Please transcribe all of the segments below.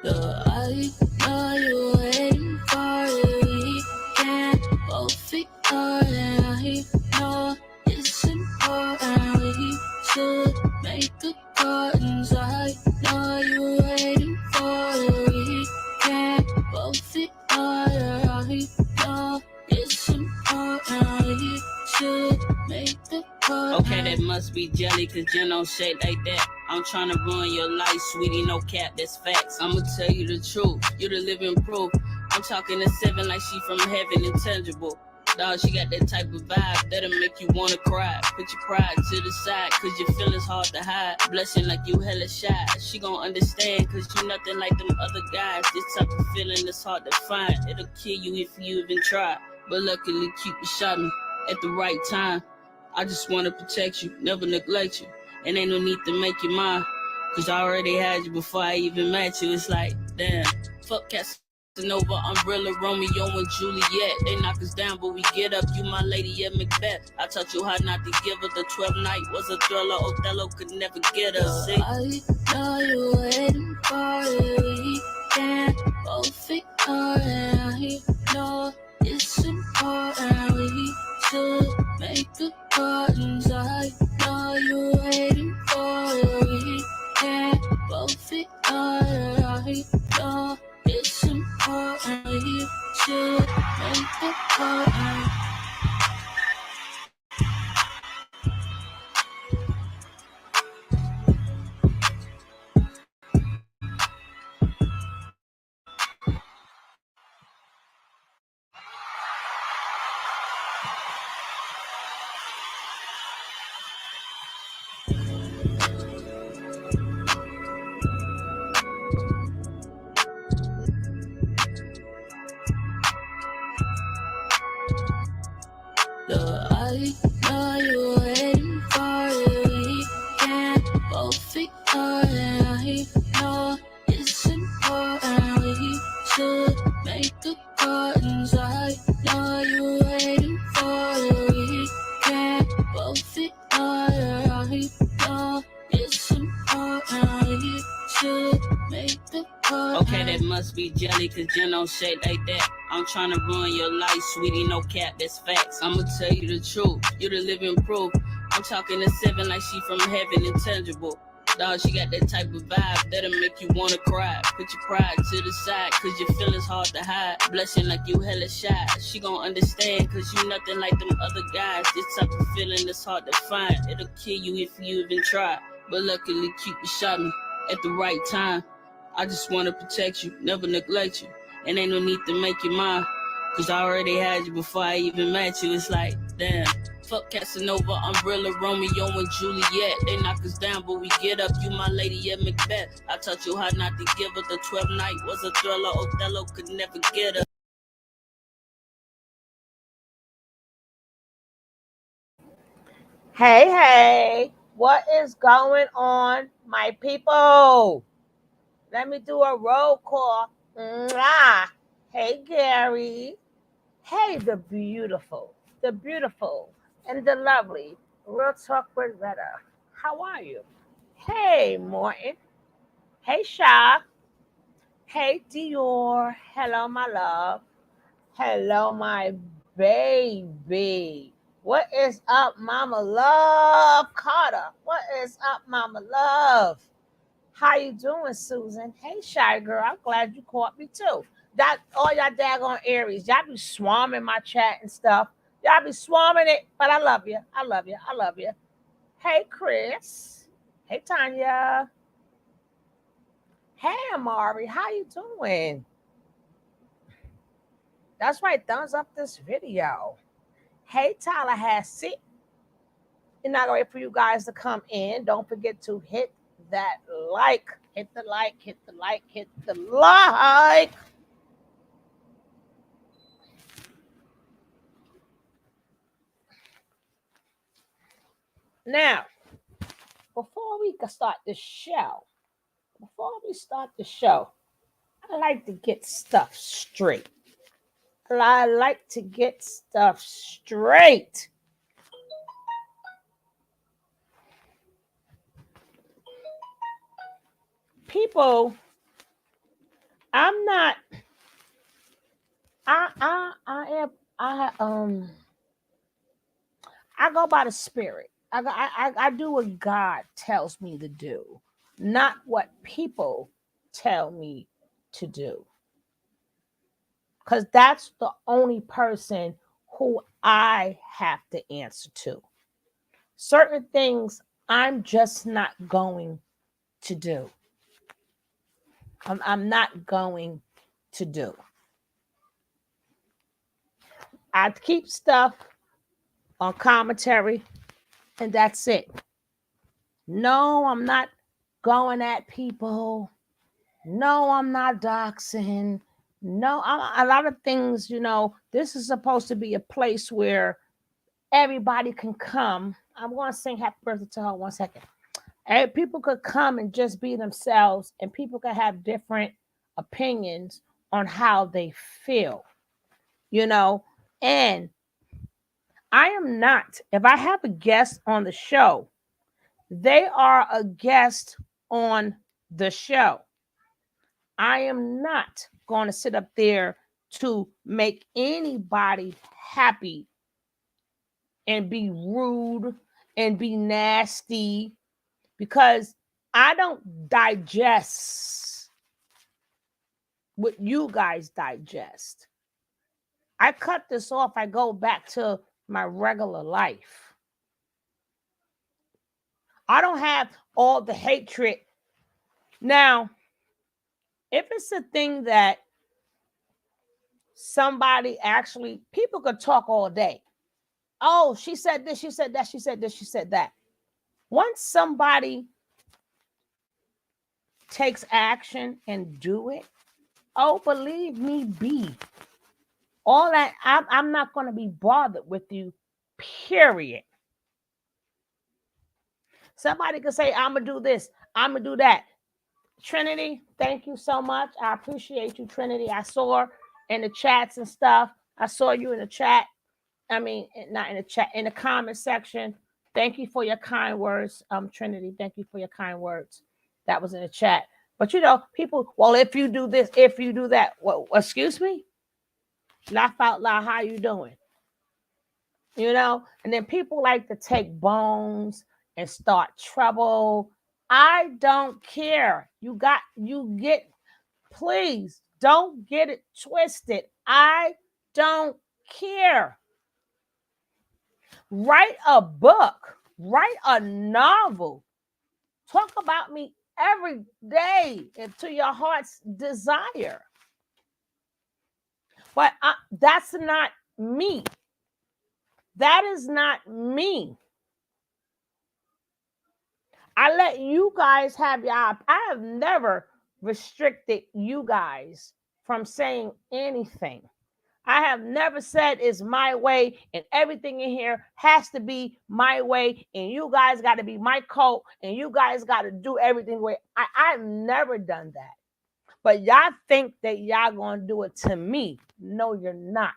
I know you waiting for it. We can't both ignore it. I know it's important. We should make accordance. I know you waiting for it. We can't both ignore it. I know it's important. We should make accordance. Okay, that must be jelly, cause you don't shake like that. I'm tryna ruin your life, sweetie, no cap, that's facts. I'ma tell you the truth, you the living proof. I'm talking to 7 like she from heaven, intangible. Dog, she got that type of vibe that'll make you wanna cry. Put your pride to the side, cause your feelings hard to hide. Blessing like you hella shy, she gon' understand, cause you nothing like them other guys. This type of feeling that's hard to find, it'll kill you if you even try. But luckily, Cupid shot me at the right time. I just wanna protect you, never neglect you. And ain't no need to make you mine, cause I already had you before I even met you. It's like, damn, fuck Casanova, Umbrella, Romeo and Juliet. They knock us down, but we get up. You my lady, yeah, Macbeth. I taught you how not to give her. The 12th night was a thriller. Othello could never get us. See? I know you waiting for it. We can't both ignore it. I know it's important. We should make accordance. I know you waiting for it. We can't both ignore it. I know it's important. We should make accordance. I know you waiting for it. We can't both ignore it. I know it's important. We should make accordance. I know you waiting for it. We can't both ignore it. I know it's important. We should make accordance. Okay, that must be jelly, cause you don't shake like that. I'm tryna ruin your life, sweetie, no cap, that's facts. I'ma tell you the truth, you the living proof. I'm talking to 7 like she from heaven, intangible. Dog, she got that type of vibe that'll make you wanna cry. Put your pride to the side, cause your feelings hard to hide. Blessing like you hella shy, she gon' understand, cause you nothing like them other guys. This type of feeling that's hard to find, it'll kill you if you even try. But luckily, Cupid shot me at the right time. I just wanna protect you, never neglect you. And ain't no need to make you mine, cause I already had you before I even met you. It's like, damn, fuck Casanova, Umbrella, Romeo and Juliet. They knock us down, but we get up. You my lady, yeah, Macbeth. I taught you how not to give her. The 12th night was a thriller. Othello could never get her. Hey, what is going on, my people? Let me do a roll call. Mwah. Hey, Gary. Hey, the beautiful, and the lovely Real Talk with Retta. How are you? Hey, Morton. Hey, Sha. Hey, Dior. Hello, my love. Hello, my baby. What is up, Mama Love? Carter. What is up, Mama Love? How you doing, Susan? Hey, Shy Girl. I'm glad you caught me, too. That all y'all daggone Aries. Y'all be swarming my chat and stuff. Y'all be swarming it, but I love you. I love you. I love you. Hey, Chris. Hey, Tanya. Hey, Amari. How you doing? That's right. Thumbs up this video. Hey, Tallahassee. And not gonna wait for you guys to come in. Don't forget to hit that like. Hit the like, hit the like, hit the like. Now, before we start the show, I like to get stuff straight. I like to get stuff straight. People I'm not. I am. I go by the spirit. I do what God tells me to do, not what people tell me to do. Because that's the only person who I have to answer to. Certain things I'm just not going to do. I'm not going to do. I keep stuff on commentary, and that's it. No, I'm not going at people. No, I'm not doxing. No, a lot of things, this is supposed to be a place where everybody can come. I'm going to sing happy birthday to her 1 second. People could come and just be themselves, and people could have different opinions on how they feel, and I am not, if I have a guest on the show, they are a guest on the show. I am not going to sit up there to make anybody happy and be rude and be nasty, because I don't digest what you guys digest. I cut this off. I go back to my regular life. I don't have all the hatred. Now, if it's a thing that somebody actually, people could talk all day. Oh, she said this, she said that, she said this, she said that. Once somebody takes action and do it, oh, believe me, all that, I'm not going to be bothered with you, period. Somebody could say, I'm going to do this, I'm going to do that. Trinity, thank you so much. I appreciate you, Trinity. I saw in the chats and stuff. I saw you in the chat. I mean, not in the chat, in the comment section. Thank you for your kind words, Trinity. Thank you for your kind words. That was in the chat. But people, well, if you do this, if you do that, well, excuse me? Laugh out loud, how you doing? And then people like to take bones and start trouble. I don't care. Please don't get it twisted. I don't care. Write a book, write a novel, talk about me every day to your heart's desire. But that's not me. That is not me. I let you guys have I have never restricted you guys from saying anything. I have never said it's my way and everything in here has to be my way and you guys got to be my cult and you guys got to do everything way. I've never done that. But y'all think that y'all going to do it to me. No, you're not.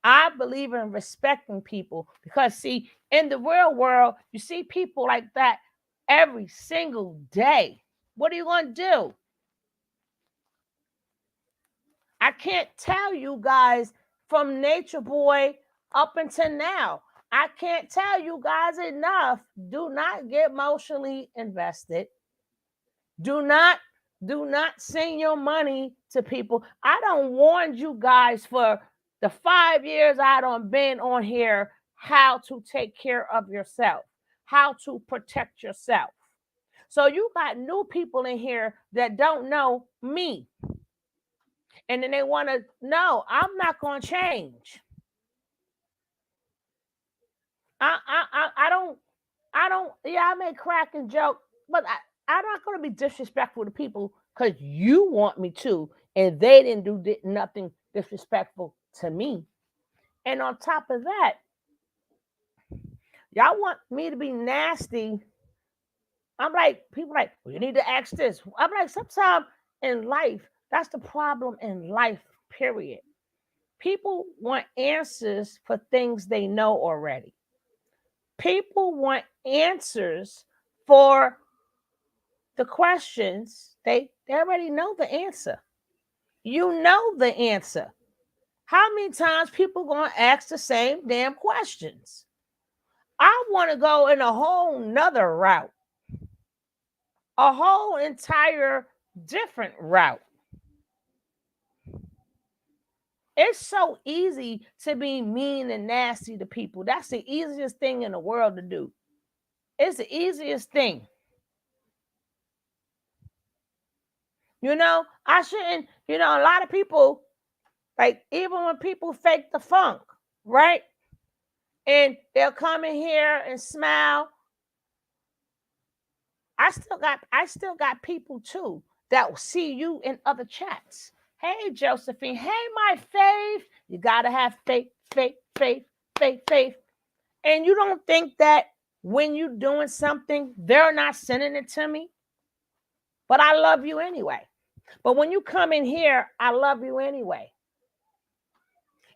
I believe in respecting people because, see, in the real world, you see people like that every single day. What are you going to do? I can't tell you guys from Nature Boy up until now. I can't tell you guys enough. Do not get emotionally invested. Do not send your money to people. I don't warn you guys for the 5 years I done been on here how to take care of yourself, how to protect yourself. So you got new people in here that don't know me. And then they want to know I'm not going to change. I don't, yeah, I may crack and joke, but I'm not going to be disrespectful to people because you want me to, and they didn't do nothing disrespectful to me. And on top of that, y'all want me to be nasty. I'm like, people like, well, you need to ask this. I'm like, sometimes in life, that's the problem in life, period. People want answers for things they know already. People want answers for the questions They already know the answer. You know the answer. How many times people gonna ask the same damn questions? I want to go in a whole nother route, a whole entire different route. It's so easy to be mean and nasty to people. That's the easiest thing in the world to do. It's the easiest thing. I shouldn't, a lot of people, like, even when people fake the funk, right? And they'll come in here and smile. I still got people too that will see you in other chats. Hey, Josephine. Hey, my faith. You gotta have faith, faith, faith, faith, faith. And you don't think that when you're doing something, they're not sending it to me? But I love you anyway. But when you come in here, I love you anyway.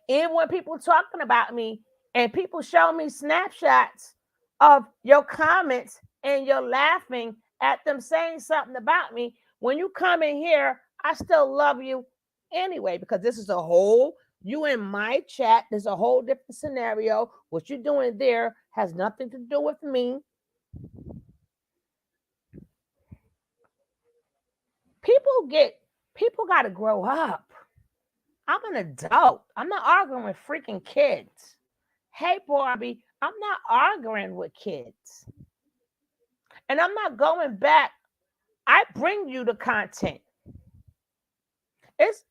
Even when people talking about me and people show me snapshots of your comments and you're laughing at them saying something about me, when you come in here, I still love you anyway, because this is you in my chat, there's a whole different scenario. What you're doing there has nothing to do with me. People got to grow up. I'm an adult. I'm not arguing with freaking kids. Hey, Barbie, I'm not arguing with kids. And I'm not going back. I bring you the content. It's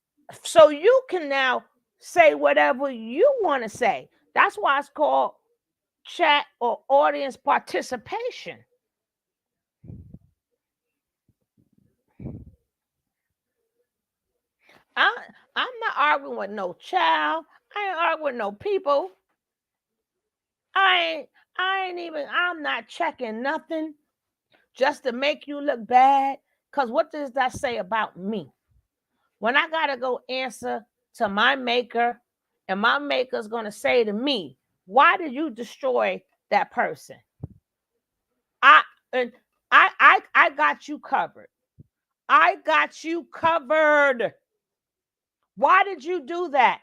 so you can now say whatever you want to say. That's why it's called chat or audience participation. I'm not arguing with no child. I ain't arguing with no people. I'm not checking nothing just to make you look bad. Because what does that say about me? When I got to go answer to my maker, and my maker's going to say to me, why did you destroy that person? I got you covered. I got you covered. Why did you do that?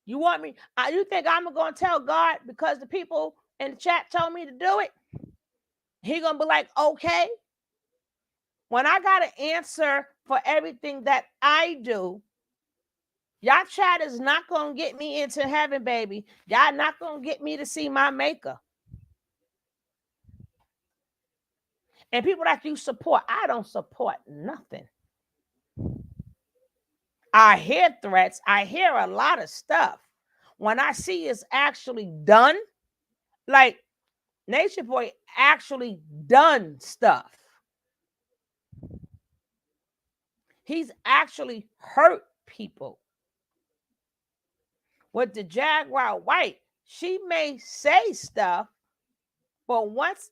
You want me? You think I'm going to tell God because the people in the chat told me to do it? He going to be like, okay. When I got to answer for everything that I do, y'all chat is not going to get me into heaven, baby. Y'all not going to get me to see my maker. And people that you support, I don't support nothing. I hear threats. I hear a lot of stuff. When I see it's actually done, like Nature Boy actually done stuff. He's actually hurt people. With the Jaguar Wright, she may say stuff, but once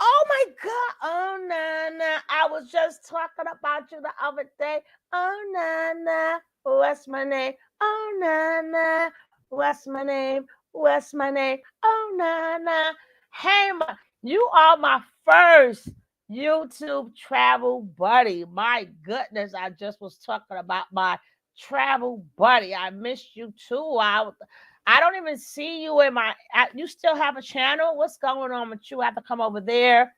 oh my God, oh Nana, I was just talking about you the other day. Oh Nana, what's my name? Oh Nana, what's my name? What's my name? Oh Nana, hey, you are my first YouTube travel buddy. My goodness, I just was talking about my travel buddy. I missed you too. I don't even see you in my. You still have a channel? What's going on with you? I have to come over there.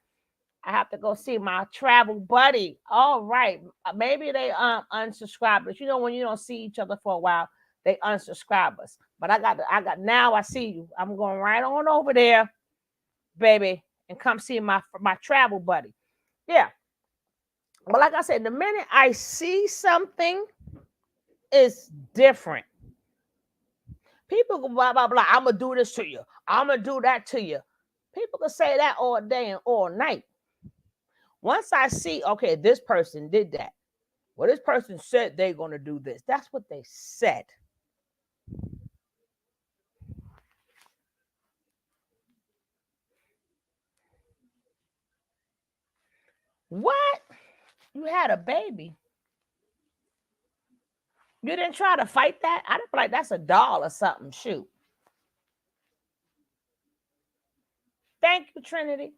I have to go see my travel buddy. All right, maybe they unsubscribe us. When you don't see each other for a while, they unsubscribe us. But I got now. I see you. I'm going right on over there, baby, and come see my travel buddy. Yeah. But like I said, the minute I see something, it's different. People go blah, blah, blah. I'm going to do this to you. I'm going to do that to you. People can say that all day and all night. Once I see, okay, this person did that. Well, this person said they're going to do this. That's what they said. What? You had a baby. You didn't try to fight that? I don't feel like that's a doll or something. Shoot. Thank you, Trinity.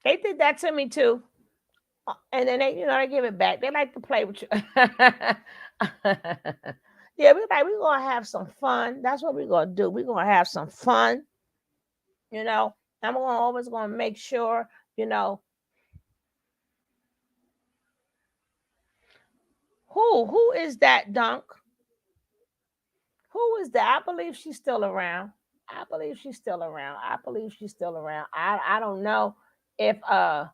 They did that to me too. And then they give it back. They like to play with you. Yeah, we're gonna have some fun. That's what we're gonna do. We're gonna have some fun. I'm always gonna make sure, who is that Dunk? Who is that? I believe she's still around. I believe she's still around. I don't know if but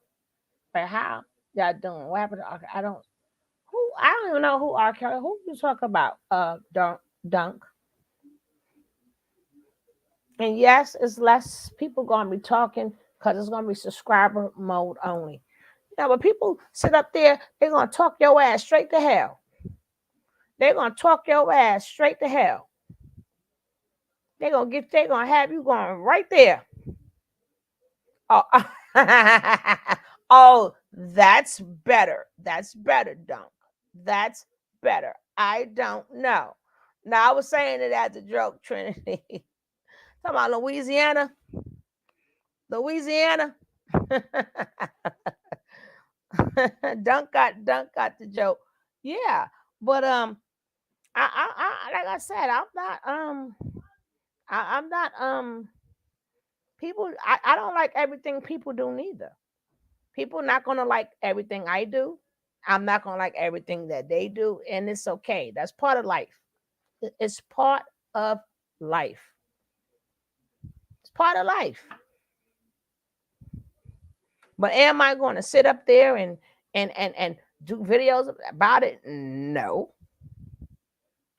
how y'all doing? What happened to I don't I don't even know who R. Kelly. Who you talk about? Dunk. And yes, it's less people gonna be talking because it's gonna be subscriber mode only. But people sit up there, they're gonna talk your ass straight to hell. They're gonna talk your ass straight to hell. They're gonna have you going right there. Oh, oh, that's better. That's better, Dunk. That's better. I don't know. Now I was saying it as a joke, Trinity. Talking about Louisiana. Dunk got the joke. Yeah, but I like I said, I'm not people. I don't like everything people do neither. People not gonna like everything I do. I'm not gonna like everything that they do, and it's okay. That's part of life. It's part of life. It's part of life. But am I going to sit up there and do videos about it? No.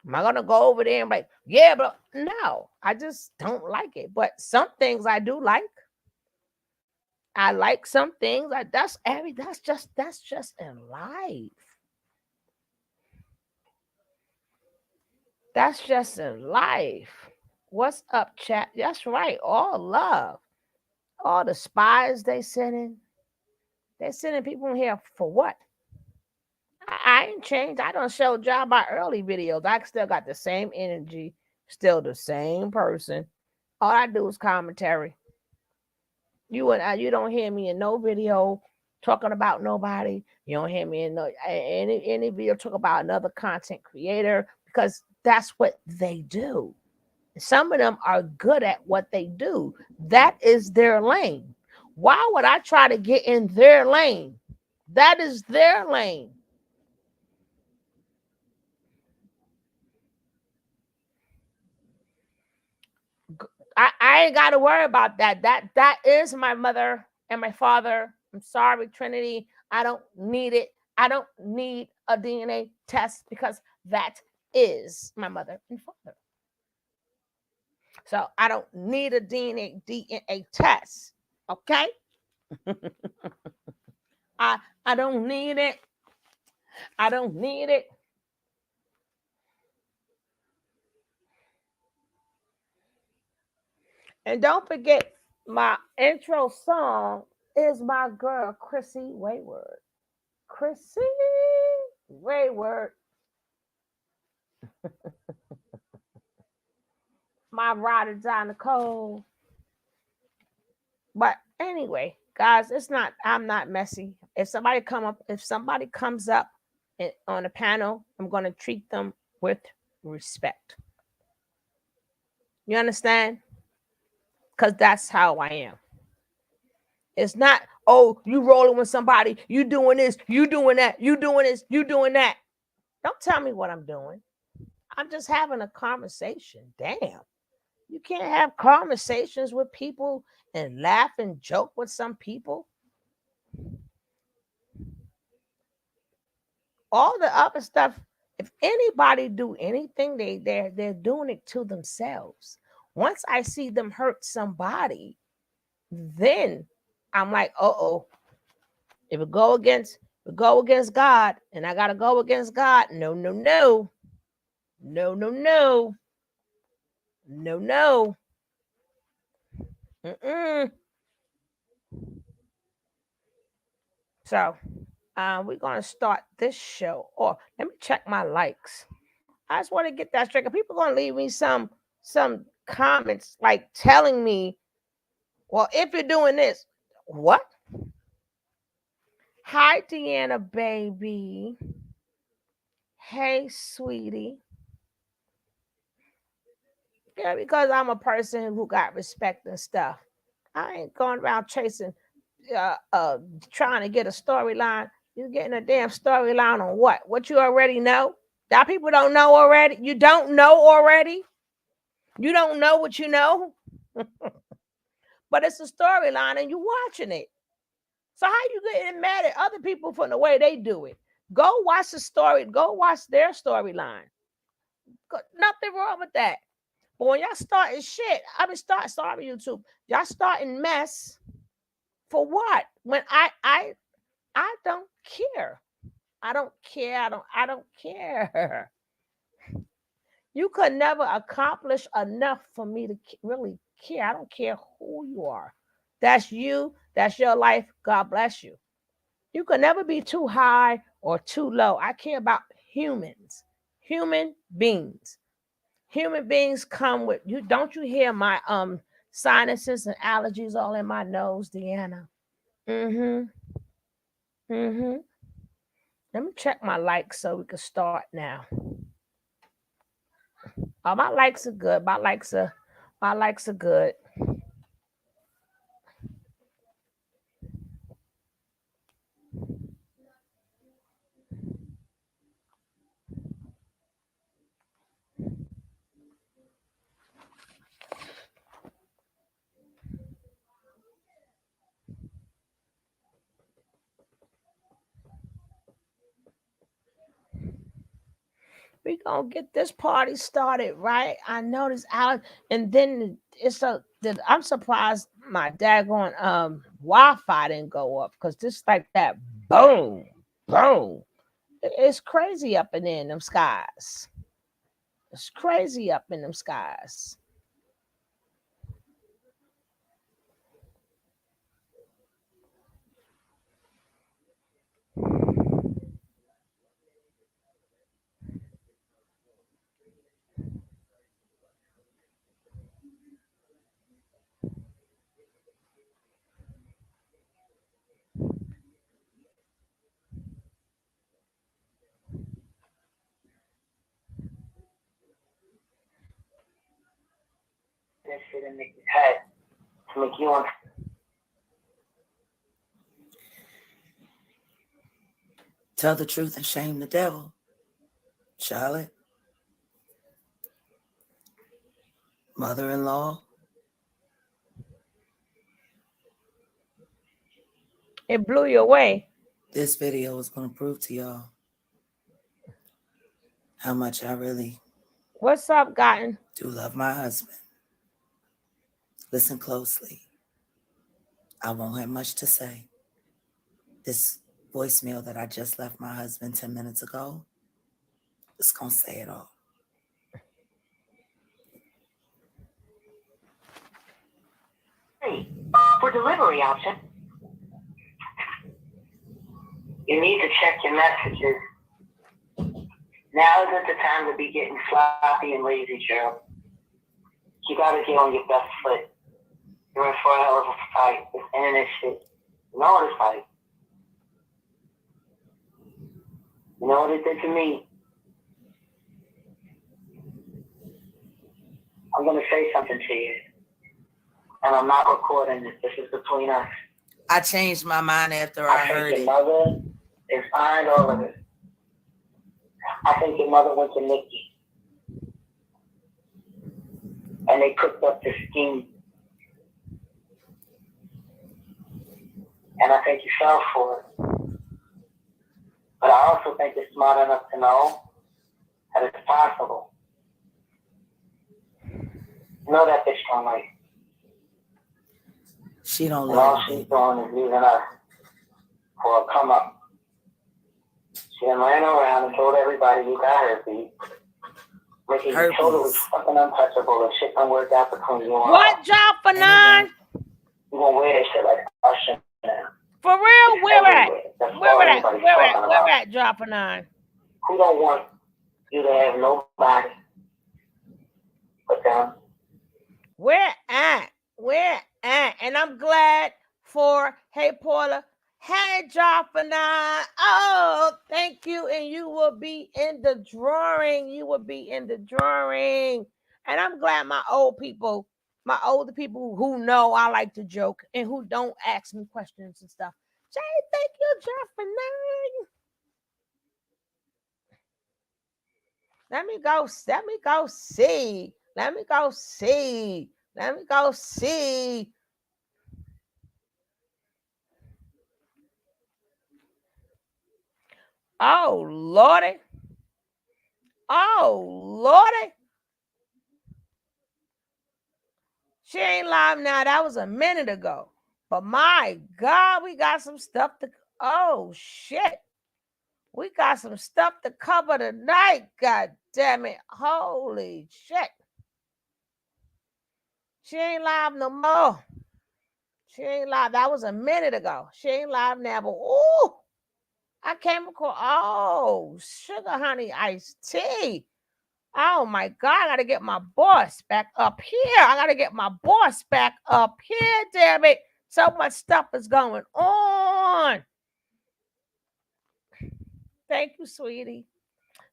Am I gonna go over there and be like, yeah, but no, I just don't like it. But some things I do like. I like some things. That's just in life. That's just in life. What's up, chat? That's right. All love. All the spies they sending. They're sending people in here for what? I ain't changed. I don't show job by early videos. I still got the same energy, still the same person. All I do is commentary. You don't hear me in no video talking about nobody. You don't hear me in any video talk about another content creator because that's what they do. Some of them are good at what they do. That is their lane. Why would I try to get in their lane? That is their lane. I ain't got to worry about that. That is my mother and my father. I'm sorry, Trinity. I don't need it. I don't need a DNA test because that is my mother and father. So I don't need a DNA test. Okay? I don't need it. I don't need it. And don't forget, my intro song is my girl, Chrissy Wayward. Chrissy Wayward. My ride or die Nicole. But anyway, guys, I'm not messy. If somebody comes up on a panel, I'm going to treat them with respect. You understand? Because that's how I am. It's not, oh, you rolling with somebody, you doing this, you doing that, you doing this, you doing that. Don't tell me what I'm doing. I'm just having a conversation. Damn. You can't have conversations with people and laugh and joke with some people. All the other stuff, if anybody do anything, they're doing it to themselves. Once I see them hurt somebody, then I'm like, uh-oh. If we go against God, and I gotta go against God, no. Mm-mm. So we're gonna start this show. Or let me check my likes. I just want to get that straight. People gonna leave me some comments like telling me, well, if you're doing this, what? Hi, Deanna, baby. Hey, sweetie. Yeah, because I'm a person who got respect and stuff. I ain't going around chasing, uh, uh, trying to get a storyline. You getting a damn storyline on what? What you already know? That people don't know already. You don't know already. You don't know what you know, but it's a storyline and you watching it. So how you getting mad at other people for the way they do it? Go watch the story. Go watch their storyline. Nothing wrong with that. But when y'all starting shit, sorry YouTube. Y'all starting mess for what? When I don't care. I don't care. I don't care. You could never accomplish enough for me to really care. I don't care who you are. That's you. That's your life. God bless you. You could never be too high or too low. I care about humans, human beings. Human beings come with you. Don't you hear my sinuses and allergies all in my nose, Deanna? Mm-hmm. Mm-hmm. Let me check my likes so we can start now. Oh, my likes are good. My likes are good. We gonna get this party started, right? I know this Alex, and then I'm surprised my daggone Wi-Fi didn't go up because just like that, boom, boom. It's crazy up in there in them skies. It's crazy up in them skies. That shit in Nikki's head to make you want. Tell the truth and shame the devil, Charlotte. Mother-in-law. It blew you away. This video is going to prove to y'all how much I really What's up, Gotten? do love my husband. Listen closely. I won't have much to say. This voicemail that I just left my husband 10 minutes ago is going to say it all. Hey, for delivery option, you need to check your messages. Now isn't the time to be getting sloppy and lazy, Gerald. You got to get on your best foot. You're in for a hell of a fight. This internet shit. You know what it's like. You know what it did to me? I'm going to say something to you. And I'm not recording this. This is between us. I changed my mind after I heard it. Your mother is behind all of it. I think your mother went to Nikki. And they cooked up this scheme. And I think you fell for it. But I also think you're smart enough to know that it's possible. You know that bitch don't like you. She don't love you. All she's doing is using us for a come up. She done ran around and told everybody you got her beat. Making you totally fucking untouchable and shit don't work out between you and what job for nine? You gonna wear that shit like Usher now. For real? Where at? Where at job for nine? Who don't want you to have nobody but them? Where at? And I'm glad for, hey, Paula, Hey, Jafana. Oh, thank you. And you will be in the drawing. You will be in the drawing. And I'm glad my older people who know I like to joke and who don't ask me questions and stuff. Say thank you, Jafana. Let me go see. Let me go see. Let me go see. Oh, Lordy. Oh, Lordy. She ain't live now. That was a minute ago. But my God, we got some stuff to. Oh, shit. We got some stuff to cover tonight. God damn it. Holy shit. She ain't live no more. She ain't live. That was a minute ago. She ain't live now. But, ooh, I came across. Oh, sugar honey iced tea. Oh my God, I gotta get my boss back up here. I gotta get my boss back up here, damn it. So much stuff is going on. Thank you, sweetie.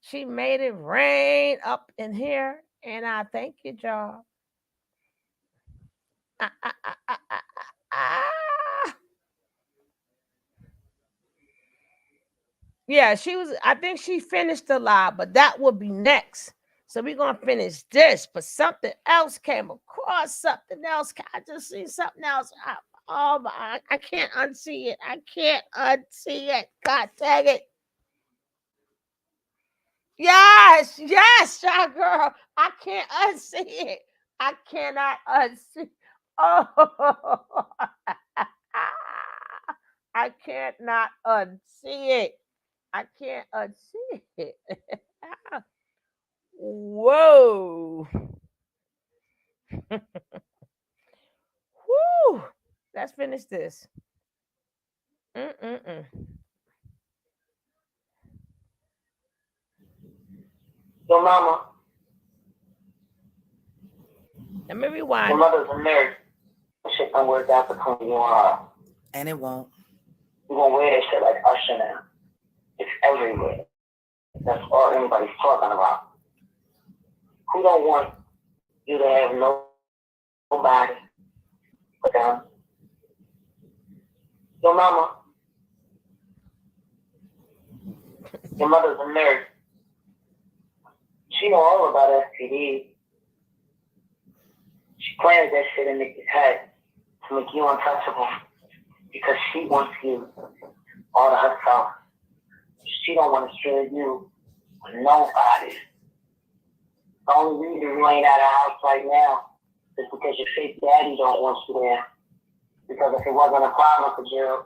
She made it rain up in here, and I thank you, y'all. Ah, ah, ah, ah, ah, ah. Yeah, I think she finished the live, but that will be next. So we're gonna finish this, but something else came across. Something else. I just see something else. Oh my! I can't unsee it. I can't unsee it. God dang it! Yes, shy girl. I can't unsee it. I cannot unsee. Oh, I can't not unsee it. I can't unsee it. Whoa. Woo. Let's finish this. Mm-mm-mm. Your mama, Let me your rewind. mother's a nurse. Shit don't work out between you and her. And it won't. You gonna wear that shit like Usher now. It's everywhere. That's all anybody's talking about. Who don't want you to have nobody but them? Your mama, your mother's a nurse. She know all about STDs. She plans that shit in Nikki's head to make you untouchable because she wants you all to herself. She don't want to share you with nobody. The only reason you ain't at her house right now is because your fake daddy don't want you there. Because if it wasn't a problem for Jill,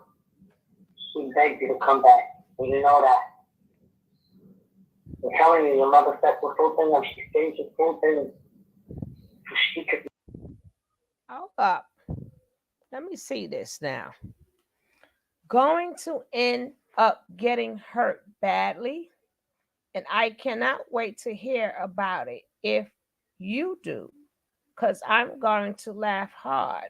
she begged you to come back. And you know that. I'm telling you, your mother set the full thing up. She staged the full thing so she could. Hold up. Let me see this now. Going to end up getting hurt badly, and I cannot wait to hear about it if you do, because I'm going to laugh hard.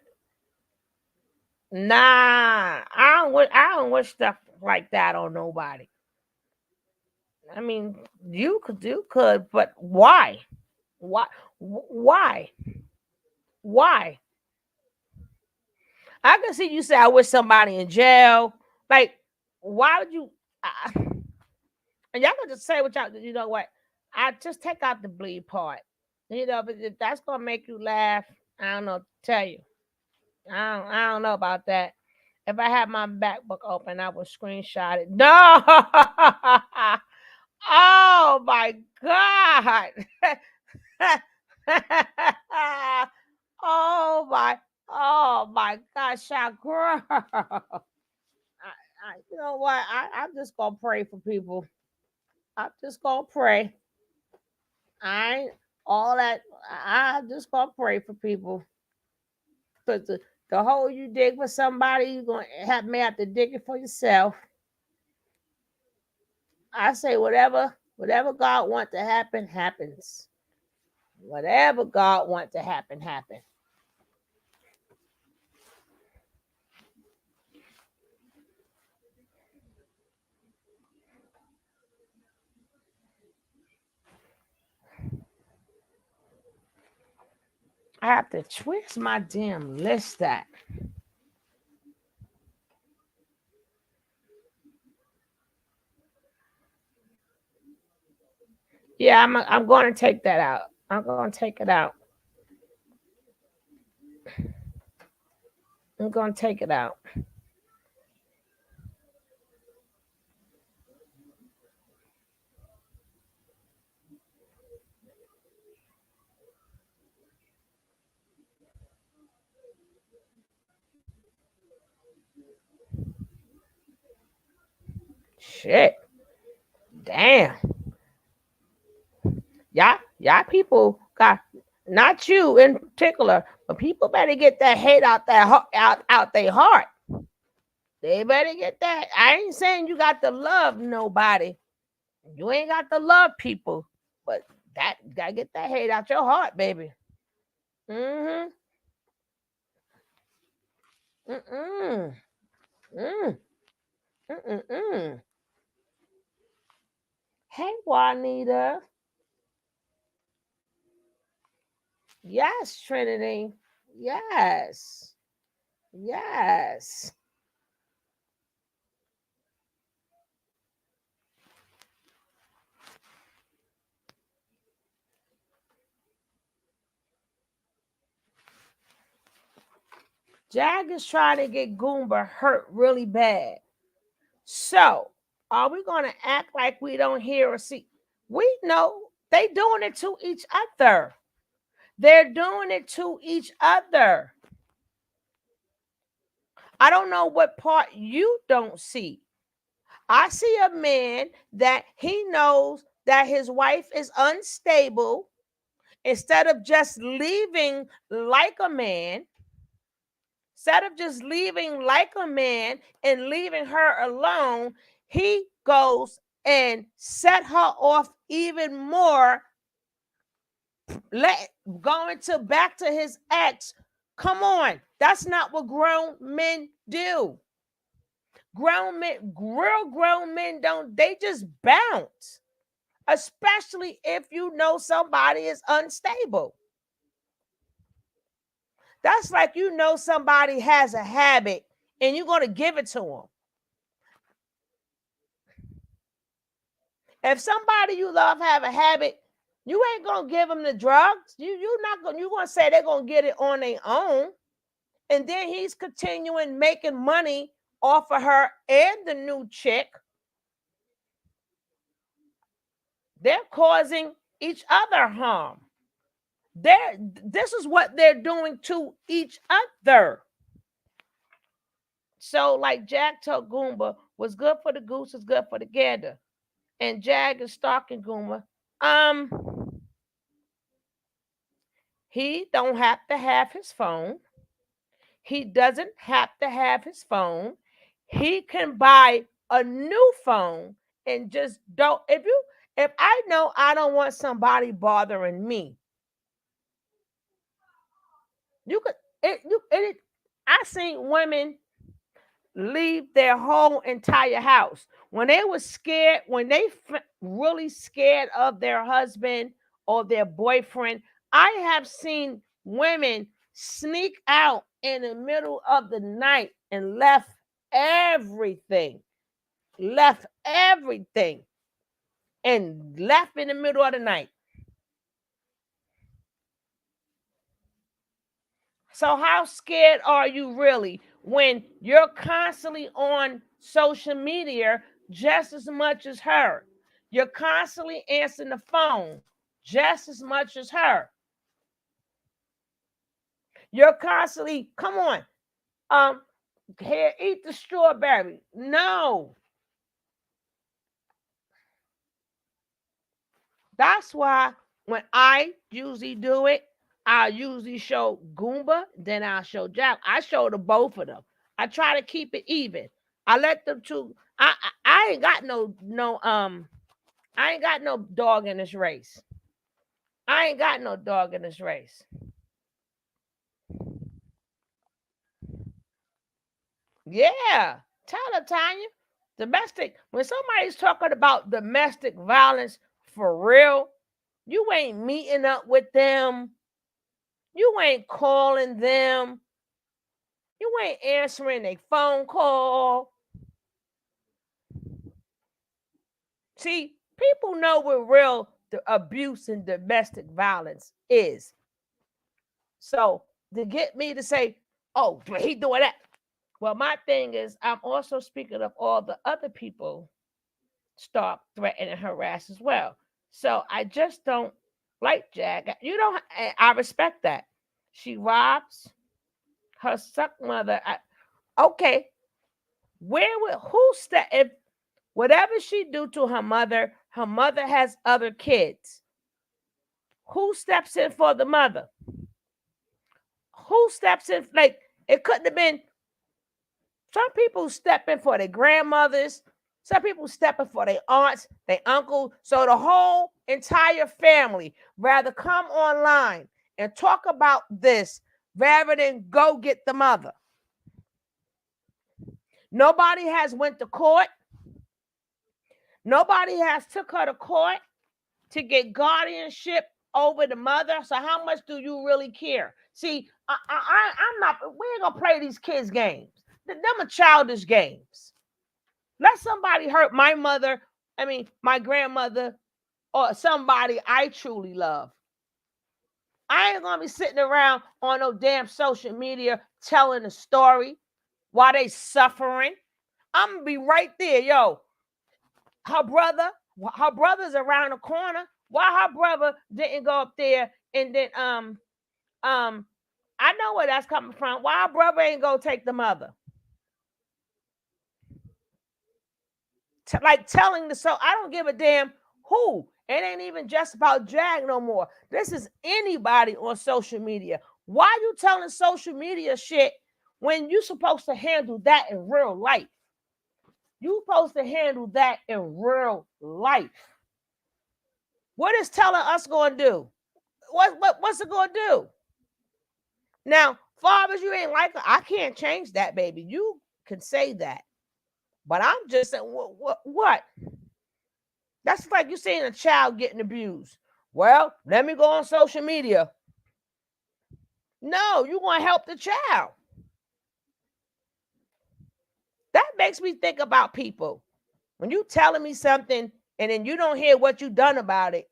Nah, I don't wish stuff like that on nobody. I mean, you could, but why? Why? Why? Why? I can see you say I wish somebody in jail. Like, why would you? And y'all can just say what y'all. You know what? I just take out the bleed part. You know, but if that's gonna make you laugh, I don't know what to tell you. I don't know about that. If I had my MacBook open, I would screenshot it. No. Oh my God. Oh my gosh, girl. You know what? I'm just gonna pray for people. I'm just gonna pray. I ain't all that. I'm just gonna pray for people. Cause the hole you dig for somebody, you're gonna may have to dig it for yourself. I say whatever God wants to happen, happens. Whatever God wants to happen, happen. I have to twist my damn list at. Yeah, I'm going to take that out. I'm going to take it out. I'm going to take it out. Shit. Damn. Y'all people got, not you in particular, but people better get that hate out out their heart. They better get that. I ain't saying you got to love nobody. You ain't got to love people, but that you gotta get that hate out your heart, baby. Mm-hmm. Mm-mm. Mm. Mm-mm. Hey, Juanita. Yes, Trinity. Yes. Yes. Jag is trying to get Goomba hurt really bad. So, are we going to act like we don't hear or see? We know they doing it to each other. They're doing it to each other. I don't know what part you don't see. I see a man that he knows that his wife is unstable. Instead of just leaving like a man, instead of just leaving like a man and leaving her alone, he goes and set her off even more, going to back to his ex. Come on, that's not what grown men do. Real grown men don't, they just bounce, especially if you know somebody is unstable. That's like you know somebody has a habit and you're going to give it to them. If somebody you love have a habit, you ain't going to give them the drugs. You're not going, you're going to say they're going to get it on their own. And then he's continuing making money off of her and the new chick. They're causing each other harm. This is what they're doing to each other. So, like Jag told Goomba, what's good for the goose is good for the gander. And Jag is stalking Goomba. He don't have to have his phone. He doesn't have to have his phone. He can buy a new phone and just don't. If I know I don't want somebody bothering me, you could I seen women leave their whole entire house when they were scared, when they really scared of their husband or their boyfriend. I have seen women sneak out in the middle of the night and everything left everything and left in the middle of the night. So how scared are you really when you're constantly on social media just as much as her? You're constantly answering the phone just as much as her. You're constantly, come on, here, eat the strawberry. No. That's why when I usually do it, I usually show Goomba, then I'll show Jack. I show the both of them. I try to keep it even. I let them two. I ain't got I ain't got no dog in this race. I ain't got no dog in this race. Yeah, tell her, Tanya. Domestic. When somebody's talking about domestic violence for real, you ain't meeting up with them. You ain't calling them. You ain't answering a phone call. See, people know what real abuse and domestic violence is. So to get me to say, oh, he doing that. Well, my thing is, I'm also speaking of all the other people start threatening and harass as well. So I just don't like Jag. You don't. I respect that. She robs her stepmother. Okay, who step if whatever she do to her mother has other kids. Who steps in for the mother? Who steps in? Like, it couldn't have been. Some people step in for their grandmothers. Some people step in for their aunts, their uncle. So the whole entire family rather come online and talk about this rather than go get the mother. Nobody has went to court. Nobody has took her to court to get guardianship over the mother. So how much do you really care? See, I'm not. We ain't gonna play these kids' games. Them are childish games. Let somebody hurt my mother. I mean, my grandmother, or somebody I truly love. I ain't gonna be sitting around on no damn social media telling a story while they suffering. I'm gonna be right there, yo. Her brother's around the corner. Why her brother didn't go up there and then I know where that's coming from. Why her brother ain't go take the mother? Like telling I don't give a damn who. It ain't even just about Jag no more. This is anybody on social media. Why are you telling social media shit when you supposed to handle that in real life? You supposed to handle that in real life. What is telling us going to do? What's it going to do? Now, fathers, you ain't like her. I can't change that, baby. You can say that. But I'm just saying, what? That's like you saying a child getting abused. Well, let me go on social media. No, you're going to help the child. That makes me think about people. When you telling me something and then you don't hear what you done about it,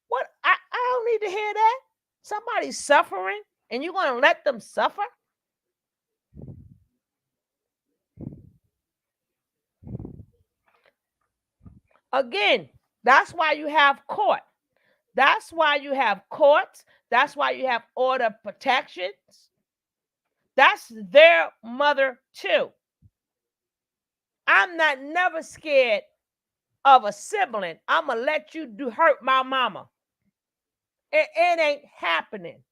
what? I don't need to hear that. Somebody's suffering and you're going to let them suffer? Again, that's why you have court. That's why you have courts. That's why you have order protections. That's their mother too. I'm not never scared of a sibling. I'm going to let you hurt my mama. It ain't happening.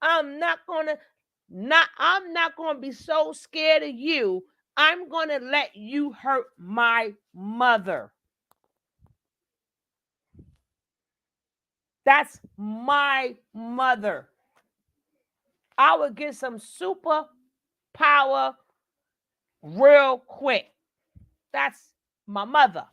I'm not going to be so scared of you. I'm going to let you hurt my mother. That's my mother. I would get some super power real quick. That's my mother.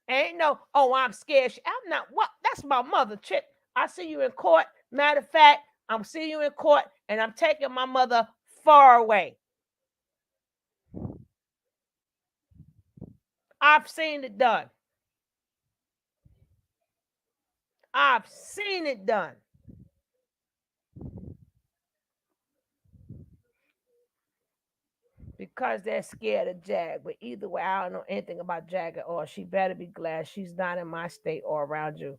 Ain't no, oh, I'm scared. I'm not. What? That's my mother, Chip. I see you in court. Matter of fact, I'm seeing you in court, and I'm taking my mother far away. I've seen it done. I've seen it done. Because they're scared of Jag. But either way, I don't know anything about Jag at all. She better be glad she's not in my state or around you.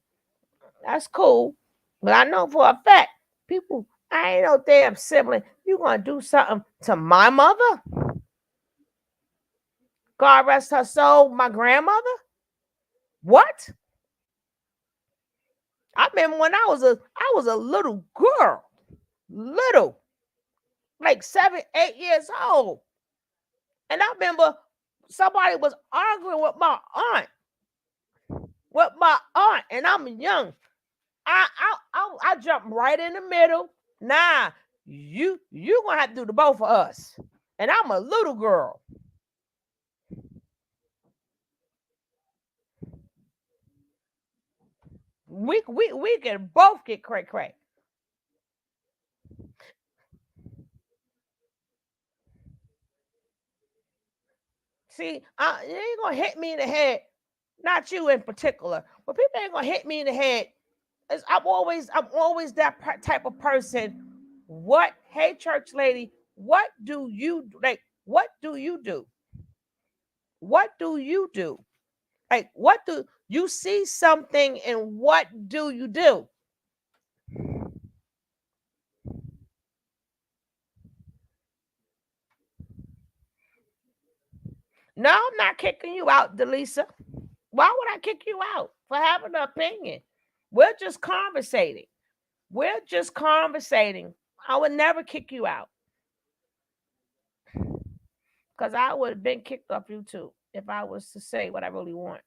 That's cool. But I know for a fact, people, I ain't no damn sibling. You gonna do something to my mother? God rest her soul, my grandmother? What? I remember when I was a little girl. Little. Like 7, 8 years old. And I remember somebody was arguing with my aunt. And I'm young. I jumped right in the middle. Nah, you gonna have to do the both of us. And I'm a little girl. We can both get cray. See, you ain't gonna hit me in the head. Not you in particular, but people ain't gonna hit me in the head. I'm always that type of person. What? Hey, church lady, what do you like? What do you do? What do you do? Like, what do you see something and what do you do? No, I'm not kicking you out, Delisa. Why would I kick you out for having an opinion? We're just conversating. We're just conversating. I would never kick you out because I would have been kicked off YouTube if I was to say what I really want.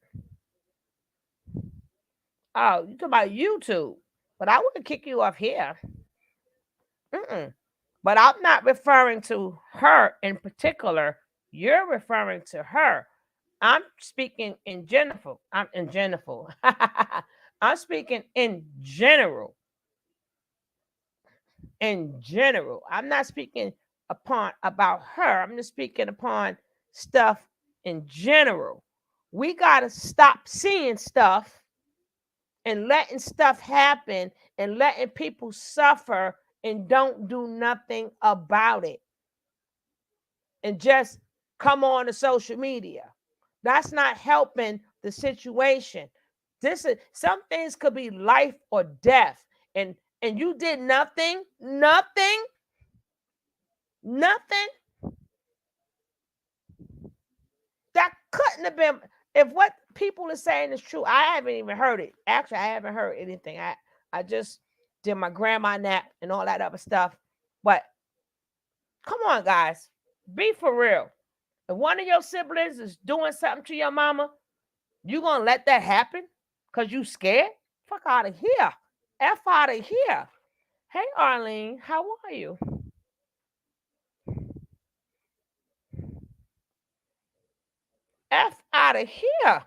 Oh, you talking about YouTube, but I wouldn't kick you off here. Mm-mm. But I'm not referring to her in particular. You're referring to her. I'm speaking in general. I'm in general. I'm speaking in general. In general. I'm not speaking upon about her. I'm just speaking upon stuff in general. We gotta stop seeing stuff and letting stuff happen and letting people suffer and don't do nothing about it. And just come on to social media. That's not helping the situation. This is some things could be life or death. And you did nothing, nothing. That couldn't have been if what people are saying is true. I haven't even heard it. Actually, I haven't heard anything. I just did my grandma nap and all that other stuff. But come on, guys. Be for real. If one of your siblings is doing something to your mama, you gonna let that happen? Cause you scared? Fuck out of here. F out of here. Hey Arlene, how are you? F out of here.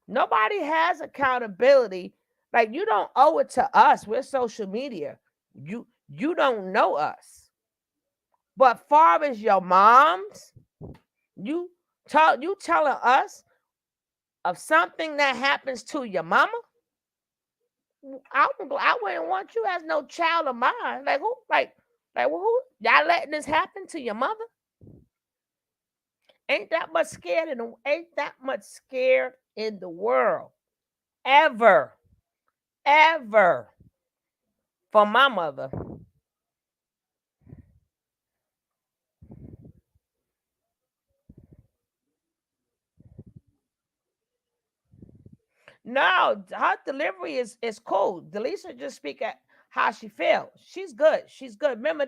Nobody has accountability. Like you don't owe it to us. We're social media. You don't know us. But far as your moms, you telling us of something that happens to your mama. I wouldn't want you as no child of mine. Like who? Like who? Y'all letting this happen to your mother? Ain't that much scared in the world ever, ever for my mother. No, her delivery is cool. Delisa just speak at how she feels. She's good. She's good. Remember,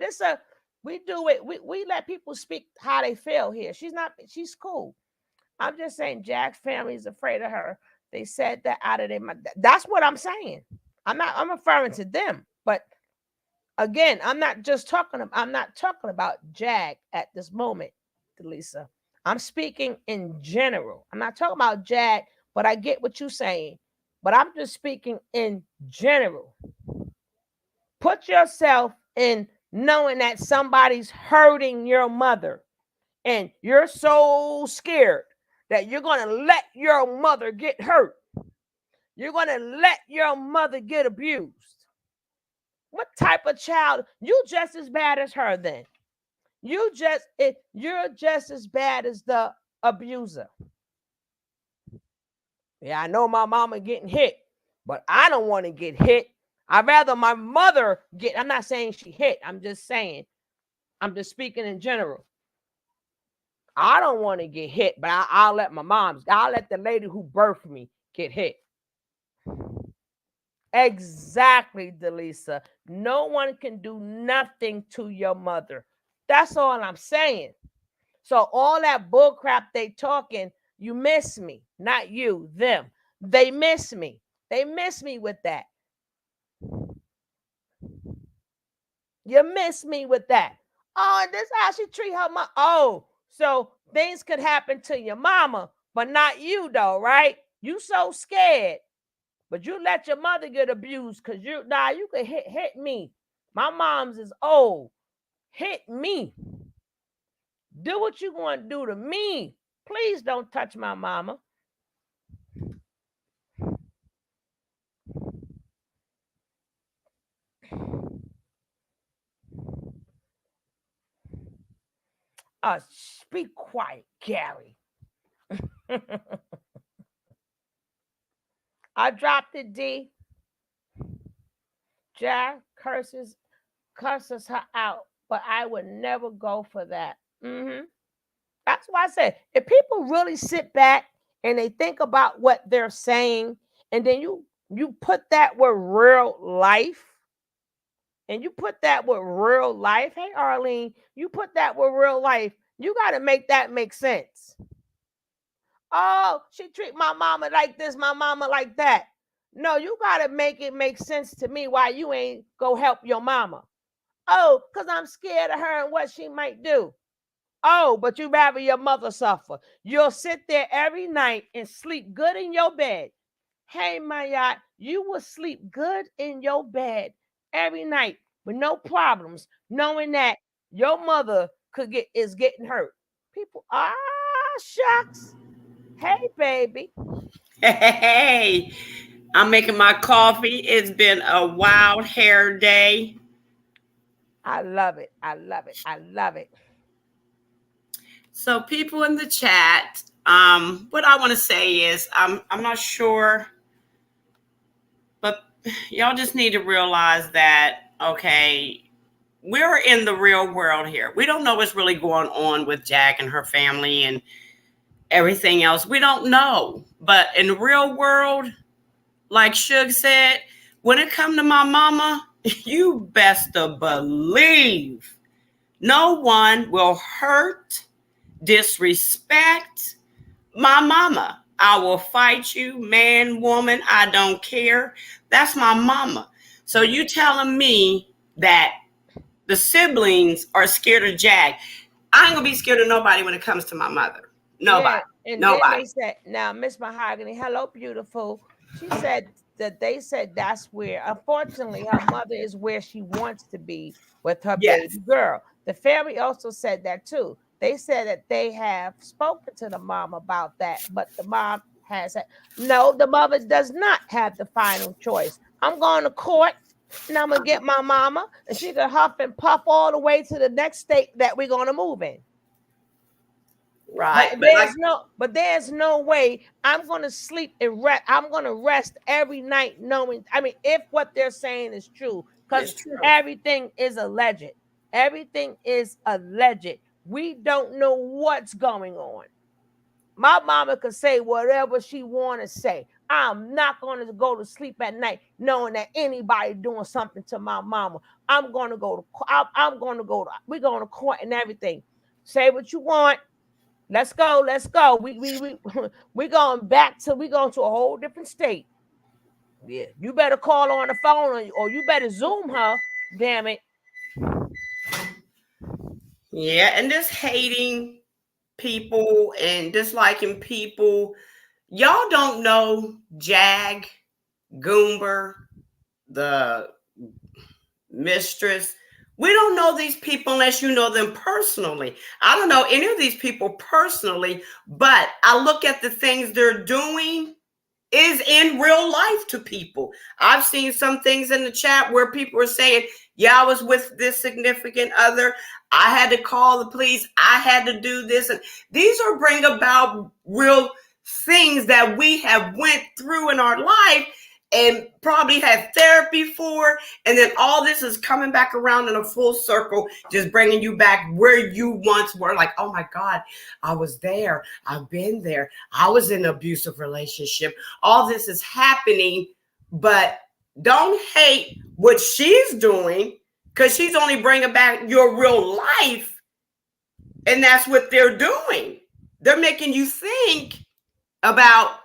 we do it. We let people speak how they feel here. She's cool. I'm just saying Jack's family is afraid of her. They said that out of their mind. That's what I'm saying. I'm referring to them. But again, I'm not talking about Jag at this moment, Delisa. I'm speaking in general. I'm not talking about Jag, but I get what you're saying. But I'm just speaking in general. Put yourself in knowing that somebody's hurting your mother and you're so scared that you're going to let your mother get hurt. You're going to let your mother get abused. What type of child? You just as bad as her then. You're just as bad as the abuser. Yeah, I know my mama getting hit, but I don't want to get hit. I'd rather my mother get. I'm not saying she hit. I'm just saying. I'm just speaking in general. I don't want to get hit, but I'll let I'll let the lady who birthed me get hit. Exactly, Delisa. No one can do nothing to your mother. That's all I'm saying. So all that bullcrap they talking, you miss me. Not you, them. They miss me. They miss me with that. You miss me with that. Oh, and this is how she treat her mom. Oh, so things could happen to your mama, but not you though, right? You so scared, but you let your mother get abused because you could hit me. My mom's is old. Hit me. Do what you going to do to me. Please don't touch my mama. Be quiet, Gary. I dropped it, D. Jack curses her out, but I would never go for that. That's why I said, if people really sit back and they think about what they're saying, and then you put that with real life, and you put that with real life. Hey, Arlene, you put that with real life. You got to make that make sense. Oh, she treat my mama like this, my mama like that. No, you got to make it make sense to me why you ain't go help your mama. Oh, because I'm scared of her and what she might do. Oh, but you rather your mother suffer. You'll sit there every night and sleep good in your bed. Hey, Mayat, you will sleep good in your bed every night with no problems, knowing that your mother is getting hurt. People, shucks. Hey, baby. Hey, I'm making my coffee. It's been a wild hair day. I love it. I love it. I love it. So, people in the chat, what I want to say is, I'm not sure, but y'all just need to realize that, okay, we're in the real world here. We don't know what's really going on with Jack and her family and everything else. We don't know. But in the real world, like Suge said, when it come to my mama, you best to believe no one will hurt, disrespect my mama. I will fight you, man, woman, I don't care. That's my mama. So you telling me that the siblings are scared of Jack? I ain't gonna be scared of nobody when it comes to my mother. Nobody. Yeah, and nobody. Then they said, now, Miss Mahogany, hello, beautiful. She said that they said that's where, unfortunately, her mother is where she wants to be with her baby girl. The family also said that too. They said that they have spoken to the mom about that, but the mom has no, the mother does not have the final choice. I'm going to court and I'm going to get my mama, and she can huff and puff all the way to the next state that we're going to move in. Right. But there's no way I'm going to sleep and rest. I'm going to rest every night knowing, if what they're saying is true, because everything is alleged. Everything is alleged. We don't know what's going on. My mama could say whatever she want to say. I'm not going to go to sleep at night knowing that anybody doing something to my mama. I'm going to go to, we're going to court and everything. Say what you want. Let's go. We going to a whole different state. Yeah, you better call her on the phone or you better Zoom her. Damn it. Yeah, and this hating people and disliking people, y'all don't know Jag, Goomber, the mistress. We don't know these people unless you know them personally. I don't know any of these people personally, but I look at the things they're doing is in real life to people. I've seen some things in the chat where people are saying, yeah, I was with this significant other. I had to call the police. I had to do this. And these are bring about real things that we have went through in our life and probably had therapy for. And then all this is coming back around in a full circle, just bringing you back where you once were. Like, oh my God, I was there. I've been there. I was in an abusive relationship. All this is happening, but don't hate what she's doing because she's only bringing back your real life. And that's what they're doing. They're making you think about,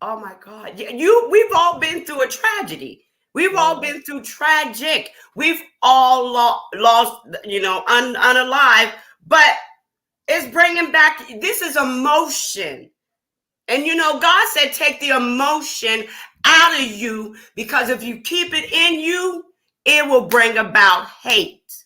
oh my God, we've all been through a tragedy. We've all been through tragic. We've all lost, unalive, but it's bringing back, this is emotion. And God said, take the emotion out of you, because if you keep it in you, it will bring about hate.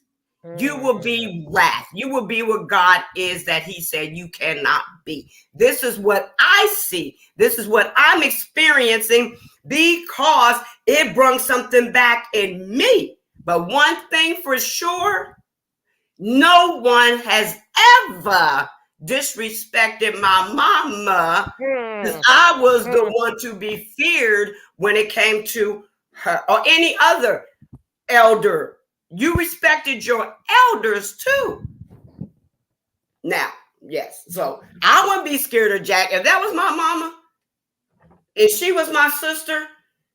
You will be wrath. You will be what God is that he said you cannot be. This is what I see. This is what I'm experiencing because it brings something back in me. But one thing for sure, no one has ever disrespected my mama because I was the one to be feared when it came to her or any other elder. You respected your elders too. Now, yes. So I wouldn't be scared of Jack. If that was my mama and she was my sister,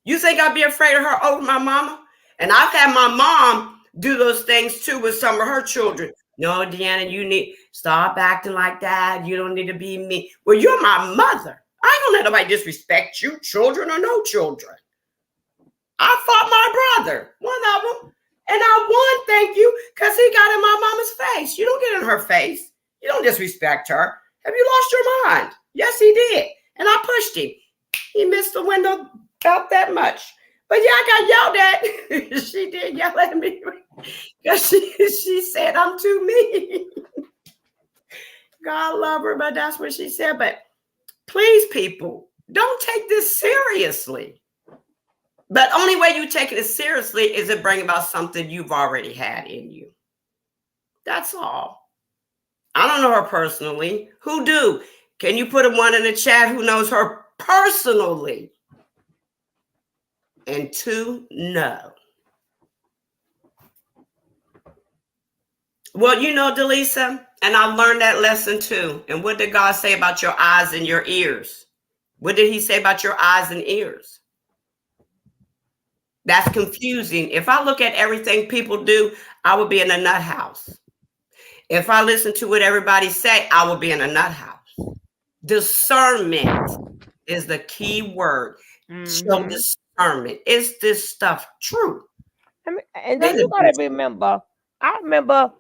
you think I'd be afraid of her over my mama? And I've had my mom do those things too with some of her children. No, Deanna, you need stop acting like that. You don't need to be me. Well, you're my mother. I ain't gonna let nobody disrespect you, children or no children. I fought my brother, one of them. And I won, thank you, because he got in my mama's face. You don't get in her face. You don't disrespect her. Have you lost your mind? Yes, he did. And I pushed him. He missed the window about that much. But yeah, I got yelled at. She did yell at me because she said I'm too mean. God love her, but that's what she said. But please, people, don't take this seriously. But only way you take it seriously is to bring about something you've already had in you. That's all. I don't know her personally. Who do? Can you put a one in the chat who knows her personally? And two, no. Well, you know, Delisa, and I learned that lesson too. And what did God say about your eyes and your ears? What did he say about your eyes and ears? That's confusing. If I look at everything people do, I would be in a nut house. If I listen to what everybody say, I will be in a nut house. Discernment is the key word. Show discernment. Is this stuff true? And then you gotta remember, I remember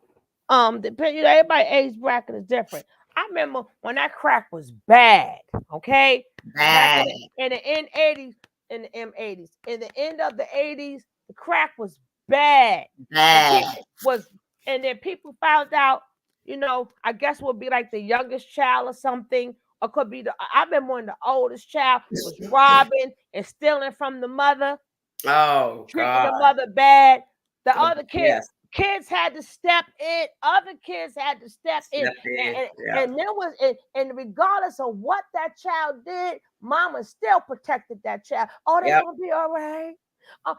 everybody's age bracket is different. I remember when that crack was bad, okay? Bad. In the M80s, in the end of the 80s, the crack was bad. Bad. And then people found out, you know, I guess would be like the youngest child or something, or could be I remember when the oldest child was robbing and stealing from the mother. Oh, treating God. the mother bad. The other kids had to step in. Other kids had to step in. And there was, and regardless of what that child did, mama still protected that child. Oh, they're gonna be all right. Oh,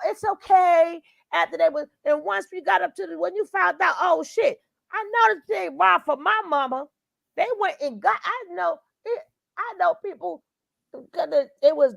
it's okay. After they was, and once we got up to when you found out, oh shit, I know the thing wrong for my mama. They went and got. I know people. It was.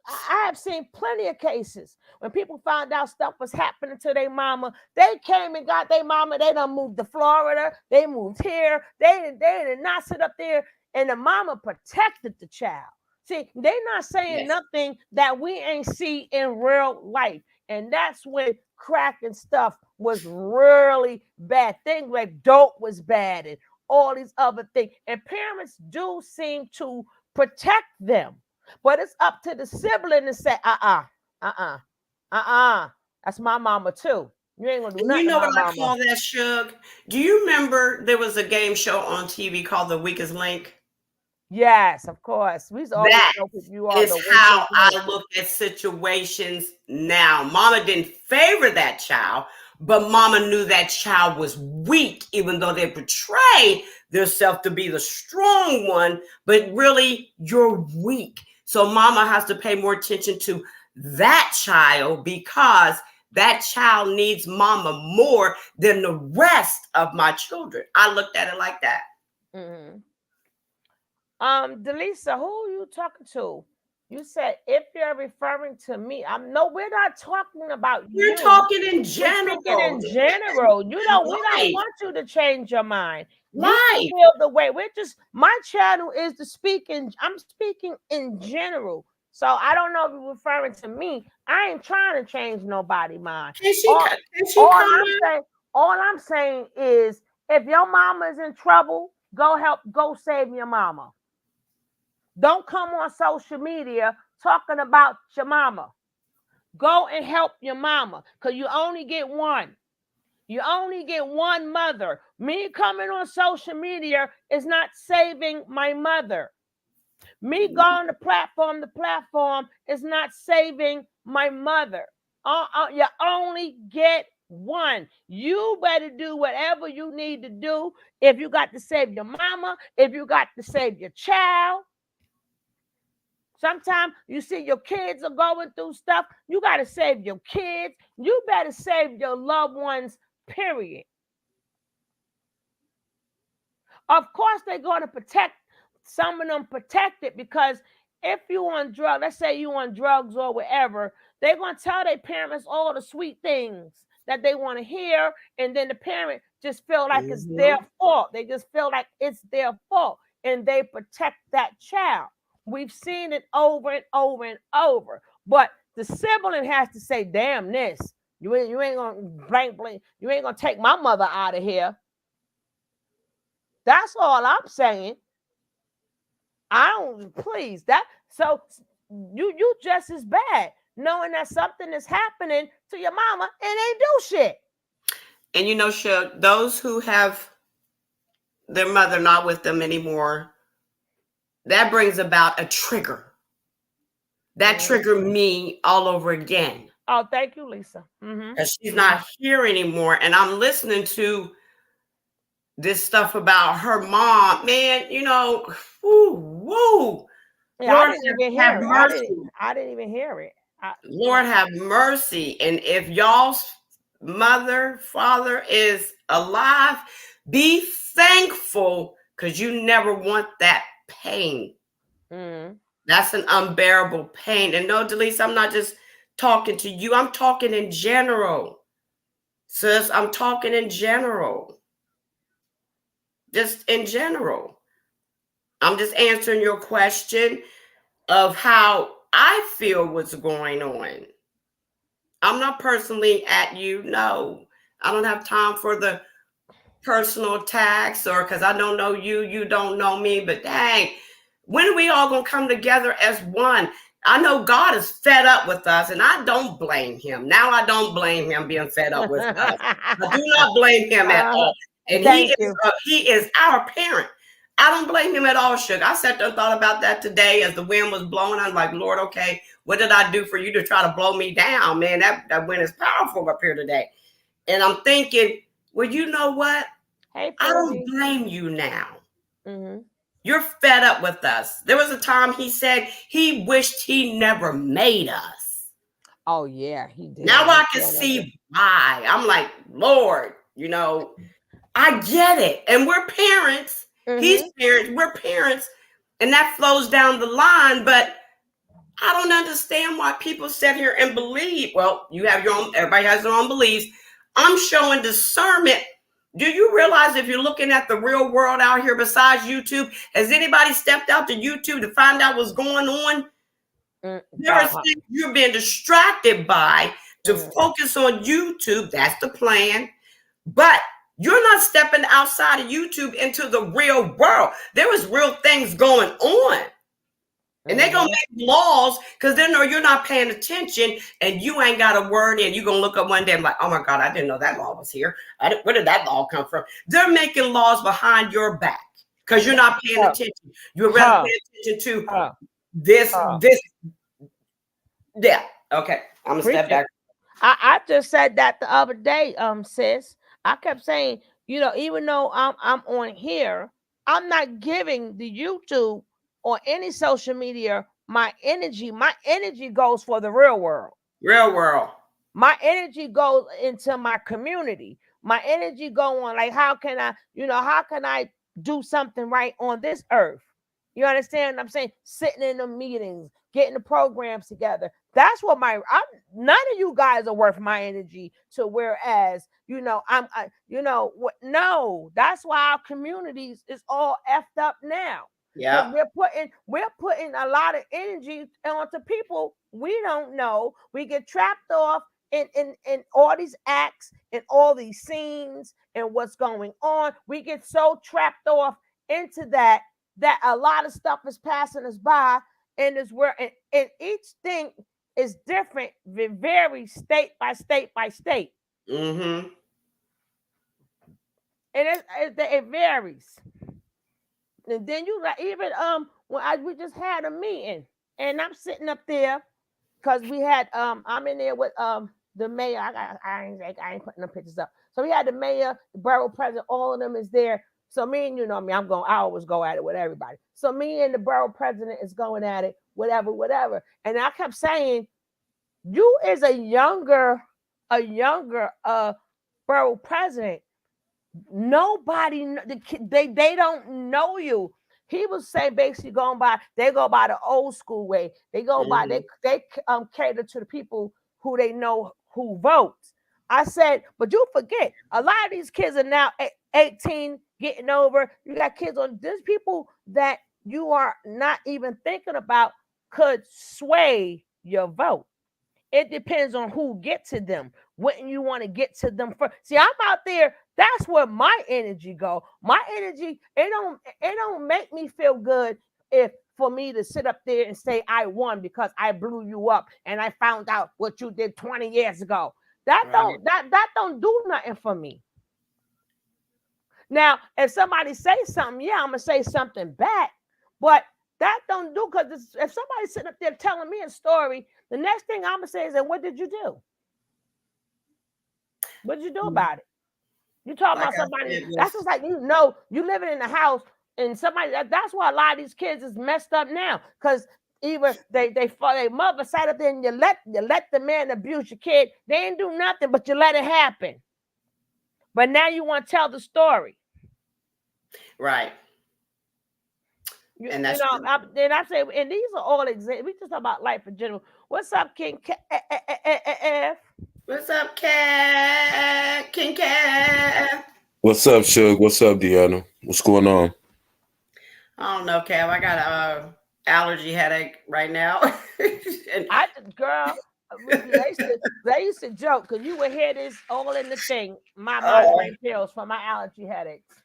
I have seen plenty of cases when people found out stuff was happening to their mama. They came and got their mama. They done moved to Florida. They moved here. They did not sit up there, and the mama protected the child. See, they not saying nothing that we ain't see in real life, and that's when crack and stuff was really bad. Things like dope was bad, and all these other things. And parents do seem to protect them, but it's up to the sibling to say, that's my mama too. You ain't gonna do nothing. You know what I call that, Shug? Do you remember there was a game show on TV called The Weakest Link? Yes, of course. That is how I look at situations now. Mama didn't favor that child, but mama knew that child was weak, even though they portrayed themselves to be the strong one, but really you're weak. So mama has to pay more attention to that child because that child needs mama more than the rest of my children. I looked at it like that. Delisa, who are you talking to? You said if you're referring to me, we're not talking about you. We're talking in general. We're speaking in general. You know, we don't want you to change your mind. Right. You feel the way. My channel is to speak I'm speaking in general. So I don't know if you're referring to me. I ain't trying to change nobody's mind. All I'm saying is if your mama is in trouble, go save your mama. Don't come on social media talking about your mama. Go and help your mama because you only get one. You only get one mother. Me coming on social media is not saving my mother. Me going to platform is not saving my mother. You only get one. You better do whatever you need to do. If you got to save your mama, if you got to save your child. Sometimes you see your kids are going through stuff. You got to save your kids. You better save your loved ones, period. Of course, they're going to protect some of them, protected, because if you on drugs, let's say you on drugs or whatever, they're going to tell their parents all the sweet things that they want to hear, and then the parent just feel like it's their fault. They just feel like it's their fault, and they protect that child. We've seen it over and over and over. But the sibling has to say, damn this. You ain't gonna blank. You ain't gonna take my mother out of here. That's all I'm saying. I don't, please, that, so you just as bad knowing that something is happening to your mama and ain't do shit. And you know, Shug, those who have their mother not with them anymore, that brings about a trigger. That triggered me all over again. Oh, thank you, Lisa. Because she's not here anymore. And I'm listening to this stuff about her mom. Man, you know, woo. Yeah, Lord, I didn't even have hear mercy. it. I didn't even hear it. Lord have mercy. And if y'all's mother, father is alive, be thankful, because you never want that pain. That's an unbearable pain. And no, Delise, I'm not just talking to you. I'm talking in general. Sis, I'm talking in general. Just in general. I'm just answering your question of how I feel what's going on. I'm not personally at you. No, I don't have time for the personal attacks, or because I don't know you, you don't know me. But dang, when are we all going to come together as one? I know God is fed up with us, and I don't blame him. Now I don't blame him being fed up with us. I do not blame him at all. And he is our parent. I don't blame him at all, Sugar. I sat there and thought about that today as the wind was blowing. I'm like, Lord, okay, what did I do for you to try to blow me down? Man, that wind is powerful up here today. And I'm thinking, well, you know what? I don't blame you now. You're fed up with us. There was a time he said he wished he never made us. Oh, yeah, he did. Now I can see why. I'm like, Lord, you know, I get it. And we're parents. He's parents. We're parents. And that flows down the line. But I don't understand why people sit here and believe. Well, you have your own, everybody has their own beliefs. I'm showing discernment. Do you realize if you're looking at the real world out here besides YouTube, has anybody stepped out to YouTube to find out what's going on? There are things you're being distracted by to focus on YouTube. That's the plan. But you're not stepping outside of YouTube into the real world. There is real things going on. And they're going to make laws because they know you're not paying attention and you ain't got a word in. You're going to look up one day and like, oh my God, I didn't know that law was here. Where did that law come from? They're making laws behind your back because you're not paying attention. You're rather paying attention to this. Yeah. Okay. I'm going to step back. I just said that the other day, sis. I kept saying, you know, even though I'm on here, I'm not giving the YouTube or any social media my energy. My energy goes for the real world. Real world. My energy goes into my community. My energy going like, how can I do something right on this earth? You understand what I'm saying? Sitting in the meetings, getting the programs together. That's what none of you guys are worth my energy. So whereas, no, that's why our communities is all effed up now. Yeah, we're putting a lot of energy onto people we don't know. We get trapped off in all these acts and all these scenes and what's going on. We get so trapped off into that a lot of stuff is passing us by, and is where and each thing is different. It varies state by state by state. and it varies. And then you like even we just had a meeting, and I'm sitting up there because we had I'm in there with the mayor. I ain't putting no pictures up. So we had the mayor, the borough president, all of them is there. So me and you know me, I always go at it with everybody. So me and the borough president is going at it, whatever. And I kept saying, you is a younger borough president. Nobody, they don't know you. He was saying basically they go by the old school way. They go by they cater to the people who they know who votes. I said, but you forget a lot of these kids are now 18, getting over. You got kids on. There's people that you are not even thinking about could sway your vote. It depends on who gets to them. When you want to get to them first. See, I'm out there. That's where my energy go. My energy, it don't make me feel good if for me to sit up there and say I won because I blew you up and I found out what you did 20 years ago. That don't do nothing for me. Now, if somebody says something, yeah, I'm gonna say something back, but that don't do because if somebody's sitting up there telling me a story, the next thing I'm gonna say is, "And what did you do? What did you do about it?" You talking about somebody? That's just like you living in the house and somebody. That's why a lot of these kids is messed up now because either their mother sat up there and you let the man abuse your kid. They ain't do nothing, but you let it happen. But now you want to tell the story, right? And that's then I say, and these are all examples. We just talk about life in general. What's up, King F? What's up, Cat? King Cat? What's up, Suge? What's up, Deanna? What's going on? I don't know, Cav. I got a allergy headache right now. Girl, they used to joke because you would hear this all in the thing. My migraine pills for my allergy headaches.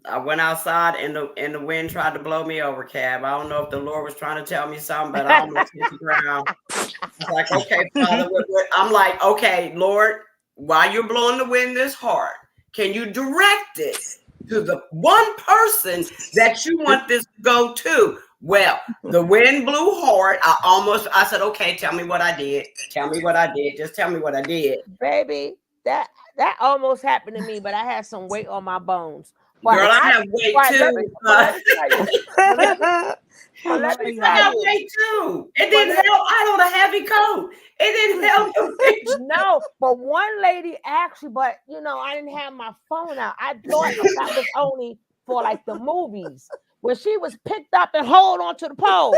I went outside and the wind tried to blow me over, Cab. I don't know if the Lord was trying to tell me something, but I almost hit the ground. I was like, okay, Father, I'm like, okay, Lord, while you're blowing the wind this hard, can you direct it to the one person that you want this to go to? Well, the wind blew hard. I said, okay, tell me what I did. Tell me what I did. Just tell me what I did. Baby, that almost happened to me, but I had some weight on my bones. Girl, I have weight too. I have weight too. It didn't help. I had on a heavy coat. It didn't help. No, but one lady actually, but I didn't have my phone out. I thought that was only for like the movies when she was picked up and hold onto the pole,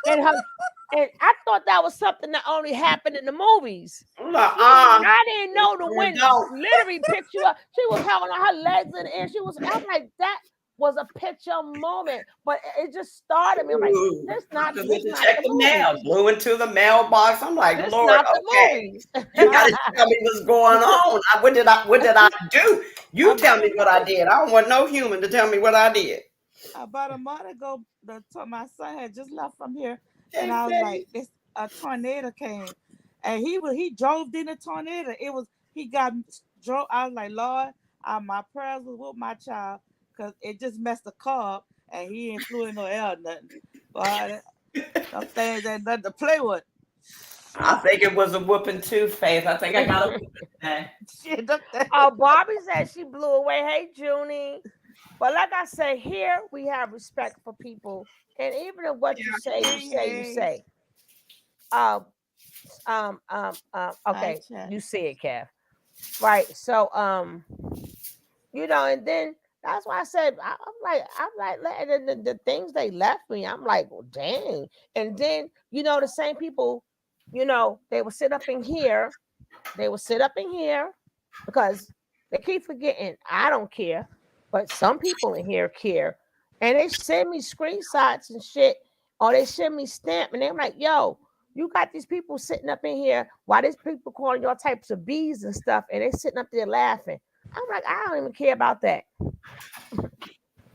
and I thought that was something that only happened in the movies. I didn't know the wind literally picked you up. She was having on her legs in the air. I'm like, that was a picture moment, but it just started me. I'm like, this not check the mail. Blew into the mailbox. I'm like, this Lord, okay, you gotta tell me what's going on. What did I do? You tell me what I did. I don't want no human to tell me what I did. About a month ago, my son had just left from here, and I was like, a tornado came, and he drove in a tornado. Drove. I was like, Lord, my prayers was with my child because it just messed the car up, and he ain't flew in no air or nothing. But some things ain't nothing to play with. I think it was a whooping too, Faith. I think I got a whooping. Barbie said she blew away. Hey, Junie. But like I said, here we have respect for people, and even if what you say. Okay, you see it, Kev. Right. So, and then that's why I said I'm like the things they left me. I'm like, well, dang. And then the same people, they would sit up in here. They would sit up in here because they keep forgetting. I don't care. But some people in here care. And they send me screenshots and shit, or they send me stamp, and they're like, yo, you got these people sitting up in here while these people calling y'all types of bees and stuff, and they sitting up there laughing. I'm like, I don't even care about that.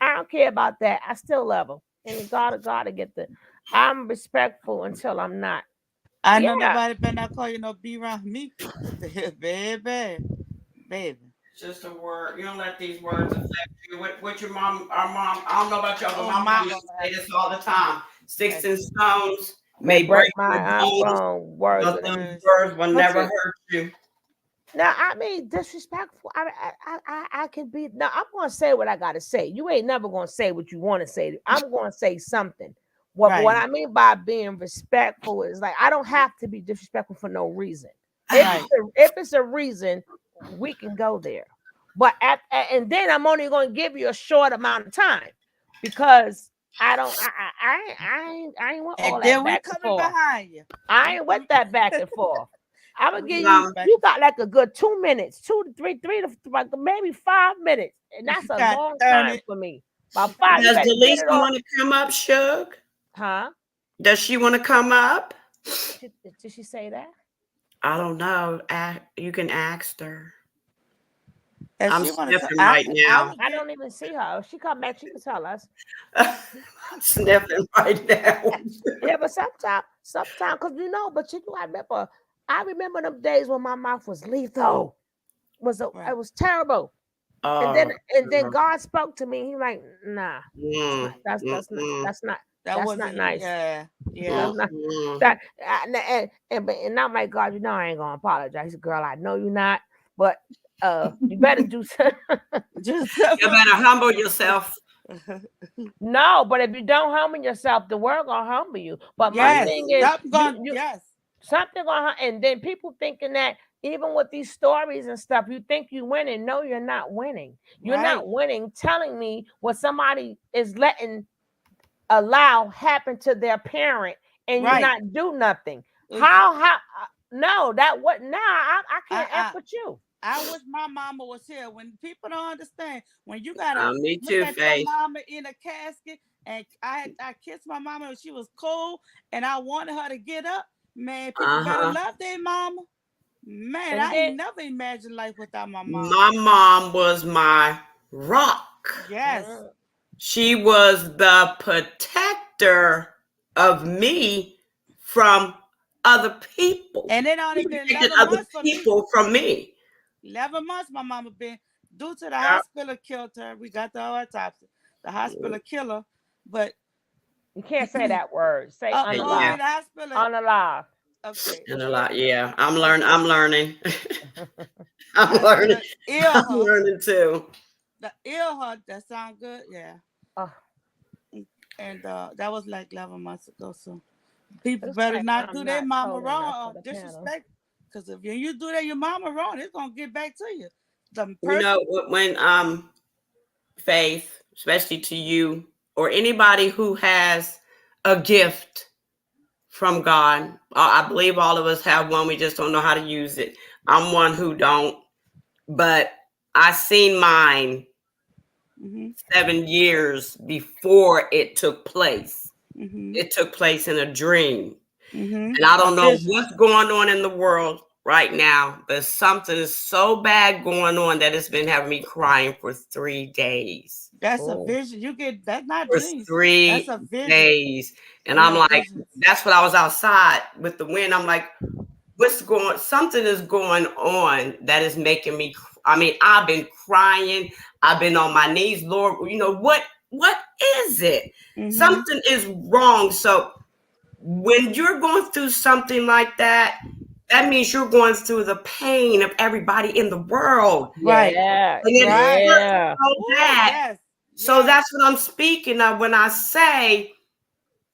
I don't care about that. I still love them. And God to get I'm respectful until I'm not. Know nobody better not call you no be around me. Baby. It's just a word. You don't let these words affect you. What your mom, our mom, I don't know about y'all, but Oh, my mom used mama. to say this all the time. Sticks and stones May may break break my your arm bones, from words but of those Words. words will But never see, hurt you. now I mean disrespectful. I can be. Now I'm gonna say what I gotta say. You ain't never gonna say what you want to say. I'm gonna say something. What Right. I mean by being respectful is like I don't have to be disrespectful for no reason. Right. If it's a reason, we can go there. But and then I'm only gonna give you a short amount of time because I don't I ain't want all And that then we back and coming forth. behind you. I ain't with that back and forth. I'm gonna give Um, you got like a good 2 minutes, 2 to 3, 3 to like maybe 5 minutes, and that's a Got long 30. time for me. About 5, you Does better get Delisa it off, want to come up, Shug? huh? Does she want to come up? Did she say that? I don't know. You can ask her. If I'm she want to, sniffing right I now. would I get. don't even see her. If she come back, she can tell us. I'm sniffing right now. Yeah, but sometimes, cause but I remember them days when my mouth was lethal. Right. It was terrible. And Oh, then God spoke to me. He like, nah, it's not, mm, mm, That that's not wasn't. nice. Yeah. Yeah. That's not mm. that and I'm like, God, I ain't gonna apologize. Girl, I know you're not, but you better do something. Just. You better humble yourself. No, but if you don't humble yourself, the world gonna humble you. But my Yes. thing is Something going. Yes. something gonna and then people thinking that even with these stories and stuff, you think you winning. No, you're not winning. You're Right. not winning telling me what somebody is allow happen to their parent and you Right. not do nothing. Ex- How no, that what now I can't F I with you. I wish my mama was here. When people don't understand, when you gotta Me look too, at your Faith. mama in a casket, and I kissed my mama when she was cold, and I wanted her to get up. Man, people better Uh-huh. love their mama. Man, And I then ain't never imagined life without my mom. My mom was my rock. Yes. She was the protector of me from other people. And it only She been protected 11 other months for me. people from me. 11 months my mama been due to the Yep. hospital killed her. We got the autopsy. The hospital killer, but you can't say that word. Say I Yeah. mean unalive. the hospital. Unalive. Okay. And a lot. Yeah. I'm learning. I'm learning. The I'm learning. hospital ill I'm her. learning too. The ill her. That sound good. Yeah. Oh, And that was like 11 months ago. So people looks better like not I'm do their not mama told enough wrong for or the panel. disrespect. Because if you do that your mama wrong, it's gonna get back to you. The You person. know, when Faith, especially to you or anybody who has a gift from God, I believe all of us have one. We just don't know how to use it. I'm one who don't, but I seen mine Mm-hmm. 7 years before it took place. Mm-hmm. It took place in a dream. Mm-hmm. And I A don't know vision. what's going on in the world right now, but something is so bad going on that it's been having me crying for 3 days. That's a Oh, vision. You get that's not For dreams. That's 3 a vision. days. And I'm Your like, visions. that's what I was outside with the wind. I'm like, something is going on that is making me, I mean, I've been crying. I've been on my knees, Lord, what is it? Mm-hmm. Something is wrong. So when you're going through something like that, that means you're going through the pain of everybody in the world. Right. yeah, And it Right. hurts yeah. so Ooh, bad. yes. So Yes. that's what I'm speaking of when I say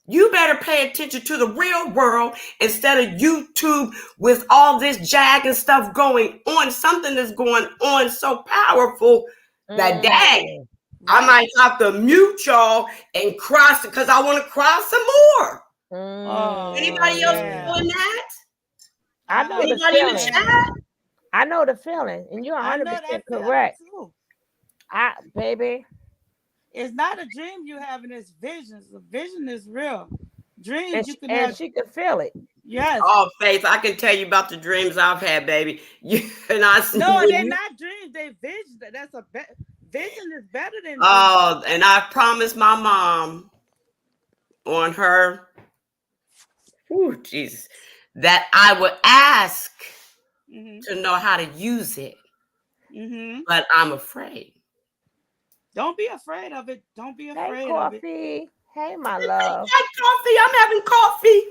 you better pay attention to the real world instead of YouTube with all this jag and stuff going on. Something is going on so powerful that dang, I Right. might have to mute y'all and cross it because I want to cross some more. Oh Anybody else yeah. doing that? I know the Anybody in the feeling. Understand. chat? I know the feeling, and you're I 100% know that feeling correct. too. Baby, It's not a dream you having, it's visions. The vision is real. Dreams you can and have. she could feel it. Yes. Oh, Faith, I can tell you about the dreams I've had, baby. And I see No, when they're you. not dreams. They visions. That's a vision is better than dreams. Oh, and I promised my mom on her, Jesus, that I would ask Mm-hmm. to know how to use it. Mm-hmm. but I'm afraid. Don't be afraid of it. Don't be Hey, afraid of it. Coffee. Hey, my I love. got coffee. I'm having coffee.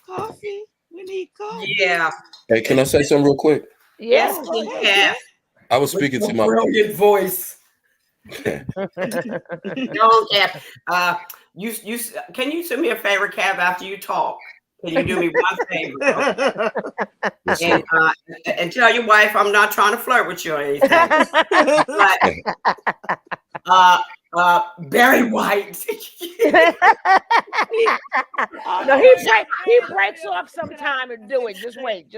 Coffee. We need coffee. Yeah. Hey, can I say something real quick? Yeah, Yes, go you ahead. can. I was With speaking to your my brilliant voice. Don't Cap. You can you do me a favor, Cap? After you talk, can you do me one favor? What's And up? and tell your wife I'm not trying to flirt with you or anything. But Barry White. No, he breaks off sometime and do it. Just wait.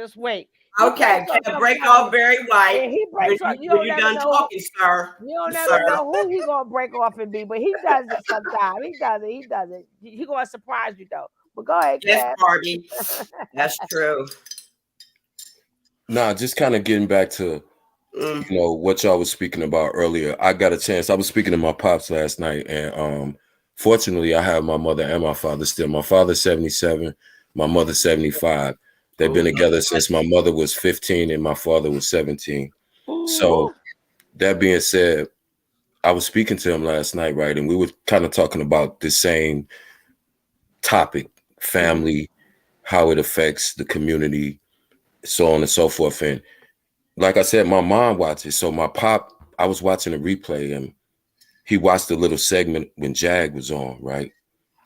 He Okay, breaks off can break sometime. off Barry White. Yeah, he When breaks off. You when don't you never done know. talking, sir. You don't Sir. never know who he gonna break off and be, but he does it sometimes. He does it. He gonna surprise you though. But go ahead, Yes, Kev. Barbie. That's true. Nah, just kind of getting back to what y'all was speaking about earlier. I got a chance. I was speaking to my pops last night, and fortunately, I have my mother and my father still. My father's 77, my mother's 75. They've been together since my mother was 15 and my father was 17. So that being said, I was speaking to him last night, right? And we were kind of talking about the same topic, family, how it affects the community, so on and so forth. And like I said, my mom watches. So my pop, I was watching a replay and he watched a little segment when Jag was on, right?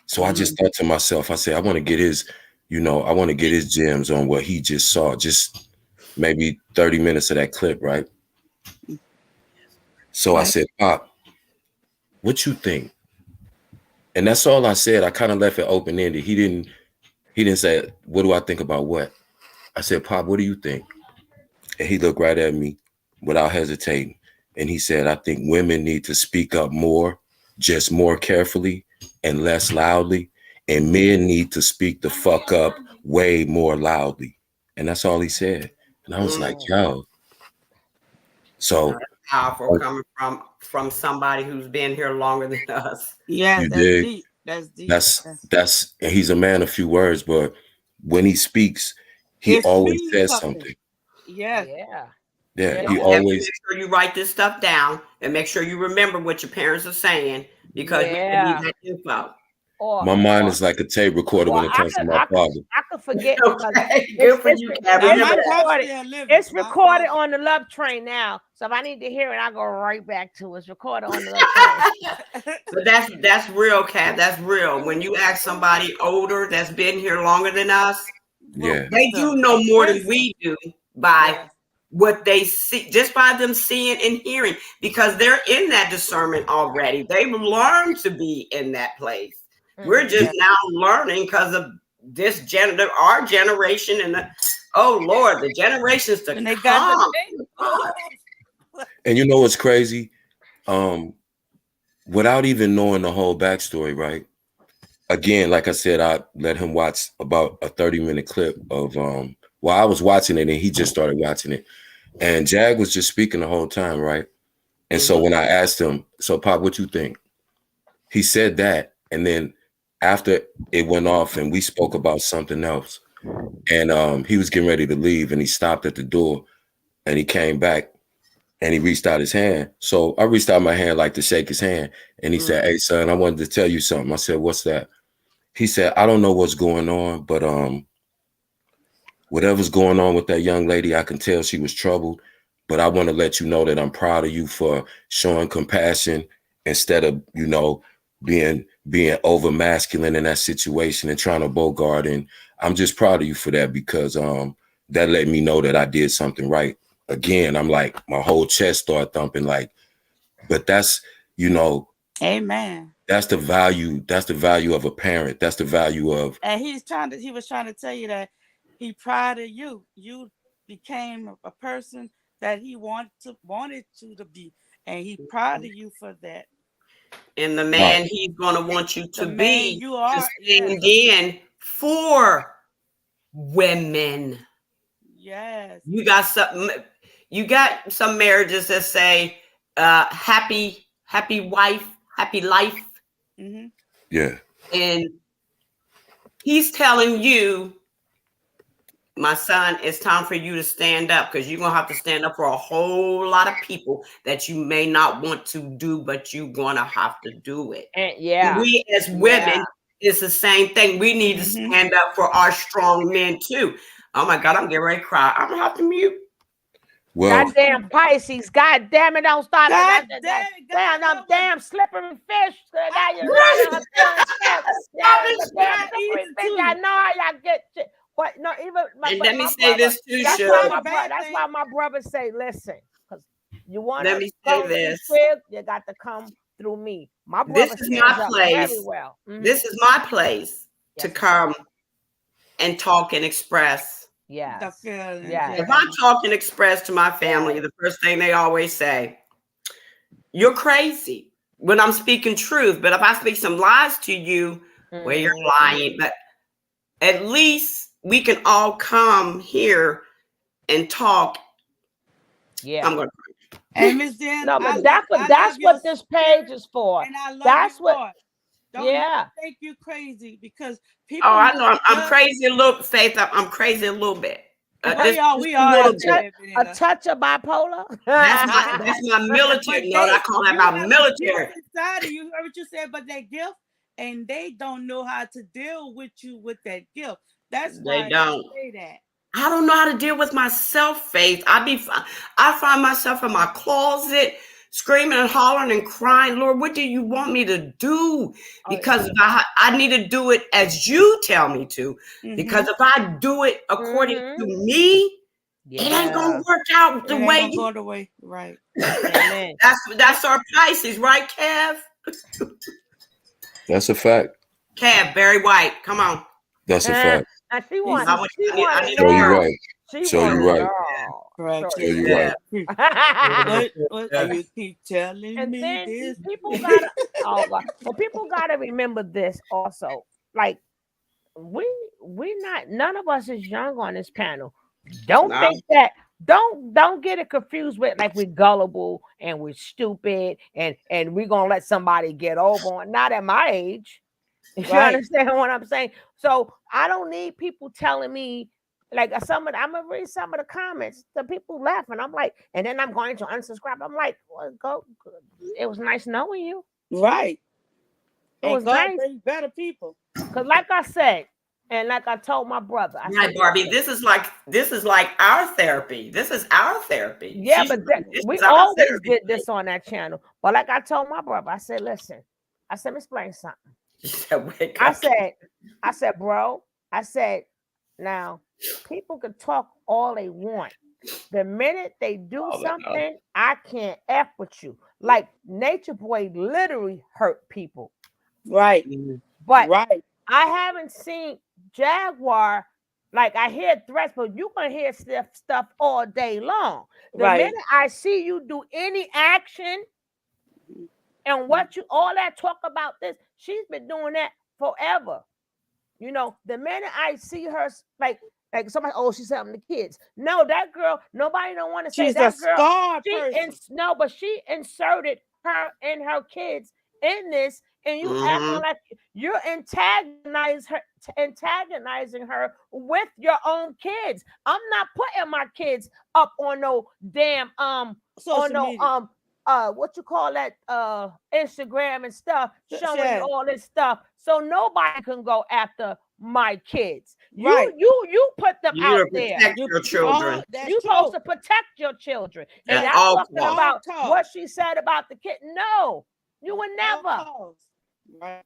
So I just thought to myself, I said, I want to get his, I want to get his gems on what he just saw, just maybe 30 minutes of that clip, right? So I said, Pop, what you think? And that's all I said. I kind of left it open-ended. He didn't say, what do I think about what? I said, Pop, what do you think? And he looked right at me without hesitating. And he said, I think women need to speak up more, just more carefully and less loudly. And men need to speak the fuck up way more loudly. And that's all he said. And I was like, yo. So Powerful coming from somebody who's been here longer than us. Yeah, you that's dig? deep. That's deep. That's and he's a man of few words, but when he speaks, he It always means says something. something. Yes. Yeah, Yeah. he Make always. sure you write this stuff down and make sure you remember what your parents are saying because you can need that info. My mind is like a tape recorder when it comes to my father. I could forget because Okay, good for you, Kat. Now, Remember my that. pops still living. it's recorded on the love train now. So if I need to hear it, I go right back to it. It's recorded on the love train. But that's real, Kat. That's real. When you ask somebody older that's been here longer than us, Yeah, they do know more than we do by what they see, just by them seeing and hearing, because they're in that discernment already. They've learned to be in that place. We're just now learning because of this our generation, and the generations to and they come. and you know what's crazy? Without even knowing the whole backstory, right? Again, like I said, I let him watch about a 30-minute clip of I was watching it and he just started watching it. And Jag was just speaking the whole time, right? And so when I asked him, so Pop, what you think? He said that. And then after it went off and we spoke about something else, and he was getting ready to leave and he stopped at the door and he came back and he reached out his hand. So I reached out my hand like to shake his hand. And he said, hey, son, I wanted to tell you something. I said, what's that? He said, I don't know what's going on, but whatever's going on with that young lady, I can tell she was troubled. But I want to let you know that I'm proud of you for showing compassion instead of, being over masculine in that situation and trying to bogart. And I'm just proud of you for that because that let me know that I did something right. Again, I'm like, my whole chest started thumping like, but that's, Amen. That's the value. That's the value of a parent. That's the value of. And he was trying to tell you that he proud of you. You became a person that he wanted you to be, and he proud of you for that. And the man he's going to want you to be, you are, to stand in for women. Yes. You got some marriages that say happy wife, happy life. Mm-hmm. Yeah. And he's telling you my son, it's time for you to stand up, because you're gonna have to stand up for a whole lot of people that you may not want to do, but you're gonna have to do it. And And we as women, it's the same thing. We need to stand up for our strong men too. Oh my God, I'm getting ready to cry. I'm gonna have to mute. Well, goddamn Pisces, God damn it, don't start God that. damn, Damn, damn slippery fish. Now you're not her feelings. Damn slippery fish. I know how y'all get shit. But no, even and let me say this too, that's Shirley. why my brother say, listen, because you want Let to me go say this. crib, you got to come through me. My brother This is my place. very well. This is my place to come and talk and express. Yeah. If I talk and express to my family, the first thing they always say, you're crazy, when I'm speaking truth. But if I speak some lies to you, well, you're lying. But at least we can all come here and talk. Yeah. I'm gonna. And Miss Jen, no, but that's what this page is for. And I love that's your what. heart. Don't think you're crazy, because people. Oh, I know. I'm crazy a little. Faith, I'm crazy a little bit. We are a touch of bipolar. That's my military. No, I call that my military. Inside of you, heard what you said about that gift, and they don't know how to deal with you with that gift. That's why they don't say that. I don't know how to deal with myself, Faith. I find myself in my closet screaming and hollering and crying. Lord, what do you want me to do? Because I need to do it as you tell me to. Because if I do it according to me, it ain't gonna work out the way. Go the way, right? That's our Pisces, right, Kev? That's a fact. Kev, Barry White, come on. That's a fact. She wants. Show you right. Show you right. Right. Show you right. What you keep telling me this? People gotta. But people gotta remember this also. Like we not. None of us is young on this panel. Don't think that. Don't get it confused with like we're gullible and we're stupid and we're gonna let somebody get over on. Not at my age. You understand what I'm saying? So I don't need people telling me like I'm gonna read some of the comments. The people laughing. I'm like, and then I'm going to unsubscribe. I'm like, well, go. It was nice knowing you. Right. It was nice. Better people. Because like I said, and like I told my brother, I said, Barbie, this is like our therapy. This is our therapy. Yeah, but we always did this on that channel. But like I told my brother, I said, listen, let me explain something. I said, bro, now people can talk all they want. The minute they do something, I can't F with you. Like Nature Boy literally hurt people. Right. But I haven't seen Jaguar. Like I hear threats, but you're gonna hear stuff all day long. The minute I see you do any action and what you all that talk about this, she's been doing that forever. You know, the minute I see her like somebody, she's helping the kids. No, that girl, nobody don't want to say that girl. But she inserted her and her kids in this, and you acting like you're antagonizing her with your own kids. I'm not putting my kids up on no damn what you call that Instagram and stuff, showing all this stuff, so nobody can go after my kids. You put them out there. Protect your children. You're supposed to protect your children. And that's talking about what she said about the kid. No, you would never. Right.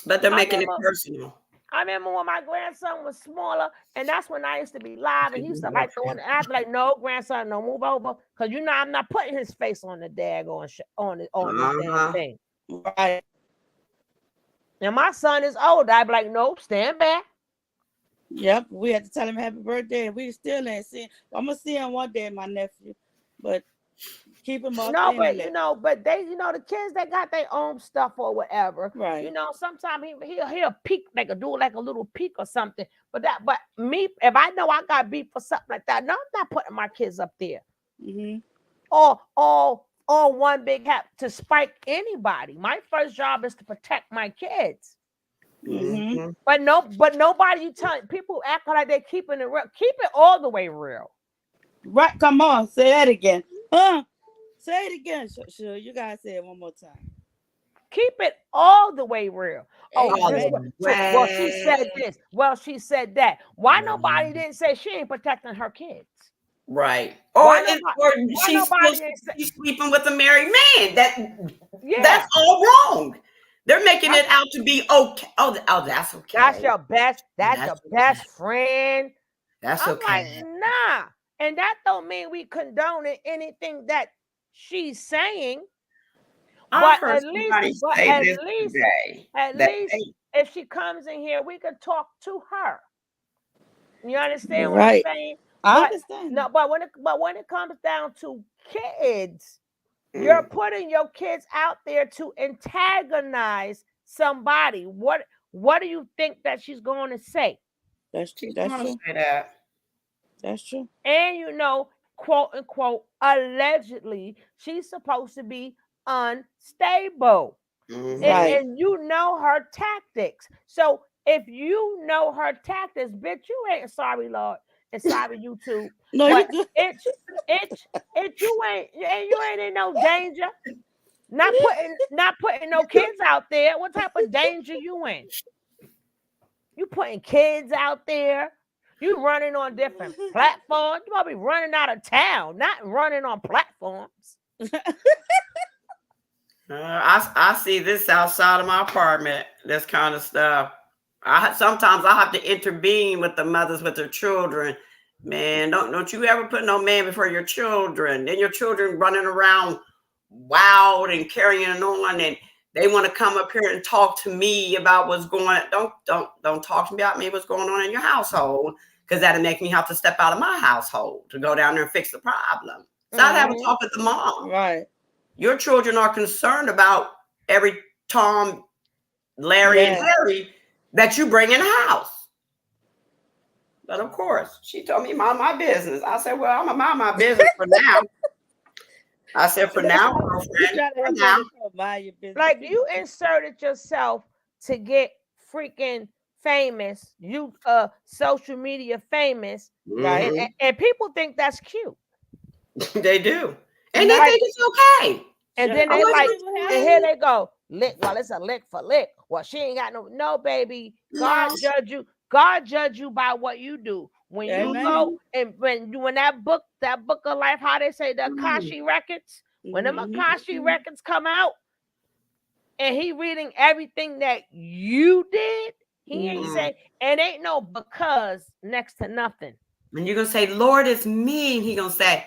But they're making it personal. I remember when my grandson was smaller, and that's when I used to be live, and he used to like throwing. And I'd be like, "No, grandson, no, move over," because you know I'm not putting his face on the daggone on this damn thing. Right. And my son is old. I'd be like, "Nope, stand back." Yep, we had to tell him happy birthday. We still ain't seen. I'm gonna see him one day, my nephew, but keep him up. No, but they, the kids, they got their own stuff or whatever. Right. Sometimes he'll peek, like do like a little peek or something. But me, if I know I got beef for something like that, no, I'm not putting my kids up there. Mm-hmm. Or one big hat to spike anybody. My first job is to protect my kids. Mm-hmm. But nobody, you tell people act like they keeping it real. Keep it all the way real. Right, come on, say that again. Say it again. Sure, you guys say it one more time. Keep it all the way real. Oh, All this the one. way. Well, she said this. Well, she said that. Why nobody didn't say she ain't protecting her kids? Right. Why Or nobody didn't say? she's sleeping with a married man. Yeah, That's all wrong. They're making it out to be okay. Oh, that's okay. that's your best. That's your best friend. That's I'm okay. like, nah. And that don't mean we condoning anything that she's saying. I But heard somebody say this today. at least if she comes in here, we could talk to her. You understand what I'm saying? I understand. No, but when it comes down to kids, you're putting your kids out there to antagonize somebody. What do you think that she's going to say? That's true. She's That's gonna true. say that. That's true. And quote unquote, allegedly, she's supposed to be unstable. Mm-hmm. Right. And you know her tactics. So if you know her tactics, bitch, you ain't sorry, Lord. And sorry, you too. No, but you good. you ain't in no danger. Not putting no kids out there. What type of danger you in? You putting kids out there. You running on different platforms. You might be running out of town, not running on platforms. I see this outside of my apartment. This kind of stuff. Sometimes I have to intervene with the mothers with their children. Man, don't you ever put no man before your children. Then your children running around wild and carrying on, and they want to come up here and talk to me about what's going on. Don't talk to me about what's going on in your household, because that'll make me have to step out of my household to go down there and fix the problem. So I'd have a talk with the mom. Right. Your children are concerned about every Tom, Larry, and Harry that you bring in the house. But of course, she told me mind my business. I said, well, I'm gonna mind my business for now. I said, for now, girlfriend, for now. Like, you inserted yourself to get freaking famous, you social media famous, right? And people think that's cute. They do. And they think it's okay. And then they like, and here they go. Lick. Well, it's a lick for lick. Well, she ain't got no baby. God judge you. God judge you by what you do. When you go and when that book of life, how they say, the Akashi records, when the Akashi records come out, and he reading everything that you did, he ain't say, and ain't no because next to nothing. And you're gonna say, Lord, it's me, and he gonna say,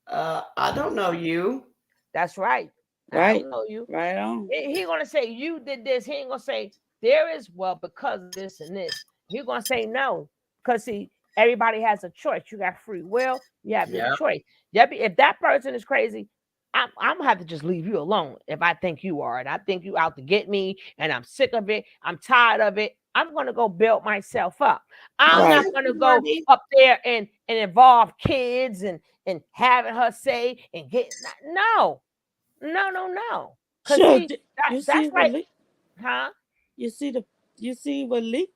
I don't know you. That's right. I don't know you. Right on. He gonna say you did this. He ain't gonna say there is, well, because of this and this. You're gonna say no, because see, everybody has a choice. You got free will. You have your choice. If that person is crazy, I'm gonna have to just leave you alone. If I think you are, and I think you out to get me, and I'm sick of it, I'm tired of it, I'm gonna go build myself up. I'm not gonna go up there and involve kids and having her say and get no. Sure. That's like, huh? You see what leaked?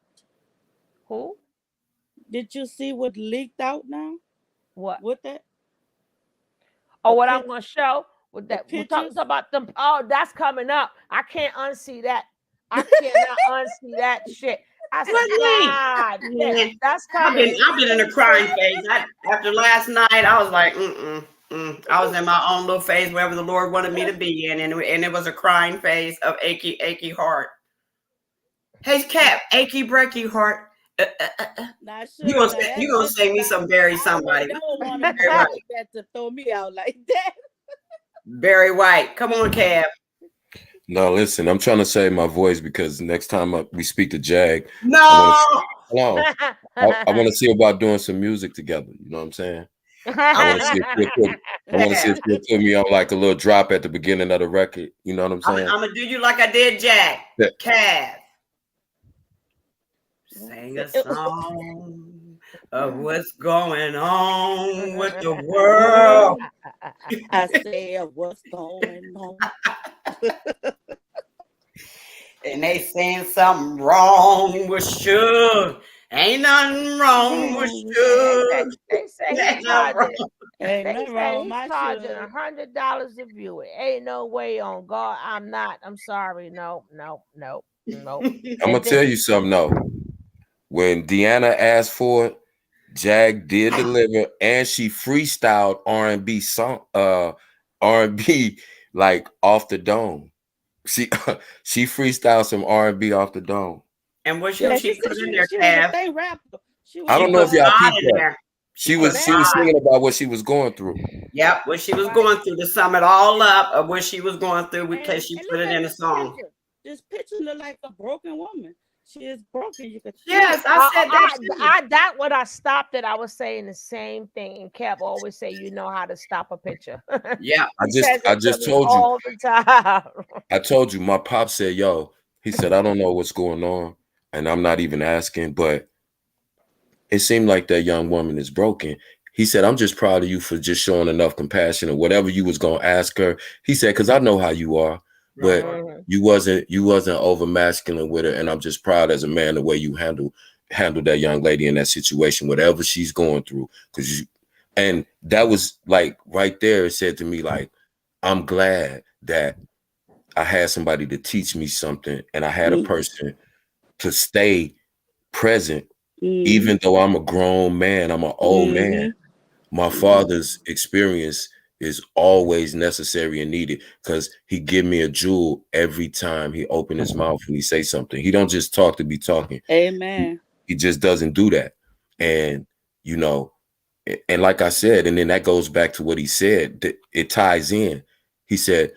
Who? Did you see what leaked out now? What? With that? Oh, what I'm gonna show with that? We're talking about them. Oh, that's coming up. I can't unsee that. I cannot unsee that shit. I said, God, yeah, that's coming. I've been in a crying phase. After last night, I was like, I was in my own little phase, wherever the Lord wanted me to be in, and it was a crying phase of achy heart. Hey, Cap, achy breaky heart. Not sure. You gonna say me some Barry somebody? I don't want to be like that to throw me out like that. Barry White, come on, Cap. No, listen, I'm trying to save my voice because next time we speak to Jag, no, I want to see about doing some music together. You know what I'm saying? I want to see if she'll put me on like a little drop at the beginning of the record. You know what I'm saying? I'm gonna do you like I did Jag. Cav. Sing a song of what's going on with the world. I say what's going on. And they saying something wrong with Suge. Ain't nothing wrong with Suge. They say he's Ain't nothing wrong. charging. Ain't They nothing say wrong with he's my charging shoe. $100 to view it. Ain't no way on God. I'm not. I'm sorry. No. I'm gonna And tell then you something though. When Deanna asked for it, Jag did deliver, and she freestyled R&B song, R&B like off the dome. She she freestyled some R&B off the dome. And what Yeah, she she put said in there, she was a Cav? thing rapper. She was I She don't a know put if y'all God peeped in that. there. She Put was God. singing about what she was going through. Yep, what she was right. going through, to sum it all up of what she was going through, because she and put look it at in a this song. picture. This picture look like a broken woman. She is broken. You could see Yes, it. I said that too. That when I stopped it, I was saying the same thing. And Kev always say, you know how to stop a picture. Yeah. He says I it to just me told you. all the time. I told you. My pop said, "Yo," he said, "I don't know what's going on, and I'm not even asking, but it seemed like that young woman is broken." He said, "I'm just proud of you for just showing enough compassion or whatever you was gonna ask her." He said, "Because I know how you are, but Mhm. you wasn't over masculine with her, and I'm just proud as a man the way you handle that young lady in that situation, whatever she's going through." Because you, and that was like right there. It said to me like, "I'm glad that I had somebody to teach me something, and I had a person to stay present, even though I'm a grown man, I'm an old man. My father's experience is always necessary and needed because he give me a jewel every time he open his mouth and he say something. He don't just talk to be talking. Amen. He just doesn't do that. And you know, and like I said, and then that goes back to what he said. It ties in. He said,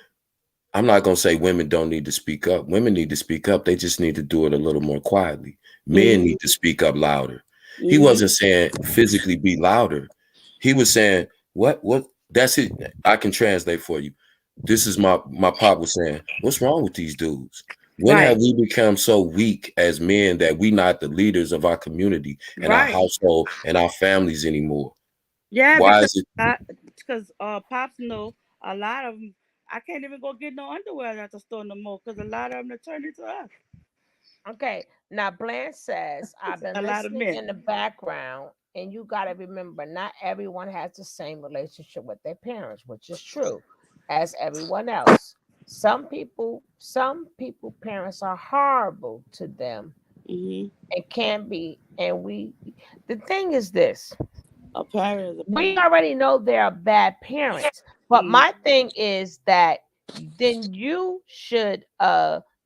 I'm not going to say women don't need to speak up. Women need to speak up. They just need to do it a little more quietly. Men need to speak up louder. He wasn't saying physically be louder. He was saying, what, that's it. I can translate for you. This is my pop was saying, what's wrong with these dudes? When have we become so weak as men that we not the leaders of our community and our household and our families anymore? Yeah, Why is it? because pops know a lot of them. I can't even go get no underwear at the store no more because a lot of them are turning to us. Okay. Now, Blanche says, I've been A lot of listening men. in the background, and you got to remember, not everyone has the same relationship with their parents, which is true, as everyone else. Some people, parents are horrible to them and can be. And the thing is this, A parent is a we parent. already know they're bad parents, but my thing is that then you should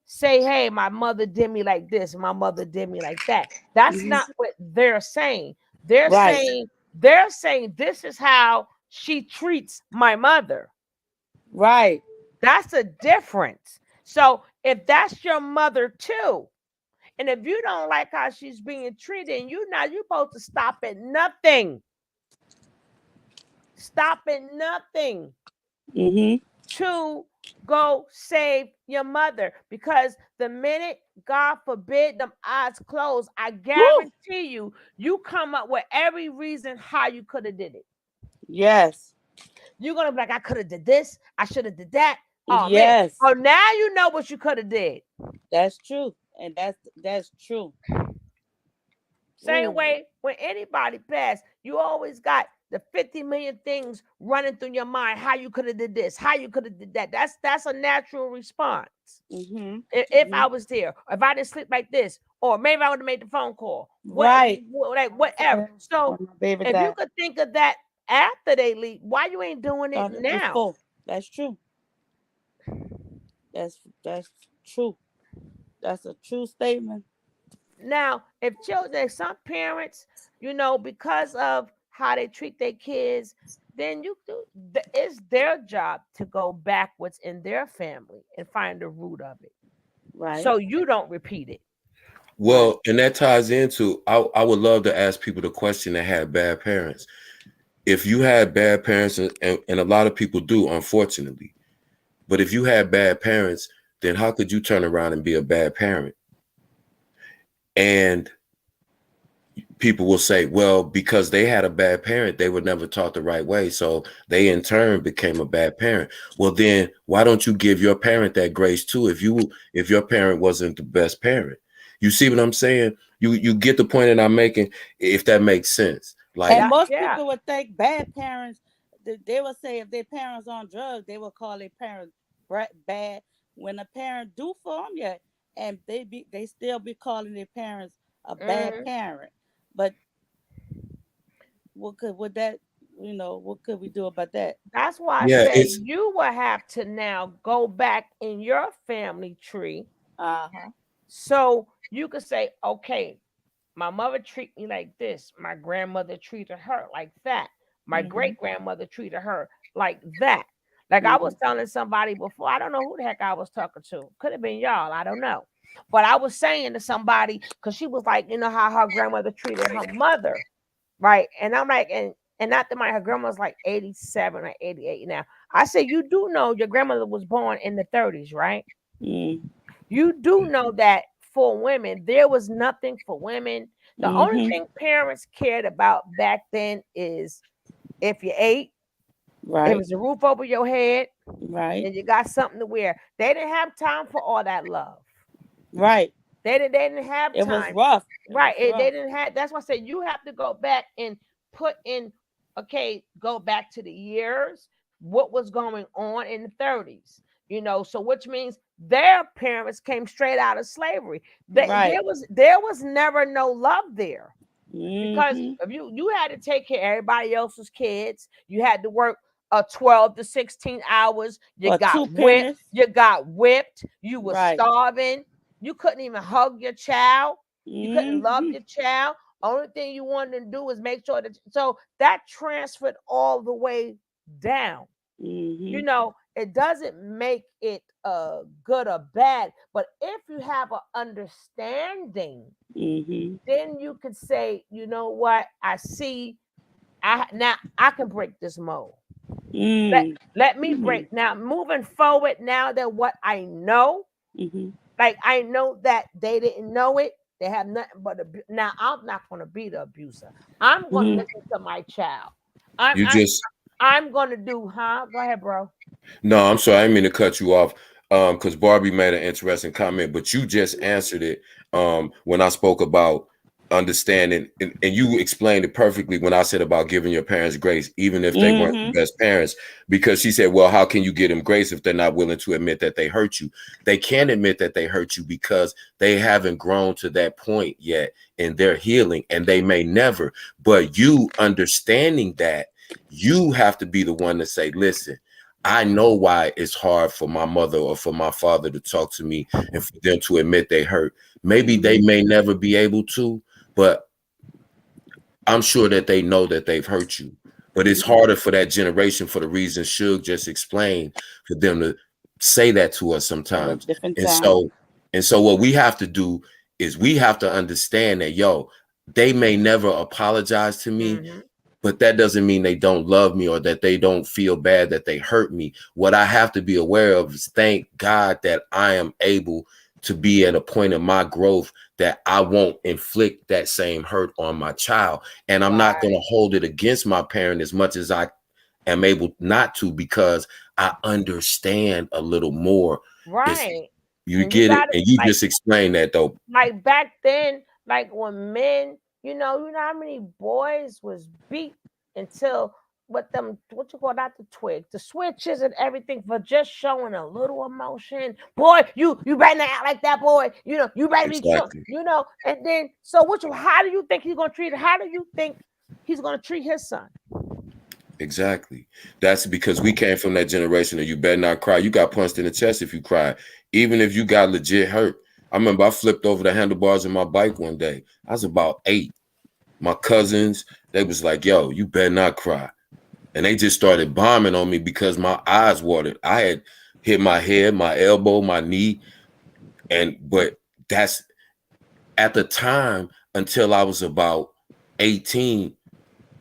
say, hey, my mother did me like this, my mother did me like that. That's not what they're saying. they're Right. saying they're saying this is how she treats my mother. Right. That's a difference. So if that's your mother too, and if you don't like how she's being treated, and you're supposed to stop at nothing. Stop at nothing to go save your mother. Because the minute, God forbid, them eyes close, I Woo. guarantee you come up with every reason how you could have did it. Yes. You're gonna be like, I could have did this, I should have did that. Oh man. Yes. Oh, now you know what you could have did. That's true. And that's true. Same way when anybody passed, you always got the 50 million things running through your mind. How you could have did this, how you could have did that. That's a natural response. If I was there, or if I didn't sleep like this, or maybe I would have made the phone call. Right. Like whatever. So My baby if you died. could think of that after they leave, why you ain't doing it now? Before. That's true. That's true. That's a true statement. Now, if children, some parents, because of how they treat their kids, then it's their job to go backwards in their family and find the root of it. Right. So you don't repeat it. Well, and that ties into, I would love to ask people the question that had bad parents. If you had bad parents, and a lot of people do, unfortunately, but if you had bad parents, then how could you turn around and be a bad parent? And people will say, well, because they had a bad parent, they were never taught the right way. So they in turn became a bad parent. Well, then why don't you give your parent that grace too? If your parent wasn't the best parent, you see what I'm saying? You get the point that I'm making, if that makes sense. Like, And most Yeah. people would think bad parents, they would say if their parents on drugs, they will call their parents bad. When a parent do form yet, and they still be calling their parents a bad Mhm. parent. But what could would that what could we do about that? That's why I yeah, said it's you will have to now go back in your family tree Uh-huh. so you could say, okay, my mother treated me like this. My grandmother treated her like that. My great grandmother treated her like that. Like I was telling somebody before, I don't know who the heck I was talking to. Could have been y'all. I don't know. But I was saying to somebody, because she was like, you know how her grandmother treated her mother. Right. And I'm like, and not that her grandma's like 87 or 88 now. I said, you do know your grandmother was born in the 30s, right? Mm-hmm. You do know that for women, there was nothing for women. The only thing parents cared about back then is if you ate, if Right. it's a roof over your head, Right. and you got something to wear. They didn't have time for all that love. Right. They didn't have It was time. rough. It Right. was They rough. didn't have, that's why I said you have to go back and put in, okay, go back to the years, what was going on in the 30s. So which means their parents came straight out of slavery. Right. There was never no love there. Because Mm-hmm. if you had to take care of everybody else's kids, you had to work 12 to 16 hours, you For got two whipped, pennies. you were Right. starving, you couldn't even hug your child, you couldn't love Mm-hmm. your child. Only thing you wanted to do is make sure that, so that transferred all the way down. Mm-hmm. It doesn't make it good or bad, but if you have an understanding, Mm-hmm. then you could say, you know what, I see, now I can break this mold. let Mm. let me Mm-hmm. break now, moving forward, now that what I know, Mm-hmm. like I know that they didn't know it, they have nothing but now I'm not going to be the abuser. I'm going to Mm-hmm. listen to my child. i'm you i'm, just I'm going to do, go ahead, bro. No, I'm sorry, I didn't mean to cut you off. Because Barbie made an interesting comment, but you just answered it when I spoke about understanding, and you explained it perfectly when I said about giving your parents grace, even if they weren't the Mm-hmm. best parents. Because she said, well, how can you give them grace if they're not willing to admit that they hurt you? They can't admit that they hurt you because they haven't grown to that point yet in their healing, and they may never. But you understanding that, you have to be the one to say, listen, I know why it's hard for my mother or for my father to talk to me and for them to admit they hurt. Maybe they may never be able to, but I'm sure that they know that they've hurt you. But it's harder for that generation, for the reasons Suge just explained, for them to say that to us At a sometimes. different And time. so, what we have to do is we have to understand that, yo, they may never apologize to me, Mm-hmm. but that doesn't mean they don't love me or that they don't feel bad that they hurt me. What I have to be aware of is, thank God that I am able to be at a point in my growth that I won't inflict that same hurt on my child. And I'm not going to hold it against my parent as much as I am able not to, because I understand a little more. It's, Right. you And you get it. got to, And you just explained that though. like back then, like when men, how many boys was beat until what you call that, the twig, the switches and everything for just showing a little emotion. Boy, you better not act like that, boy. You better be true. Exactly. And then so how do you think he's gonna treat it? How do you think he's gonna treat his son? Exactly. That's because we came from that generation of you better not cry. You got punched in the chest if you cry, even if you got legit hurt. I remember I flipped over the handlebars of my bike one day. I was about 8. My cousins, they was like, yo, you better not cry. And they just started bombing on me because my eyes watered. I had hit my head, my elbow, my knee. But that's at the time, until I was about 18,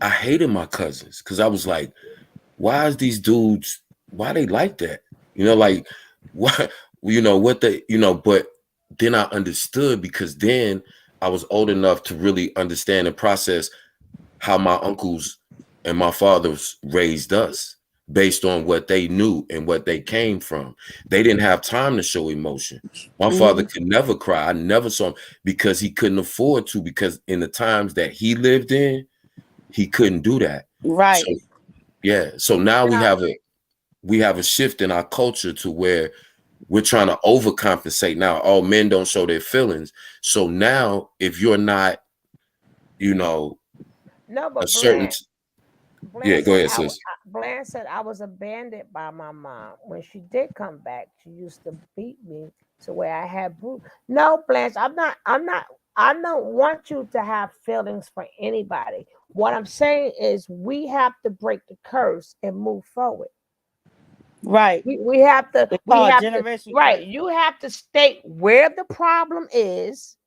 I hated my cousins because I was like, why is these dudes, why they like that? Like what, what they, but then I understood, because then I was old enough to really understand and process how my uncles and my fathers raised us based on what they knew and what they came from. They didn't have time to show emotion. My father could never cry. I never saw him because he couldn't afford to, because in the times that he lived in, he couldn't do that. Right. So, yeah. So now we have a shift in our culture to where we're trying to overcompensate. Now all men don't show their feelings. So now if you're not, No, a but certain yeah, go ahead, sis. Blanche said I was abandoned by my mom. When she did come back, she used to beat me to where I had No, Blanche, I don't want you to have feelings for anybody. What I'm saying is we have to break the curse and move forward. Right. We have to generation right. curse. You have to state where the problem is,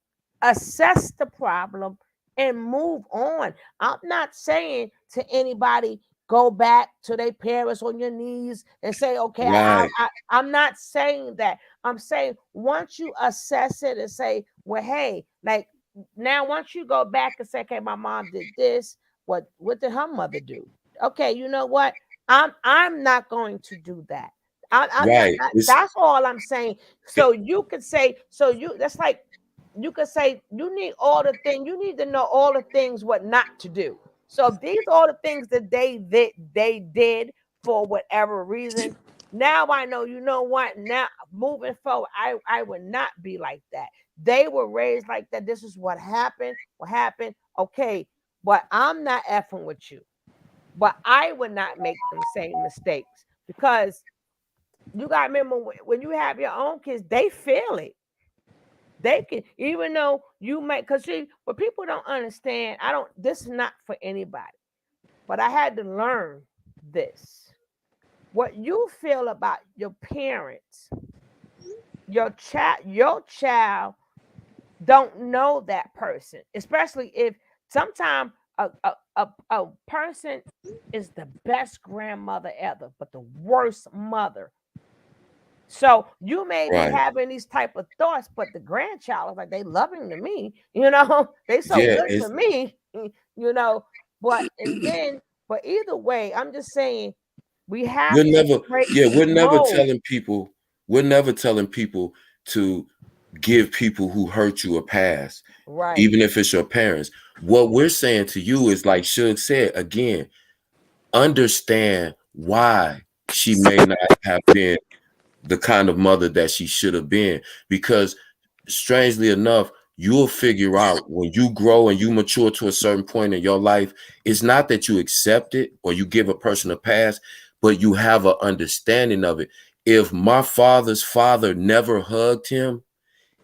assess the problem, and move on. I'm not saying to anybody go back to their parents on your knees and say, okay, Right. I'm not saying that. I'm saying once you assess it and say, well, hey, like now once you go back and say, okay, my mom did this, what did her mother do? Okay, you know what? I'm not going to do that. I'm not, Right. It's that's all I'm saying. So you could say, that's like you could say you need you need to know all the things what not to do. So if these are all the things that they did for whatever reason, now I know, you know what, now moving forward, I would not be like that. They were raised like that. This is what happened, okay, but I'm not effing with you. But I would not make them same mistakes, because you got to remember when you have your own kids, they feel it. They can, even though you might, because see, what people don't understand, this is not for anybody, but I had to learn this. What you feel about your parents, your child don't know that person, especially if sometimes a person is the best grandmother ever, but the worst mother. So you may be right. having these type of thoughts, but the grandchild is like, they loving to me, they so Yeah, good to it's me, you know. But either way, I'm just saying we have we're to never break yeah, mold. we're never telling people to give people who hurt you a pass, Right. even if it's your parents. What we're saying to you is, like Suge said again, understand why she may not have been the kind of mother that she should have been. Because strangely enough, you'll figure out when you grow and you mature to a certain point in your life, it's not that you accept it or you give a person a pass, but you have an understanding of it. If my father's father never hugged him,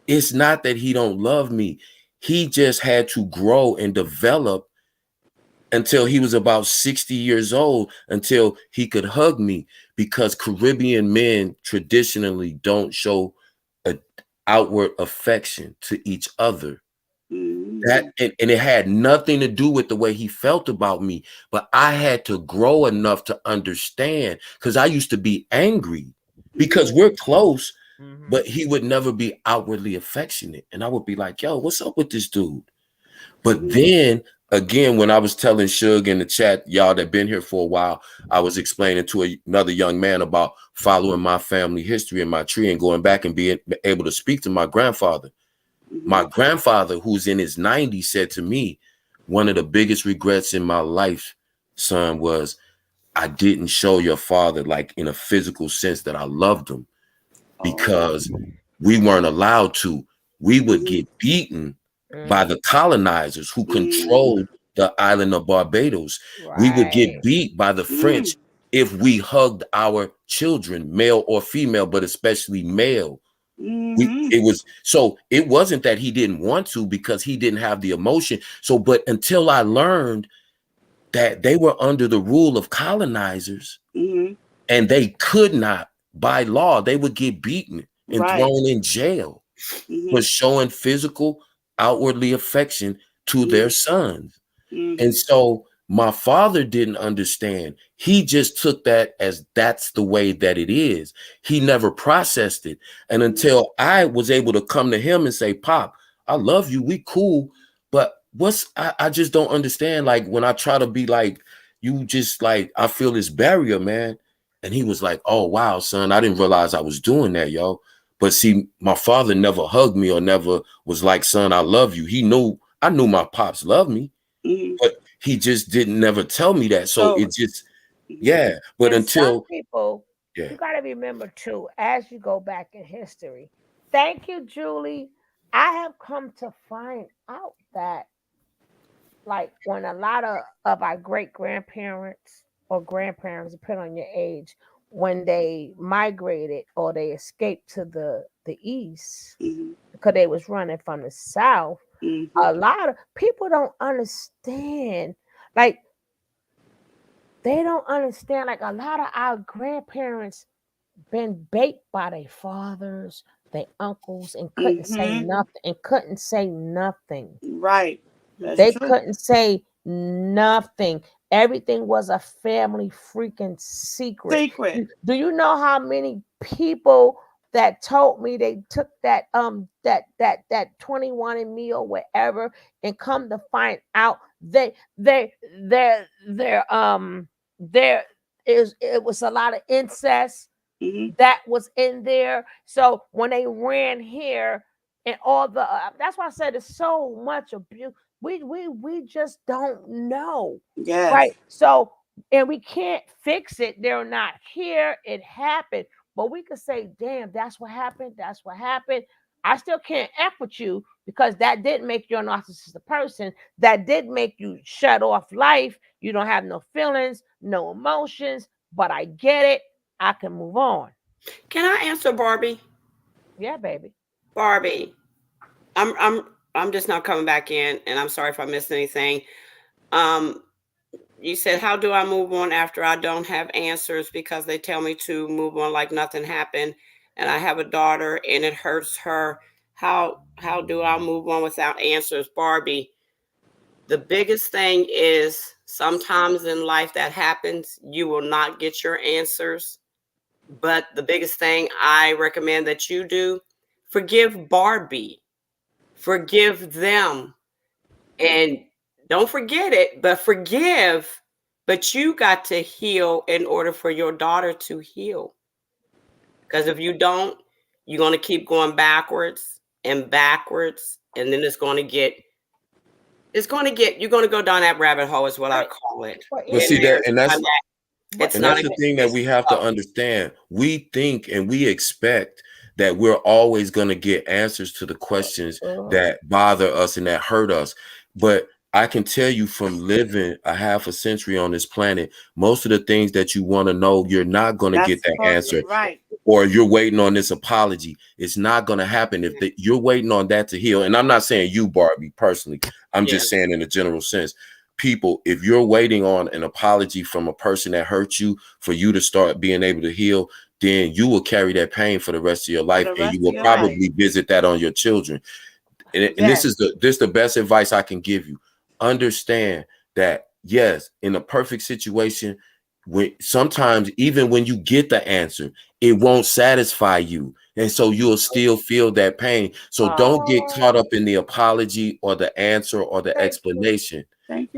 it's not that he don't love me. He just had to grow and develop until he was about 60 years old, until he could hug me, because Caribbean men traditionally don't show an outward affection to each other. That and it had nothing to do with the way he felt about me, but I had to grow enough to understand, because I used to be angry because we're close, but he would never be outwardly affectionate. And I would be like, yo, what's up with this dude? But then again, when I was telling Suge in the chat, y'all that been here for a while, I was explaining to another young man about following my family history and my tree and going back and being able to speak to my grandfather. My grandfather, who's in his 90s, said to me, one of the biggest regrets in my life, son, was I didn't show your father, like in a physical sense, that I loved him, because we weren't allowed to. We would get beaten by the colonizers who controlled the island of Barbados. We would get Right. beat by the French if we hugged our children, male or female, but especially male. It wasn't that he didn't want to, because he didn't have the emotion. So, but until I learned that they were under the rule of colonizers, and they could not, by law, they would get beaten and thrown in jail for showing physical, outwardly affection to their sons. And so my father didn't understand. He just took that as that's the way that it is. He never processed it. And until I was able to come to him and say, Pop, I love you, we cool, but I just don't understand. Like when I try to be like, you just like, I feel this barrier, man. And he was like, oh wow, son, I didn't realize I was doing that, yo. But see, my father never hugged me or never was like, son, I love you. I knew my pops loved me, but he just didn't never tell me that. So it just, yeah. But and some until, people, yeah. you got to remember too, as you go back in history. Thank you, Julie. I have come to find out that, like, when a lot of our great grandparents or grandparents, depending on your age, when they migrated or they escaped to the east because they was running from the south, a lot of people don't understand. Like, they don't understand. Like, a lot of our grandparents been baked by their fathers, their uncles, and couldn't say nothing. And couldn't say nothing. Right. That's They true. couldn't say nothing. Everything was a family freaking secret. Secret. Do you know how many people that told me they took that 21andMe or whatever, and come to find out they it was a lot of incest that was in there. So when they ran here and all the that's why I said it's so much abuse. We just don't know. Yes. Right. So, and we can't fix it. They're not here. It happened. But we could say, damn, that's what happened. That's what happened. I still can't F with you because that didn't make you a narcissistic person. That did make you shut off life. You don't have no feelings, no emotions, but I get it. I can move on. Can I answer Barbie? Yeah, baby. Barbie, I'm just not coming back in, and I'm sorry if I missed anything. You said, how do I move on after I don't have answers because they tell me to move on like nothing happened, and I have a daughter and it hurts her. How do I move on without answers? Barbie, the biggest thing is sometimes in life that happens, you will not get your answers. But the biggest thing I recommend that you do, forgive Barbie, forgive them, and don't forget it, but forgive. But you got to heal in order for your daughter to heal. Because if you don't, you're going to keep going backwards and backwards, and then you're going to go down that rabbit hole, is what I call it. But see that, and that's It's and not that's a the thing that we have to understand. We think and we expect that we're always going to get answers to the questions that bother us and that hurt us. But I can tell you from living a half a century on this planet, most of the things that you want to know, you're not going to get that answer. Right. Or you're waiting on this apology. It's not going to happen if you're waiting on that to heal. And I'm not saying you, Barbie, personally. I'm just saying in a general sense. People, if you're waiting on an apology from a person that hurt you for you to start being able to heal, then you will carry that pain for the rest of your life, and you will probably visit that on your children. And this is the best advice I can give you. Understand that, yes, in a perfect situation, when sometimes even when you get the answer, it won't satisfy you. And so you'll still feel that pain. So don't get caught up in the apology or the answer or the explanation.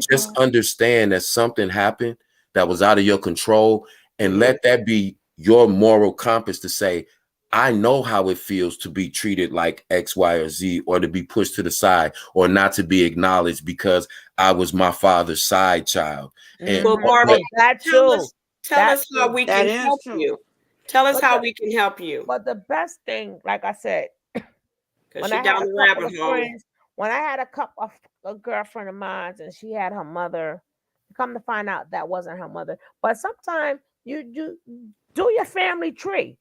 Just understand that something happened that was out of your control, and let that be your moral compass to say, I know how it feels to be treated like X, Y, or Z, or to be pushed to the side, or not to be acknowledged because I was my father's side child. And well, Barbie, tell us how we can help you. Tell us how we can help you. But the best thing, like I said, when I had a couple of friends, when I had a girlfriend of mine, and she had her mother, come to find out that wasn't her mother. But sometimes you do your family tree.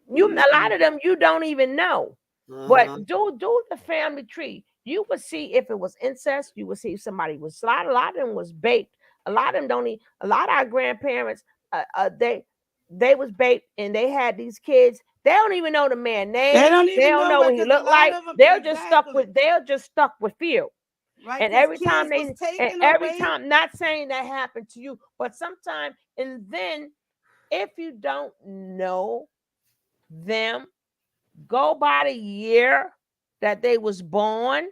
A lot of them you don't even know. But do the family tree. You would see if it was incest. You would see if somebody was a lot of them was baked. A lot of them don't eat. A lot of our grandparents, they was baked and they had these kids. They don't even know the man's name. They don't even know what he looked like. They're just stuck with fear. Right. And every time not saying that happened to you, but sometimes, and then if you don't know them, go by the year that they was born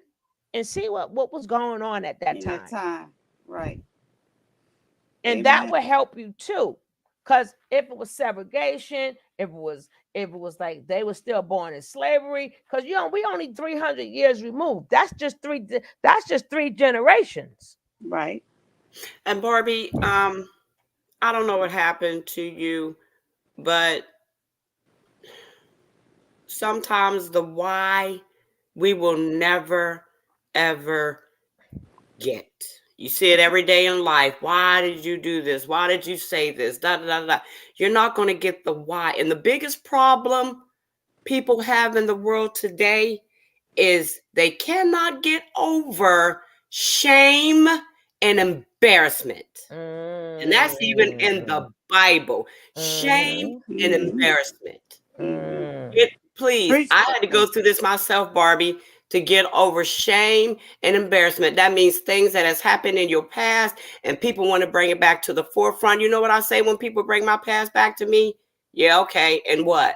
and see what was going on at that In time. that time. Right. And Amen. that would help you too. Because if it was segregation, if it was like they were still born in slavery, because we only 300 years removed. That's just three generations. Right. And Barbie, I don't know what happened to you, but sometimes the why we will never ever get. You see it every day in life. Why did you do this? Why did you say this? Da, da, da, da. You're not going to get the why. And the biggest problem people have in the world today is they cannot get over shame and embarrassment. And that's even in the Bible. Shame and embarrassment. Please, I had to go through this myself, Barbie, to get over shame and embarrassment. That means things that has happened in your past and people want to bring it back to the forefront. You know what I say when people bring my past back to me? Yeah, okay. And what?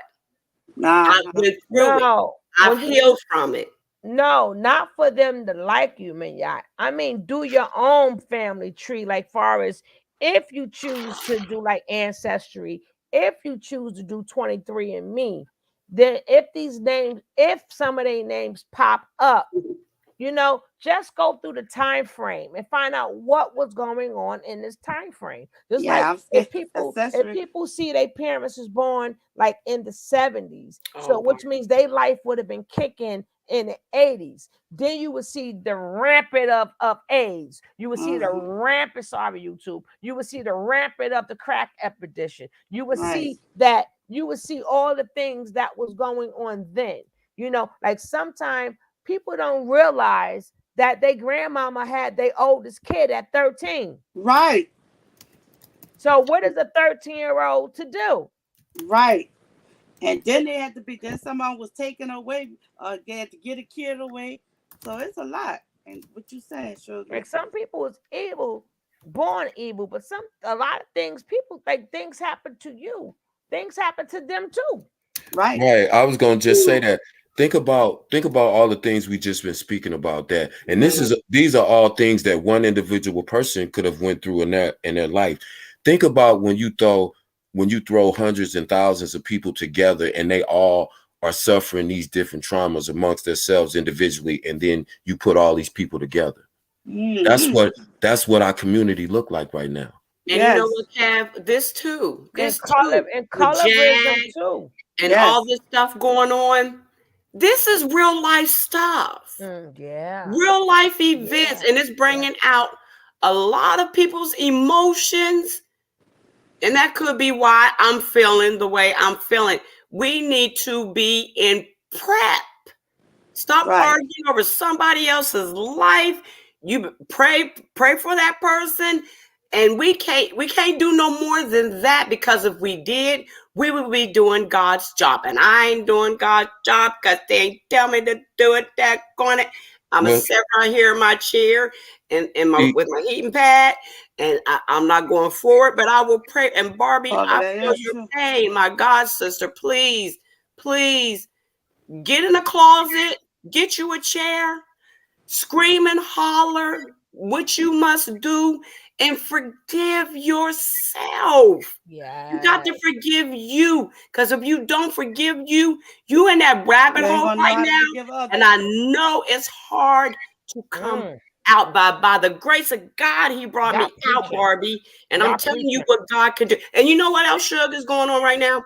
I went through it. I've healed from it. No, not for them to like you, man. I mean, do your own family tree, like far as if you choose to do like ancestry, if you choose to do 23andMe, then if some of their names pop up, just go through the time frame and find out what was going on in this time frame. Just like if people see their parents was born like in the 70s, so which means their life would have been kicking in the 80s, then you would see the rampant of AIDS. You would see the rampant, YouTube. You would see the rampant of the crack epidemic. You would see that. You would see all the things that was going on then. Like sometimes people don't realize that their grandmama had their oldest kid at 13. Right. So what is a 13-year-old to do? Right. And then someone was taken away, they had to get a kid away. So it's a lot. And what you saying, Sugar? Like some people is evil, born evil, but a lot of things, people like things happen to you. Things happen to them too. Right. Right. I was gonna just say that. Think about all the things we just been speaking about that. And these are all things that one individual person could have went through in their life. Think about when you throw hundreds and thousands of people together and they all are suffering these different traumas amongst themselves individually, and then you put all these people together. That's what our community look like right now. And you know what, Kev? This too. Colorism too. And all this stuff going on. This is real life stuff. Real life events. And it's bringing out a lot of people's emotions. And that could be why I'm feeling the way I'm feeling. We need to be in prep. Stop arguing over somebody else's life. You pray for that person. And we can't do no more than that, because if we did, we would be doing God's job. And I ain't doing God's job because they ain't tell me to do it. That going it. I'm gonna sit right here in my chair and with my heating pad, and I'm not going forward, but I will pray. And Barbie, I feel your pain, my God sister. Please get in the closet, get you a chair, scream and holler what you must do, and forgive yourself. Yeah, you got to forgive you, because if you don't forgive you in that rabbit hole right now. And I know it's hard to come out by the grace of God. He brought me out, Barbie, and I'm telling you what God can do. And you know what else, Sugar, is going on right now?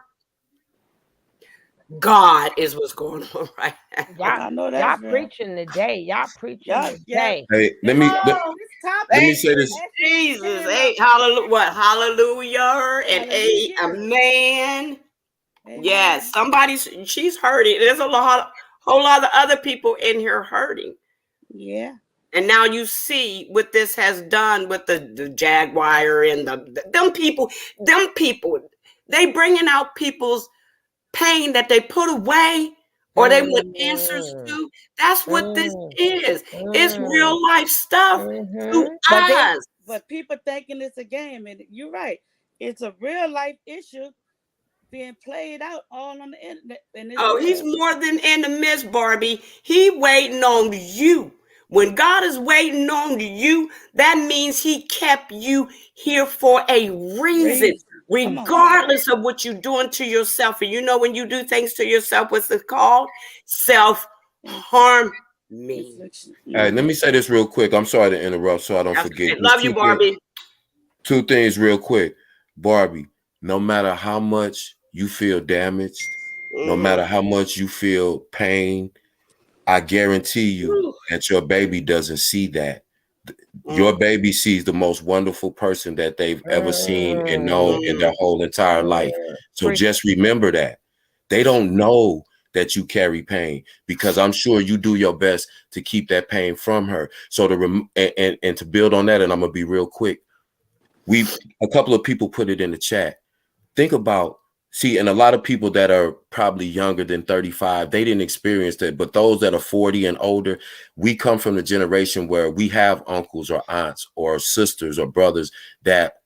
God is what's going on right now. Y'all preaching today. Y'all preaching today. Hey, let me say this. Jesus, hey, hallelujah, hallelujah, and amen. Yes, she's hurting. There's a whole lot of other people in here hurting. Yeah. And now you see what this has done with the Jaguar and them people. They bringing out people's pain that they put away or they want answers to. That's what this is. It's real life stuff to us. But people thinking it's a game, and you're right. It's a real life issue being played out all on the internet. And he's more than in the midst, Barbie. He waiting on you. When God is waiting on you, that means he kept you here for a reason, regardless of what you're doing to yourself. And you know, when you do things to yourself, what's it called? Self-harm. Hey, let me say this real quick. I'm sorry to interrupt, so I don't forget. Love you, Barbie. Two things real quick. Barbie, no matter how much you feel damaged, no matter how much you feel pain, I guarantee you that your baby doesn't see that. Your baby sees the most wonderful person that they've ever seen and known in their whole entire life. So just remember that. They don't know that you carry pain, because I'm sure you do your best to keep that pain from her. So and to build on that, and I'm gonna be real quick. A couple of people put it in the chat. Think about, and a lot of people that are probably younger than 35, they didn't experience that. But those that are 40 and older, we come from the generation where we have uncles or aunts or sisters or brothers that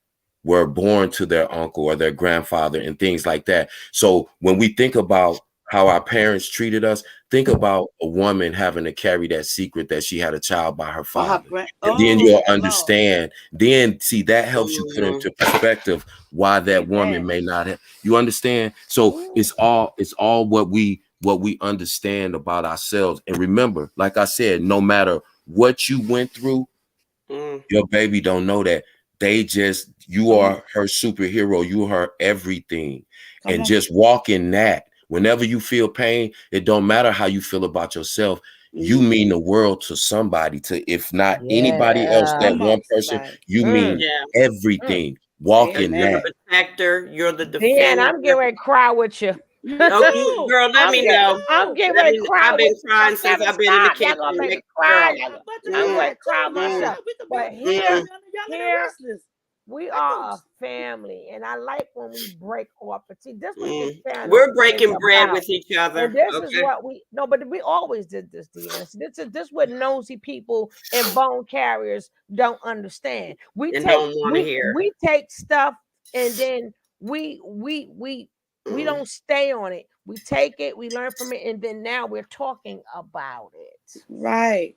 were born to their uncle or their grandfather and things like that. So when we think about how our parents treated us, think about a woman having to carry that secret that she had a child by her father. And then you'll understand. Then see, that helps you put into perspective why that woman may not have. You understand? So it's all what we understand about ourselves. And remember, like I said, no matter what you went through, your baby don't know that. You are her superhero. You are her everything. And just walk in that. Whenever you feel pain, it don't matter how you feel about yourself. You mean the world to somebody, if not anybody else, that one person, you mean everything. Walk in that. You're the protector. You're the defender. Dan, I'm getting ready to cry with you. Girl, let me know. I'm getting ready to cry. I've been crying since I've been in the kitchen. I'm going to cry. I'm going to cry myself. But here, we are a family, and I like when we break off. But see, this was this family. We're breaking bread with each other. And this is what but we always did this, Deanna. This what nosy people and bone carriers don't understand. We take stuff, and then we don't stay on it. We take it, we learn from it, and then now we're talking about it. Right.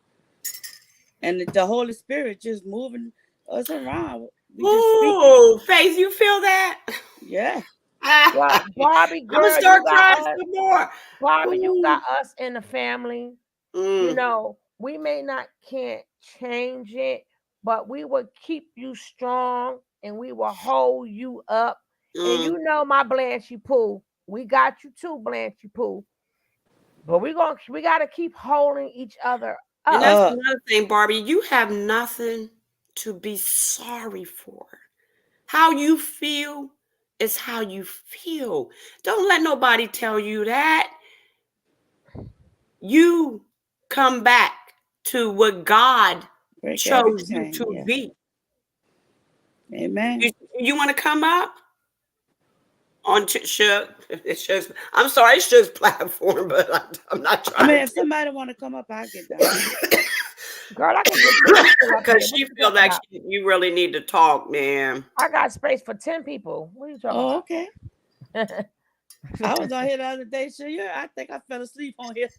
And the Holy Spirit just moving us around. Oh, Faith, you feel that? Yeah. Well, Barbie, girl, I'm gonna start crying some more. Barbie, you got us in the family. You know, we can't change it, but we will keep you strong and we will hold you up. And you know, my Blanchy Pooh, we got you too, Blanchy Pooh. But we got to keep holding each other up. And that's another thing, Barbie. You have nothing to be sorry for. How you feel is how you feel. Don't let nobody tell you that. You come back to what God chose you to be. Amen. You want to come up on Shug? I'm sorry, it's Shug's platform, but I'm not trying. I mean, if somebody want to come up, I'll get down. Girl, I can because she feel like you really need to talk, man. I got space for 10 people. What are you talking about? Okay. I was on here the other day. So I think I fell asleep on here.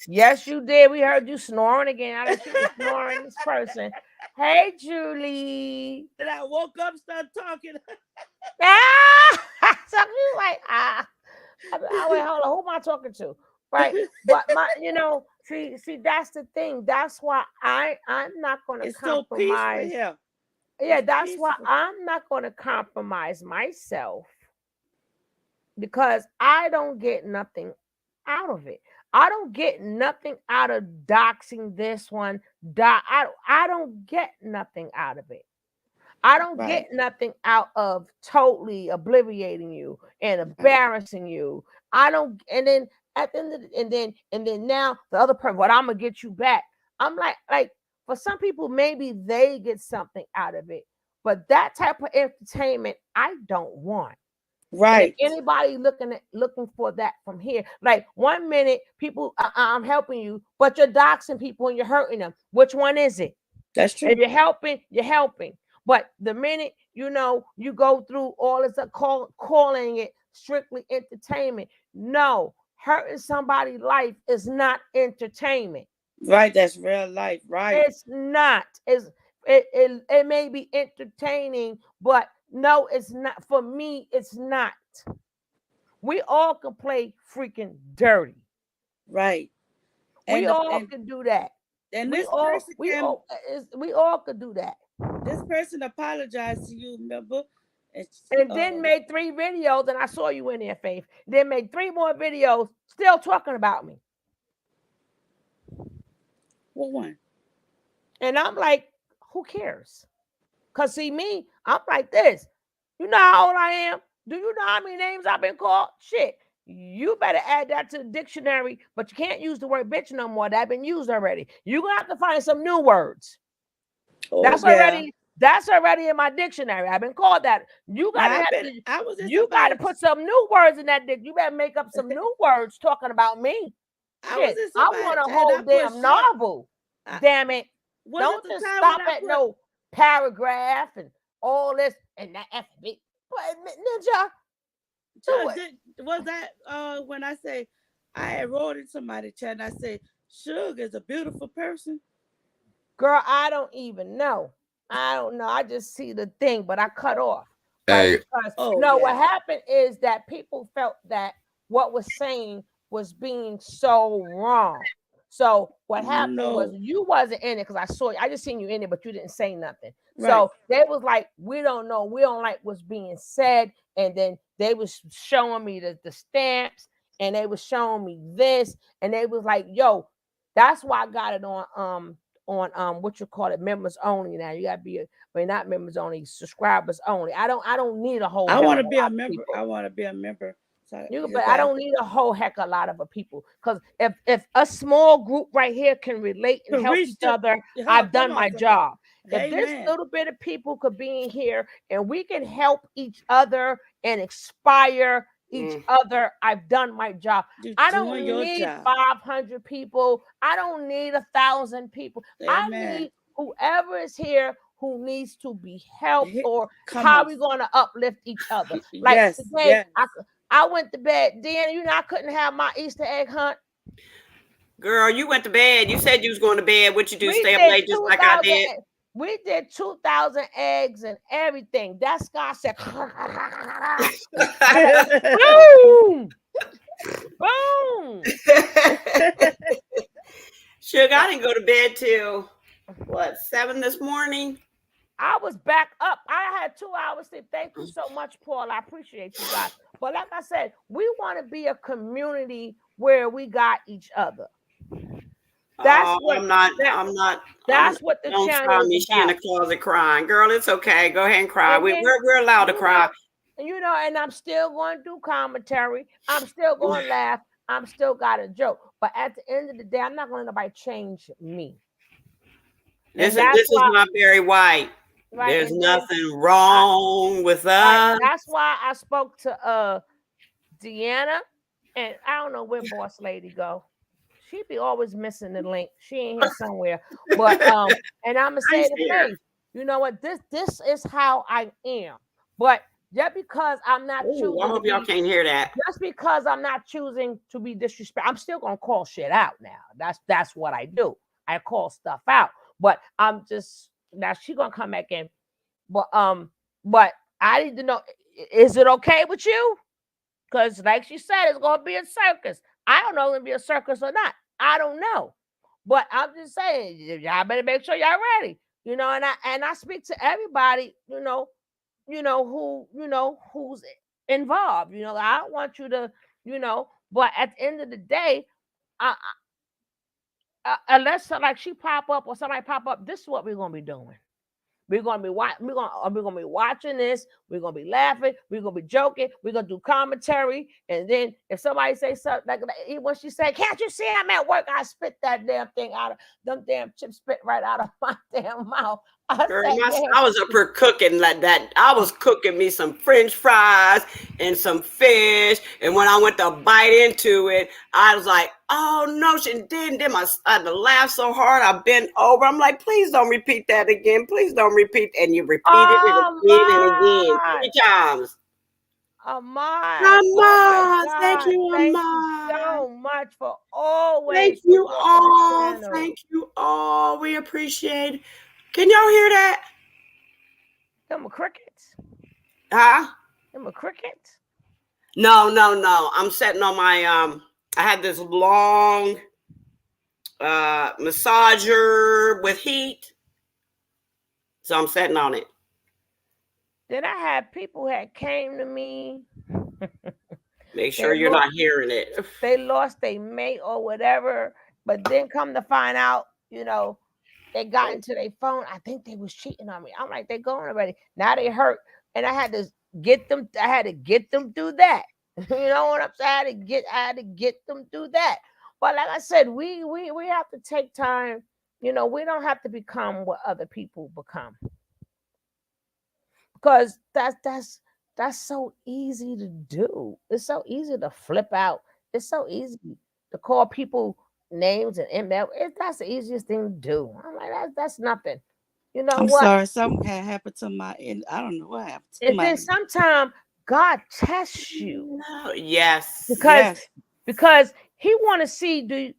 Yes, you did. We heard you snoring again. I got you snoring this person. Hey, Julie. Then I woke up, started talking. So you like, wait, hold on. Who am I talking to? Right. But see, that's the thing. That's why I'm not going to compromise. So yeah, that's why I'm not going to compromise myself, because I don't get nothing out of it. I don't get nothing out of doxing this one. I don't get nothing out of it. I don't get nothing out of totally obliviating you and embarrassing you. I don't. And then at the end of and then now the other person, what I'm gonna get you back. I'm like for some people, maybe they get something out of it, but that type of entertainment I don't want. Right. Anybody looking for that from here? Like 1 minute, people, I'm helping you, but you're doxing people and you're hurting them. Which one is it? That's true. If you're helping. But the minute you go through all this calling it strictly entertainment. No, hurting somebody's life is not entertainment. Right, that's real life. Right. It's not. It may be entertaining, but no, it's not. For me, it's not. We all can play freaking dirty. Right. We And all can do that. and We this all person we all could do that. this person apologized to you, remember? And then made 3 videos, and I saw you in there, Faith. Then made 3 more videos, still talking about me. What one? And I'm like, who cares? Because see me, I'm like this. You know how old I am? Do you know how many names I've been called? Shit. You better add that to the dictionary, but you can't use the word bitch no more. That's been used already. You're gonna have to find some new words. Oh, That's already in my dictionary. I've been called that. You gotta put some new words in that dick. You better make up some new words talking about me. Shit, I want a whole damn novel. Damn it. Don't just stop at no paragraph and all this and that FB. Ninja. Was that when I say I had wrote in somebody's chat and I say Suge is a beautiful person? Girl, I don't even know. I don't know. I just see the thing, but I cut off. Hey. What happened is that people felt that what was saying was being so wrong. So what happened was you wasn't in it because I saw you. I just seen you in it, but you didn't say nothing. Right. So they was like, we don't know. We don't like what's being said. And then they was showing me the stamps and they was showing me this. And they was like, yo, that's why I got it on what you call it, members only now. You gotta be not members only, subscribers only. I don't need a whole I want to be a member. I want to be a member. But I don't need a whole heck of a lot of people. Because if a small group right here can relate and help each other, I've done my job. If this little bit of people could be in here and we can help each other and inspire each other, I've done my job. I don't need 500 people. I don't need 1,000 people. I need whoever is here who needs to be helped or how we going to uplift each other. Like today, I went to bed. Deanna, you know I couldn't have my Easter egg hunt. Girl, you went to bed. You said you was going to bed. What you do? Stay up late just like I did? We did 2,000 eggs and everything. That Scott said, boom, boom. Sugar, I didn't go to bed till, 7 this morning? I was back up. I had 2 hours sleep. Thank you so much, Paul. I appreciate you guys. But like I said, we want to be a community where we got each other. That's what I'm not. That's what the channel is about. She in the closet crying. Girl, it's okay. Go ahead and cry. We're allowed to cry. You know, and I'm still going to do commentary. I'm still going to laugh. I'm still got a joke. But at the end of the day, I'm not going to let nobody change me. This is not Barry White. Right? There's nothing wrong with us. That's why I spoke to Deanna, and I don't know where Boss Lady go. She be always missing the link. She ain't here somewhere. But and I'm gonna say the thing. You know what? This is how I am. But just because I'm not choosing, I hope y'all can't hear that. Just because I'm not choosing to be disrespectful, I'm still gonna call shit out now. That's what I do. I call stuff out. But I'm just now she gonna come back in. But I need to know, is it okay with you? Because like she said, it's gonna be a circus. I don't know if it's gonna be a circus or not. I don't know. But I'm just saying, y'all better make sure y'all ready. You know, and I speak to everybody, who's involved. You know, I don't want you to, but at the end of the day, unless like she pop up or somebody pop up, this is what we're gonna be doing. We're gonna be watching this. We're gonna be laughing. We're gonna be joking. We're gonna do commentary. And then if somebody say something like when she said, "Can't you see I'm at work?" I spit that damn thing out of them damn chips, spit right out of my damn mouth. I was up here cooking like that. I was cooking me some French fries and some fish. And when I went to bite into it, I was like, oh no, she didn't. I had to laugh so hard. I bent over. I'm like, please don't repeat that again. Please don't repeat. And you repeated it again and again 3 times. Ahmad. Ahmad, Oh my thank God. you, Thank you Ahmad. so much for always Thank you supporting the all. channel. Thank you all. We appreciate it. Can y'all hear that? Them are crickets. Huh? Them are crickets. No. I'm sitting on my I had this long massager with heat. So I'm sitting on it. Then I had people that came to me. Make sure you're not hearing it. They lost their mate or whatever, but then come to find out, you know, they got into their phone. I think they was cheating on me. I'm like, they're going already. Now they hurt. And I had to get them through that. You know what I'm saying? I had to get them through that. But like I said, we have to take time. You know, we don't have to become what other people become. Because that's so easy to do. It's so easy to flip out. It's so easy to call people names and email. That's the easiest thing to do. I'm like, that's nothing. You know I'm what? sorry, something had happened to my end. I don't know what happened to And my then sometimes God tests you No. Yes. because He want to see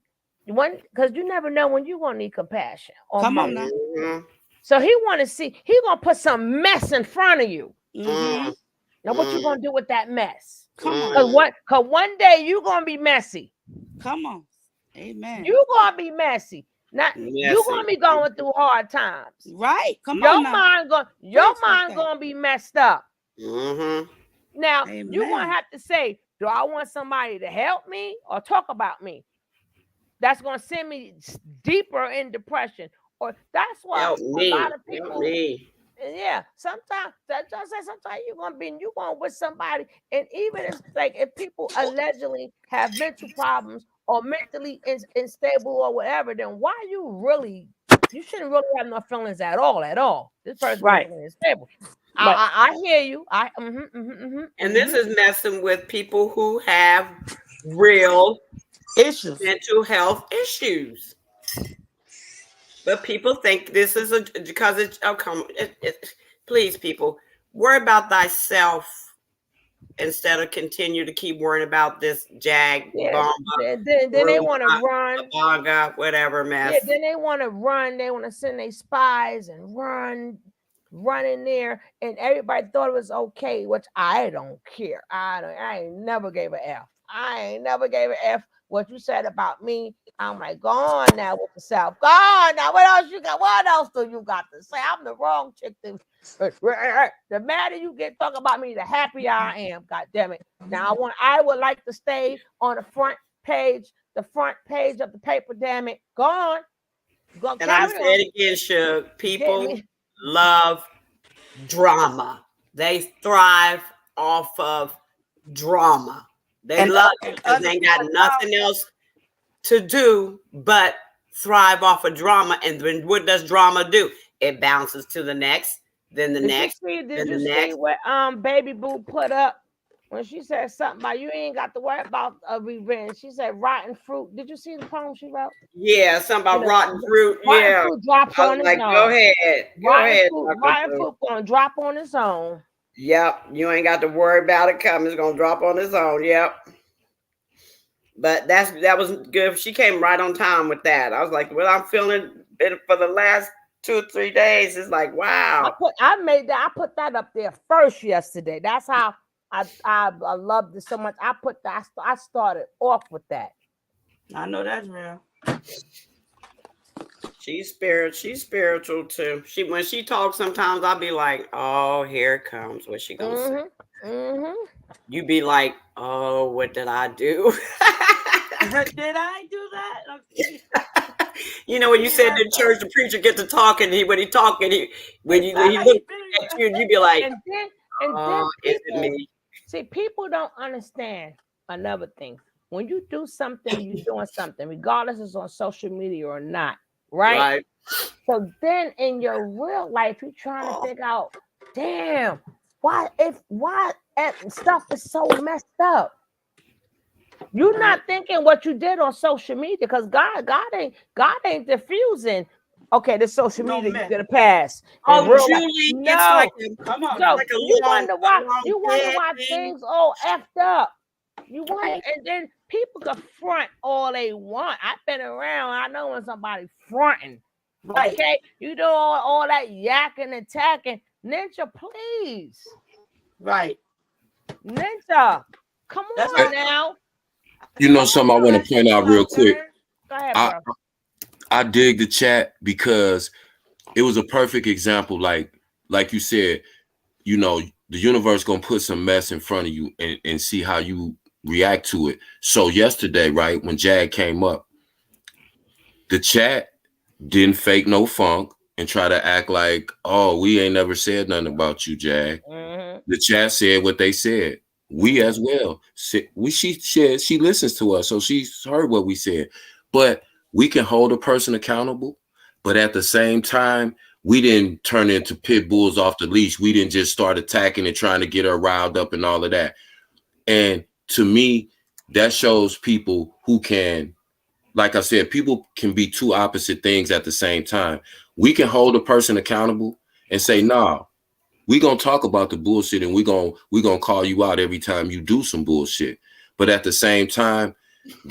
because you never know when you're gonna need compassion. Come on now. Mhm. So He want to see. He gonna put some mess in front of you. Mm-hmm. Now, what you gonna do with that mess? Come on. Cause one day you gonna be messy. Come on. Amen. You gonna be messy. Not you gonna be going through hard times. Right. Come Your on now. mind gonna be messed up. Mm-hmm. Now Amen. you're gonna have to say, do I want somebody to help me or talk about me? That's gonna send me deeper in depression. Or that's why Help a me. lot of people. Help me. Yeah, sometimes you're gonna with somebody, and even if people allegedly have mental problems or mentally unstable or whatever, then why you shouldn't really have no feelings at all. This person Right. is unstable. Right. I hear you. And this is messing with people who have real Issues. mental health issues. But people think this is because it's please, people, worry about thyself instead of continue to keep worrying about this Then they want to run. whatever mess. Yeah, then they want to run. They want to send their spies and run in there, and everybody thought it was okay, which I don't care. I ain't never gave a F. I ain't never gave a F. What you said about me, I'm like, go on now with the South. Go on now. What else you got? What else do you got to say? I'm the wrong chick. The madder you get talking about me, the happier I am. God damn it. Now I would like to stay on the front page of the paper. Damn it. Go on. Go And I'm carry saying on. it again, Shug. People love drama. They thrive off of drama. They love it because they ain't got nothing else to do but thrive off of drama. And then what does drama do? It bounces to the next, then the next. Did you see what Baby Boo put up when she said something about you ain't got to worry about revenge? She said rotten fruit. Did you see the poem she wrote? Yeah, something about rotten fruit. Rotten fruit drops on its own. Go ahead. Rotten fruit gonna drop on its own. Yep, you ain't got to worry about it coming. It's gonna drop on its own. Yep. But that was good. She came right on time with that. I was like, well, I'm feeling it for the last 2 or 3 days. It's like, wow. I put that up there first yesterday. That's how I loved it so much. I started off with that. I know that's real. She's spiritual too. When she talks, sometimes I'll be like, oh, here it comes. What's she gonna say? You be like, oh, what did I do? Did I do that? You know, when you said in church, the preacher get to talking. When he talking, when he look at you, you be like, and then is it me? See, people don't understand another thing. When you do something, you're doing something, regardless it's on social media or not, right? So then in your real life, you're trying to figure out, damn, why stuff is so messed up. You're not thinking what you did on social media because God ain't diffusing Okay, this social No, media man. you get a pass. In Oh, real life, Julie, no. it's like Come on. So like a you long, wonder why dead thing. things all effed up. You wonder, and then people can front all they want. I've been around. I know when somebody fronting. Right. Okay, you do all that yakking and tacking. Ninja, please. Right. Ninja, come That's on right. now. You know something I want to point out real quick. Go ahead, I, bro. I dig the chat because it was a perfect example. Like you said, you know, the universe gonna put some mess in front of you and see how you react to it. So yesterday, right, when Jag came up, the chat didn't fake no funk and try to act like, oh, we ain't never said nothing about you, Jag. Mm-hmm. The chat said what they said. We as well. She said she listens to us, so she's heard what we said. But we can hold a person accountable. But at the same time, we didn't turn into pit bulls off the leash. We didn't just start attacking and trying to get her riled up and all of that. And to me, that shows people who can, like I said, people can be two opposite things at the same time. We can hold a person accountable and say, nah, we gonna talk about the bullshit and we gonna call you out every time you do some bullshit. But at the same time,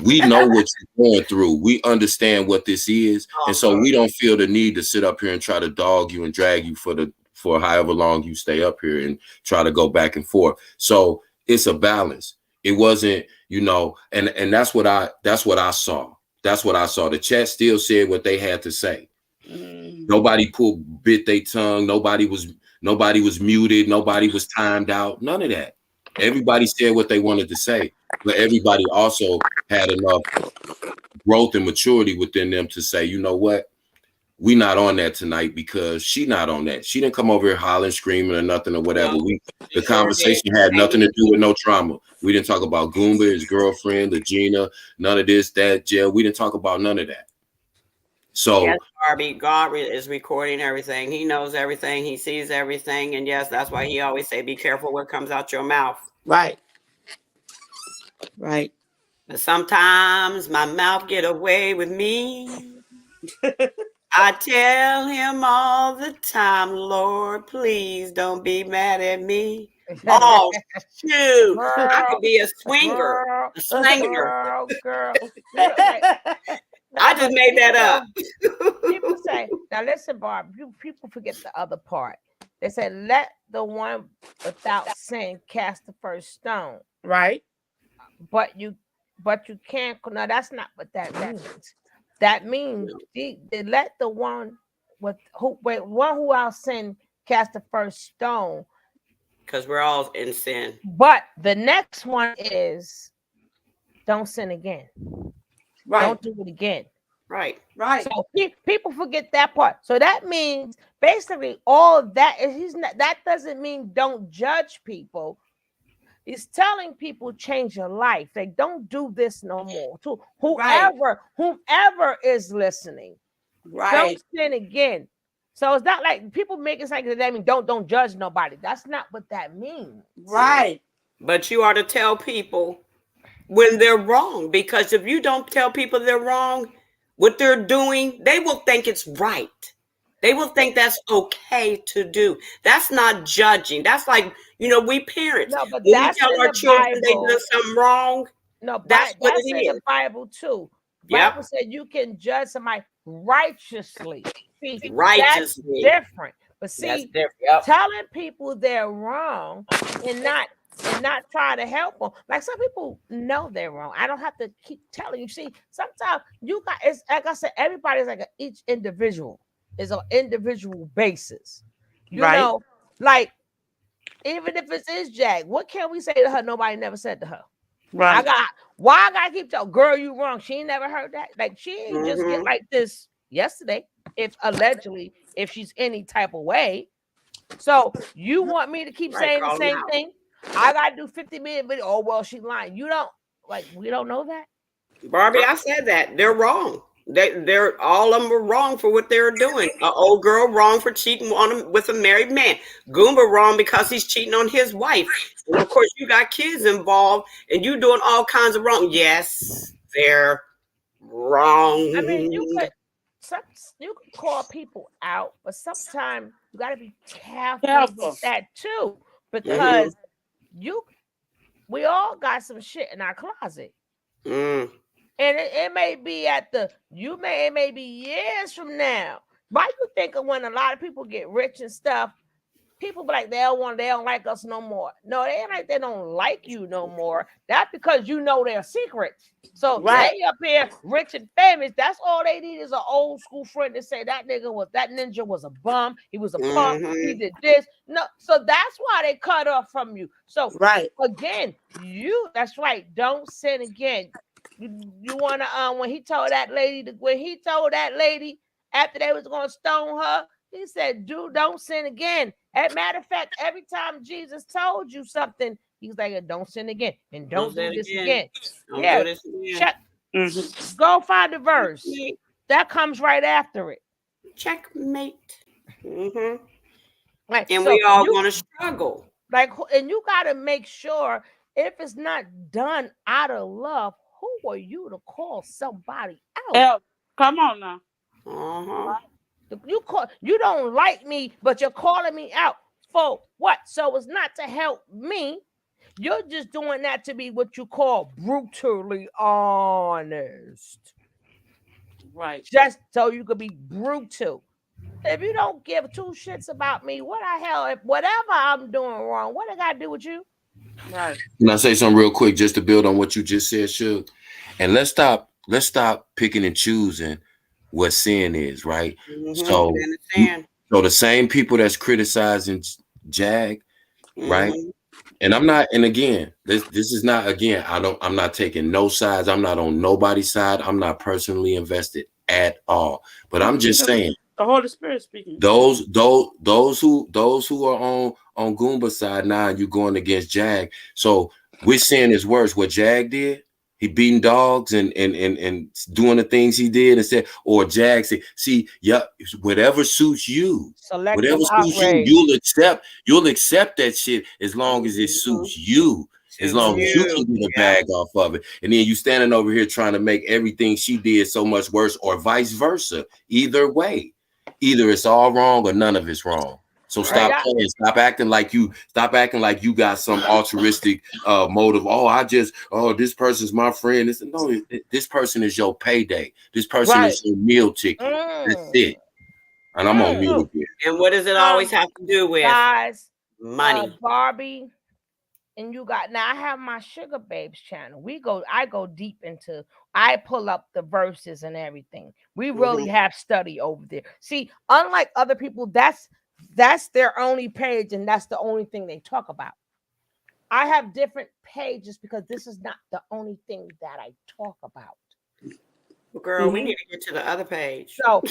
we know what you're going through. We understand what this is, and so we don't feel the need to sit up here and try to dog you and drag you for however long you stay up here and try to go back and forth. So it's a balance. It wasn't, you know, and that's what I saw. That's what I saw. The chat still said what they had to say. Nobody bit their tongue. Nobody was muted. Nobody was timed out. None of that. Everybody said what they wanted to say, but everybody also had enough growth and maturity within them to say, you know what? We not on that tonight because she not on that. She didn't come over here hollering, screaming or nothing or whatever. The conversation had nothing to do with no trauma. We didn't talk about Goomba, his girlfriend, the Gina, none of this, that, jail. We didn't talk about none of that. So yes, Barbie, God is recording everything. He knows everything. He sees everything. And yes, that's why he always say, be careful what comes out your mouth. Right. Right. But sometimes my mouth get away with me. I tell him all the time, Lord, please don't be mad at me. Oh, shoot. I could be a swinger, a slinger. Girl. I just made that up. People say, now listen, Barb, people forget the other part. They say, let the one without sin cast the first stone. Right. But you can't. No, that's not what that means. That means they let the one who out sin cast the first stone. Because we're all in sin. But the next one is don't sin again. Right. Don't do it again. Right. Right. So people forget that part. So that means basically all of that is that doesn't mean don't judge people. He's telling people change your life. Like, don't do this no more. To whomever is listening, don't sin again. So it's not like people make it like that mean don't judge nobody. That's not what that means. Right. But you are to tell people when they're wrong, because if you don't tell people they're wrong, what they're doing, they will think it's right. They will think that's okay to do. That's not judging. That's like, we parents. No, but when that's we tell in our the children Bible. they do something wrong. No, that's what that's it in is. the Bible too. Yep. Bible said you can judge somebody righteously. See, righteously. That's different. But see, that's different. Yep. Telling people they're wrong and not try to help them. Like some people know they're wrong. I don't have to keep telling you. See, sometimes it's like I said, everybody's like each individual is on individual basis. You know, like even if it is Jag, what can we say to her? Nobody never said to her. Right. Why I gotta keep telling girl you wrong? She ain't never heard that. Like she ain't just get like this yesterday. If allegedly, if she's any type of way. So you want me to keep saying the same thing? I gotta do 50 million videos. Oh well, she lying. You don't we don't know that. Barbie, I said that. They're wrong. They're all of them were wrong for what they're doing. An old girl wrong for cheating on him with a married man. Goomba wrong because he's cheating on his wife. And of course, you got kids involved, and you doing all kinds of wrong. Yes, they're wrong. I mean, you could you can call people out, but sometimes you got to be careful with that too, because we all got some shit in our closet. And it may be it may be years from now. Why you think of when a lot of people get rich and stuff, people be like, they don't like us no more. No, they ain't like they don't like you no more. That's because you know their secrets. So they up here rich and famous. That's all they need is an old school friend to say that ninja was a bum. He was a punk. He did this. No, so that's why they cut off from you. So again, that's right. Don't sin again. You wanna when he told that lady after they was gonna stone her, he said, don't sin again. As a matter of fact, every time Jesus told you something, he's like, don't sin again and don't do this again. Yeah. Go find the verse. That comes right after it. Checkmate. Like, and so we all want to struggle. Like, and you got to make sure if it's not done out of love, who are you to call somebody out? Come on now. You don't like me, but you're calling me out for what? So it's not to help me. You're just doing that to be what you call brutally honest. Right. Just so you could be brutal. If you don't give two shits about me, what the hell? If whatever I'm doing wrong, what I got to do with you? Right. Can I say something real quick just to build on what you just said, Suge? And let's stop picking and choosing what sin is, right? So the same people that's criticizing Jag, right? And I'm not, and again, this is not, again, I'm not taking no sides. I'm not on nobody's side. I'm not personally invested at all. But I'm just saying, the Holy Spirit speaking. Those who are on Goomba's side now, you're going against Jag. So we're saying it's worse. What Jag did, he beating dogs and doing the things he did and said, or Jag said, see, yeah, whatever suits you, you'll accept that shit as long as it suits you. As long as you can get a bag off of it. And then you standing over here trying to make everything she did so much worse, or vice versa. Either way. Either it's all wrong or none of it's wrong. So stop playing. Stop acting like you got some altruistic motive. This person's my friend. This person is your payday. This person is your meal ticket. That's it. And I'm on mute again. And what does it always have to do with? Guys, money. Barbie. And I have my Sugar Babes channel. I go deep into, I pull up the verses and everything. We really have study over there. See, unlike other people, that's their only page and that's the only thing they talk about. I have different pages because this is not the only thing that I talk about. Well, girl, we need to get to the other page. So,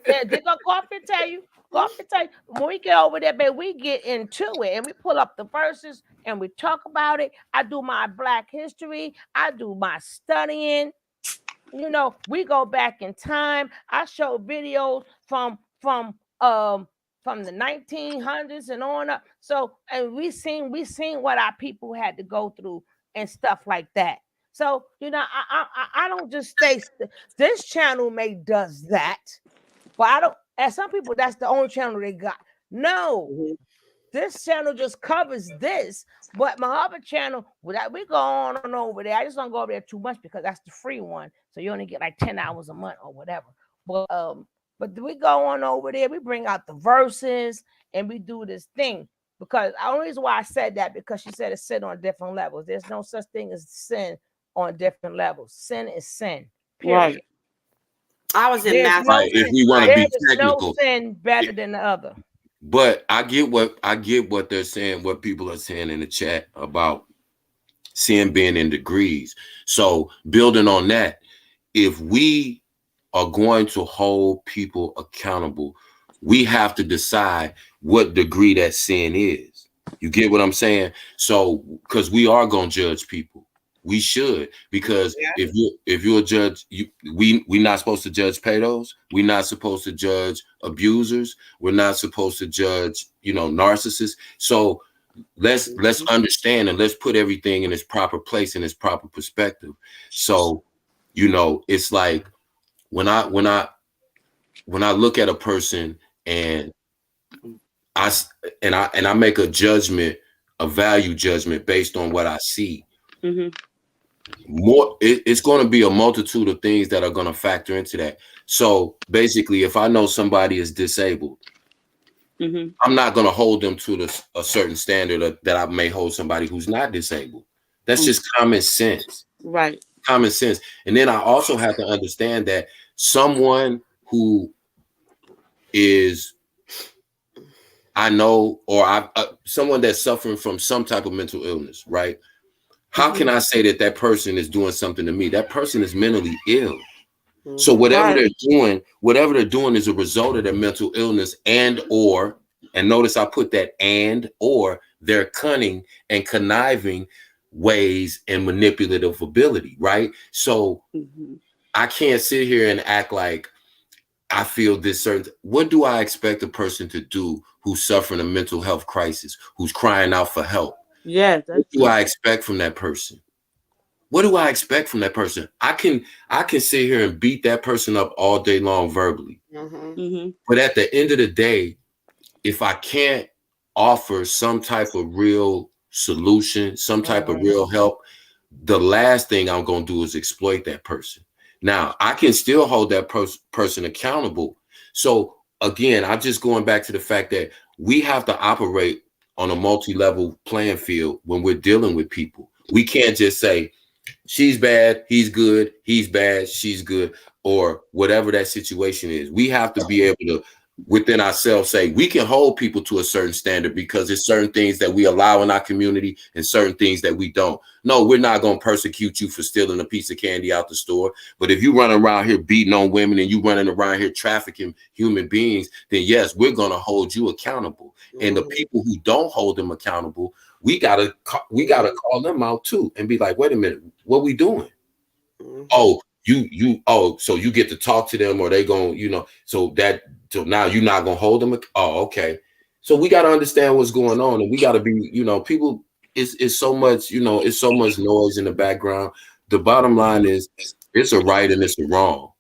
they're gonna come and tell you. When we get over there, babe, we get into it and we pull up the verses and we talk about it. I do my Black history. I do my studying. We go back in time. I show videos from the 1900s and on up. So, and we seen what our people had to go through and stuff like that. So, I don't just stay. This channel does that, but I don't. And some people, that's the only channel they got. No, this channel just covers this. But my other channel, we go on over there. I just don't go over there too much because that's the free one. So you only get like 10 hours a month or whatever. But we go on over there. We bring out the verses and we do this thing. Because the only reason why I said that, because she said it's sin on different levels. There's no such thing as sin on different levels. Sin is sin. Period. Right. I was in math. If we want to be technical, no sin better than the other. But I get what they're saying, what people are saying in the chat about sin being in degrees. So building on that, if we are going to hold people accountable, we have to decide what degree that sin is. You get what I'm saying? So, because we are going to judge people. We should, because if you're a judge, we're not supposed to judge pedos. We're not supposed to judge abusers. We're not supposed to judge, narcissists. So let's understand and let's put everything in its proper place, in its proper perspective. So, it's like when I look at a person and I make a judgment, a value judgment based on what I see. Mm-hmm. It's going to be a multitude of things that are going to factor into that. So basically, if I know somebody is disabled, Mm-hmm. I'm not going to hold them to a certain standard that I may hold somebody who's not disabled. That's just common sense. Right. Common sense. And then I also have to understand that someone who is, I know, or someone that's suffering from some type of mental illness, right? How can I say that person is doing something to me? That person is mentally ill. So whatever they're doing is a result of their mental illness and notice I put that or their cunning and conniving ways and manipulative ability, right? So I can't sit here and act like I feel this certain. What do I expect a person to do who's suffering a mental health crisis, who's crying out for help? Yeah. What do I expect from that person? What do I expect from that person? I can sit here and beat that person up all day long verbally. But at the end of the day, if I can't offer some type of real solution, some type of real help, the last thing I'm going to do is exploit that person. Now, I can still hold that person accountable. So again, I'm just going back to the fact that we have to operate on a multi-level playing field when we're dealing with people. We can't just say, she's bad, he's good, he's bad, she's good, or whatever that situation is. We have to be able to, within ourselves, say we can hold people to a certain standard because there's certain things that we allow in our community and certain things that we don't. No, we're not going to persecute you for stealing a piece of candy out the store. But if you run around here beating on women and you running around here trafficking human beings, then yes, we're going to hold you accountable. And the people who don't hold them accountable, we gotta call them out too and be like, wait a minute, what we doing? Oh, so you get to talk to them, or they going, so now you're not gonna hold them. Oh, okay. So we got to understand what's going on, and we got to be, people. It's so much, it's so much noise in the background. The bottom line is, it's a right and it's a wrong.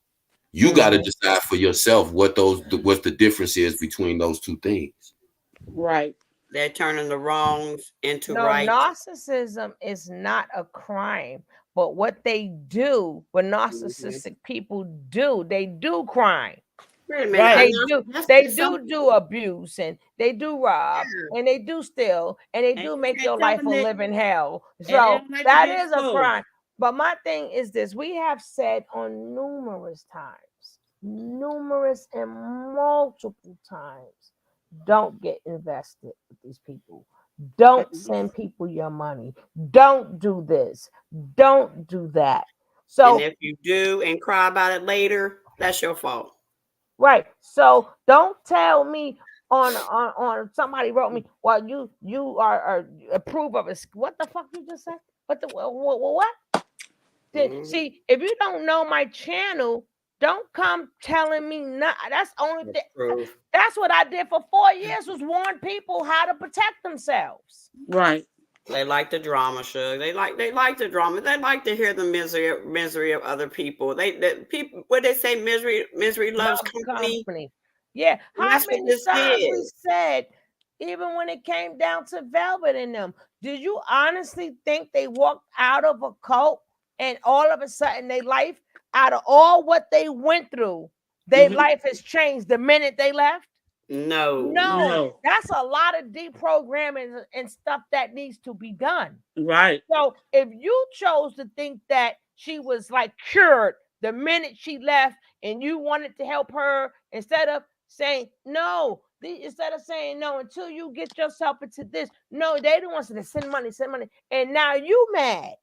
You got to decide for yourself what the difference is between those two things. Right. They're turning the wrongs into right. Narcissism is not a crime, but what they do, what narcissistic people do, they do crime. Wait a minute. They do abuse, and they do rob, and they do steal, and they do make your life a living hell. So that is a crime. But my thing is this: we have said on numerous and multiple times, don't get invested with these people. Don't send people your money. Don't do this. Don't do that. So, and if you do and cry about it later, that's your fault. Right. So don't tell me on somebody wrote me, well, you are approve of it. What the fuck you just said? What? See, if you don't know my channel, don't come telling me nothing. That's only thing. That's what I did for 4 years, was warn people how to protect themselves. Right. They like the drama, Shug. They like the drama. They like to hear the misery of other people. People, what they say, misery loves company. Yeah. How many times we said, even when it came down to Velvet and them, did you honestly think they walked out of a cult and all of a sudden their life, out of all what they went through, their life has changed the minute they left? No, that's a lot of deprogramming and stuff that needs to be done. Right. So if you chose to think that she was like cured the minute she left and you wanted to help her, instead of saying no, until you get yourself into this, no, they don't want to send money, and now you mad.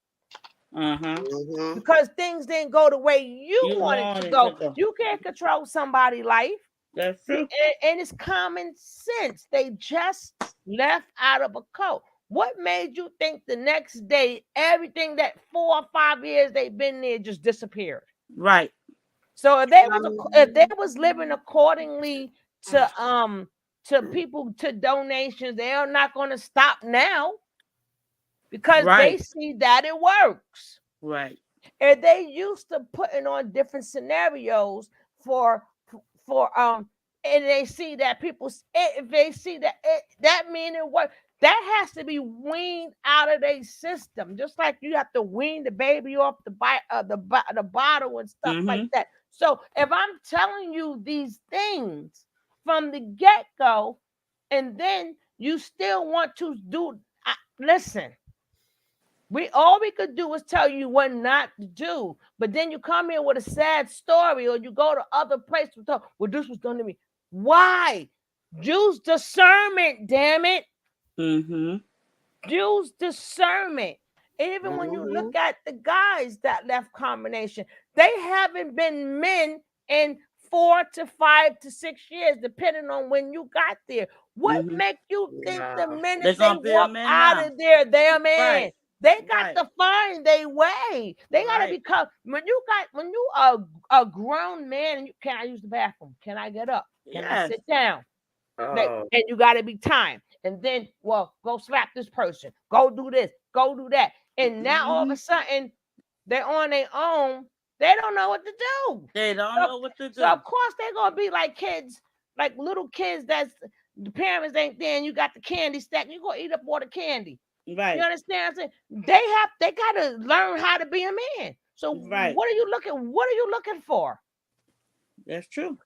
Because things didn't go the way you wanted to go. You can't control somebody's life. That's true. And it's common sense. They just left out of a cult. What made you think the next day everything that 4 or 5 years they've been there just disappeared? Right. So if they was living accordingly to people, to donations, they are not going to stop now because they see that it works. Right. And they used to putting on different scenarios for and they see that people, if they see that that meaning what, that has to be weaned out of their system, just like you have to wean the baby off the bottle and stuff like that. So if I'm telling you these things from the get-go, and then you still want to do, listen, all we could do is tell you what not to do. But then you come here with a sad story, or you go to other places and talk, well, this was done to me. Why? Use discernment, damn it. Use discernment. And even when you look at the guys that left combination, they haven't been men in 4 to 5 to 6 years, depending on when you got there. What make you think the minute they walk out of there, they're a man? Right. They got to find their way. They got to become, when you are a grown man, and can I use the bathroom? Can I get up? Can I sit down? And you got to be timed. And then, well, go slap this person. Go do this. Go do that. And now all of a sudden, they're on their own. They don't know what to do. They don't know what to do. So of course they're gonna be like kids, like little kids that's the parents ain't there, and you got the candy stack. You gonna eat up all the candy. Right. You understand what I'm saying? They gotta learn how to be a man. So what are you looking for? That's true.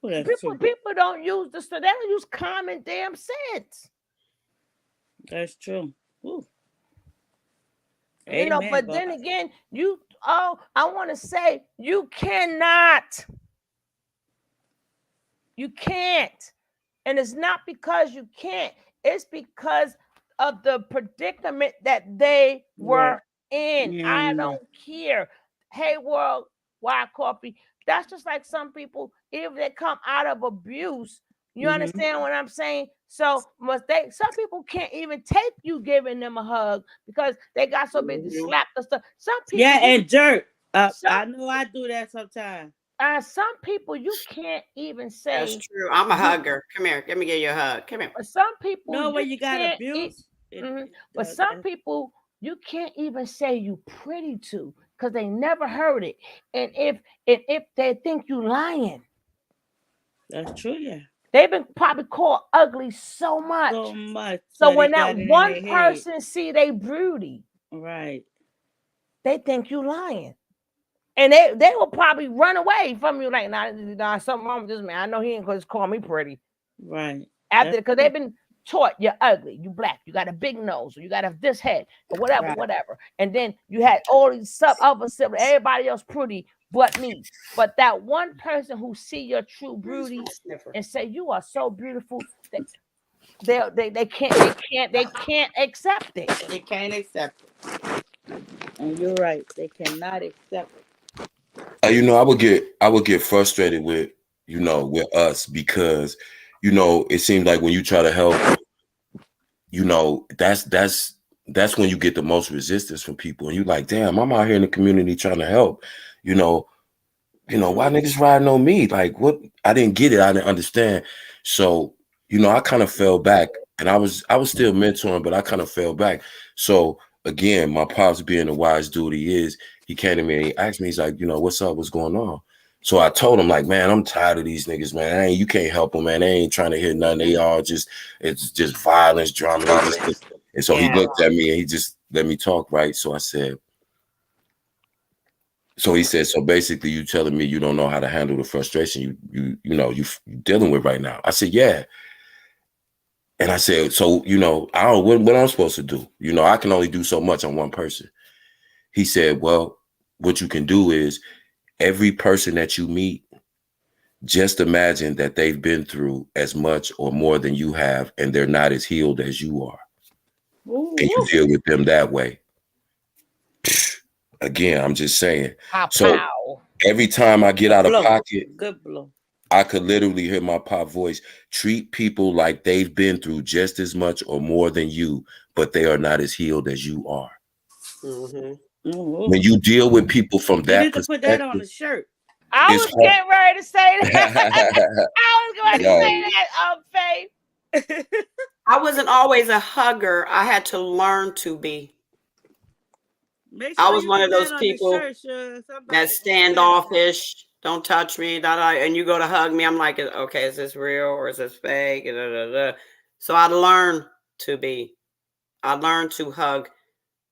People don't use they don't use common damn sense. That's true. Ooh. Amen, but then again, I want to say you cannot. You can't. And it's not because you can't. It's because of the predicament that they were in. I don't care. Hey, world, why coffee? That's just like some people, if they come out of abuse, you understand what I'm saying? So some people can't even take you giving them a hug because they got so busy slap the stuff. Some people and jerk. I know I do that sometimes. Some people you can't even say. That's true. I'm a hugger. Come here. Let me give you a hug. Come here. But some people you got abuse. But some people you can't even say you pretty to because they never heard it. And if they think you lying. That's true, yeah. They've been probably called ugly so much. So when that one person see they broody, right, they think you lying. And they will probably run away from you like, nah, something wrong with this man. I know he ain't going to call me pretty. Right. Because they've been taught you're ugly, you black, you got a big nose, or you got this head, or whatever. And then you had all these other siblings, everybody else pretty but me. But that one person who see your true beauty and say you are so beautiful, they can't accept it. They can't accept it. And you're right, they cannot accept it. I would get frustrated with us because it seems like when you try to help, that's when you get the most resistance from people, and you like, damn, I'm out here in the community trying to help. Why niggas riding on me? Like, what? I didn't get it. I didn't understand. So, I kind of fell back, and I was still mentoring, but I kind of fell back. So again, my pops being the wise dude he is, he came to me and he asked me, he's like, what's up? What's going on? So I told him, like, man, I'm tired of these niggas, man. You can't help them, man. They ain't trying to hit nothing. They all it's just violence, drama. And so he looked at me and he just let me talk, right? So I said, so he said, so basically you telling me you don't know how to handle the frustration you dealing with right now. I said, yeah. And I said, so, I don't know what I'm supposed to do. I can only do so much on one person. He said, well, what you can do is every person that you meet, just imagine that they've been through as much or more than you have, and they're not as healed as you are. Ooh. And you deal with them that way. Again, I'm just saying. So every time I get out of pocket, I could literally hear my pop voice. Treat people like they've been through just as much or more than you, but they are not as healed as you are. When you deal with people from that perspective, put that on a shirt. I was getting ready to say that. I was going to say that, Faith. I wasn't always a hugger. I had to learn to be. Make I sure was you one put of those that on the people shirt, sure. that Somebody standoffish. Don't touch me. And you go to hug me. I'm like, okay, is this real or is this fake? So I learned to hug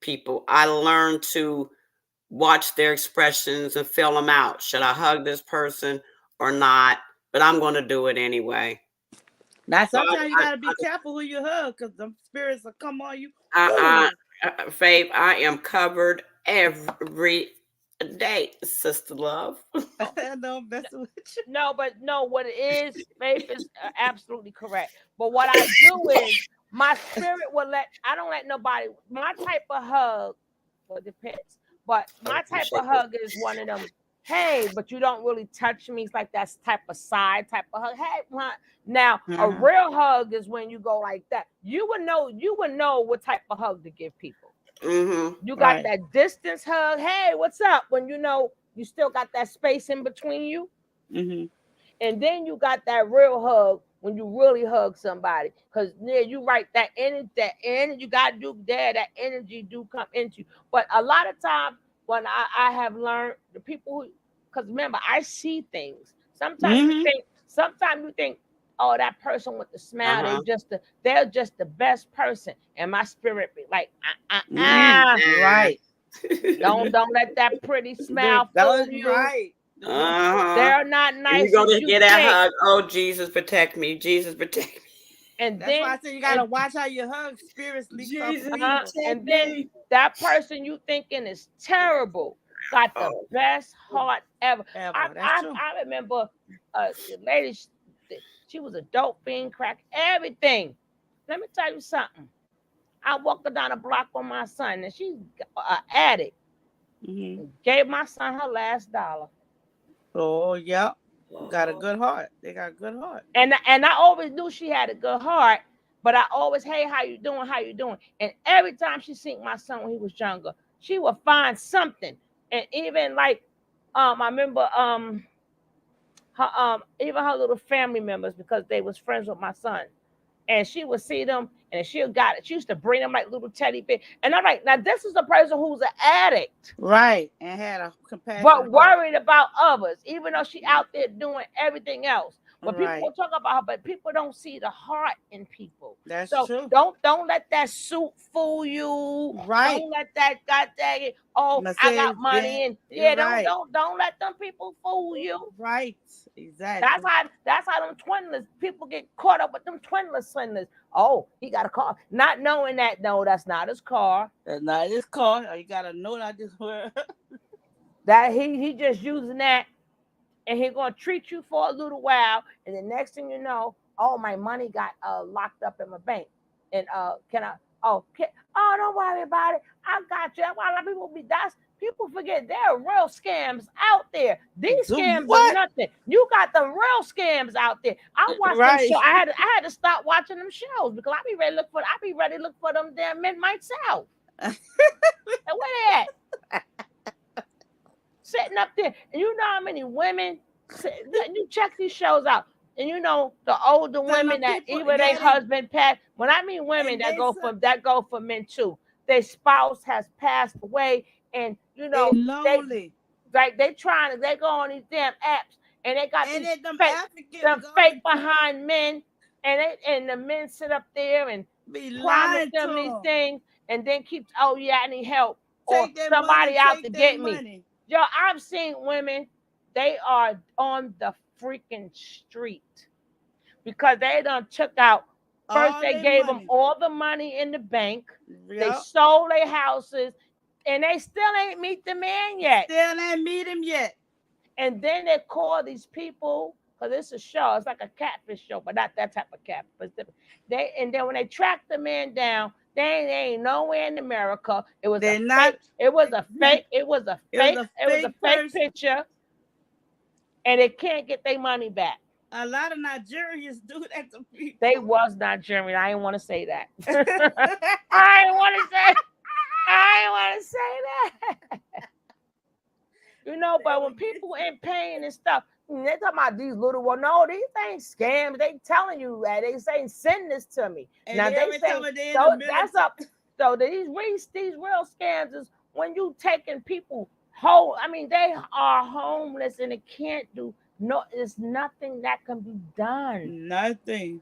people. I learned to watch their expressions and fill them out. Should I hug this person or not? But I'm going to do it anyway. Now, So sometimes you gotta be careful who you hug, because the spirits will come on you. Faith, I am covered every day, sister love. No messing with you. No, but no, what it is, Faith is absolutely correct. But what I do is my spirit will I don't let nobody, my type of hug, well, it depends. But my type of hug is one of them, hey, but you don't really touch me. It's like that type of side type of hug. Hey, now a real hug is when you go like that. You would know what type of hug to give people. You got that distance hug. Hey, what's up? When you know you still got that space in between you. And then you got that real hug when you really hug somebody. Because you right, that energy you got to do there, that energy do come into you. But a lot of times when I have learned, the people who, because remember, I see things. Sometimes you think, oh, that person with the smile, they're just the best person. And my spirit be like, right. Don't let that pretty smile fool you. Right. They're not nice. You go to get that hug. Oh, Jesus, protect me. Jesus, protect me. And that's why I said you gotta watch how you hug. Spirits leak up. And then that person you thinking is terrible got the best heart ever. I remember the lady, she was a dope fiend, crack, everything. Let me tell you something. I walked her down the block with my son, and she's an addict. Gave my son her last dollar. Oh, yeah. Got a good heart. They got a good heart. And I always knew she had a good heart, but I always, hey, how you doing? How you doing? And every time she seen my son when he was younger, she would find something. And even like, I remember her even her little family members, because they was friends with my son. And she would see them, and she used to bring them like little teddy bears. And I'm like, now this is a person who's an addict. Right. And had a compassion. But worried about others, even though she out there doing everything else. But people will talk about her, but people don't see the heart in people. That's true. Don't let that suit fool you. Right. Don't let that I got money and don't let them people fool you. Right. Exactly. That's how them twinless people get caught up with them twinless swindlers. Oh, he got a car, not knowing that that's not his car. That's not his car. You gotta know that this word. That he just using that, and he gonna treat you for a little while, and the next thing you know, oh, my money got locked up in my bank, and don't worry about it, I got you. That's why a lot of people forget there are real scams out there. These scams are nothing. You got the real scams out there. I watched them show. I had to stop watching them shows because I be ready to look for them damn Midnight South. And where they at? Sitting up there, and you know how many women you check these shows out, and you know the older women that either their husband passed. When I mean women that go for men too, their spouse has passed away, and you know they go on these damn apps, and they got them fake behind men, and the men sit up there and promise them these things, and then I need help, or somebody out to get me. Yo, I've seen women, they are on the freaking street because they done took out. First, they gave them all the money in the bank. Yep. They sold their houses, and they still ain't meet the man yet. Still ain't meet him yet. And then they call these people, because it's a show. It's like a catfish show, but not that type of catfish. And then when they track the man down, they ain't nowhere in America. It was a fake picture, and they can't get their money back. A lot of Nigerians do that to people. They was Nigerian. I didn't want to say that. I didn't want to say that. You know, but when people in pain and stuff, they talking about these little ones. No, these ain't scams. They telling you that. They saying send this to me. And now they say that's up. So these real scams is when you taking people whole, I mean, they are homeless and it can't do no. There's nothing that can be done. Nothing.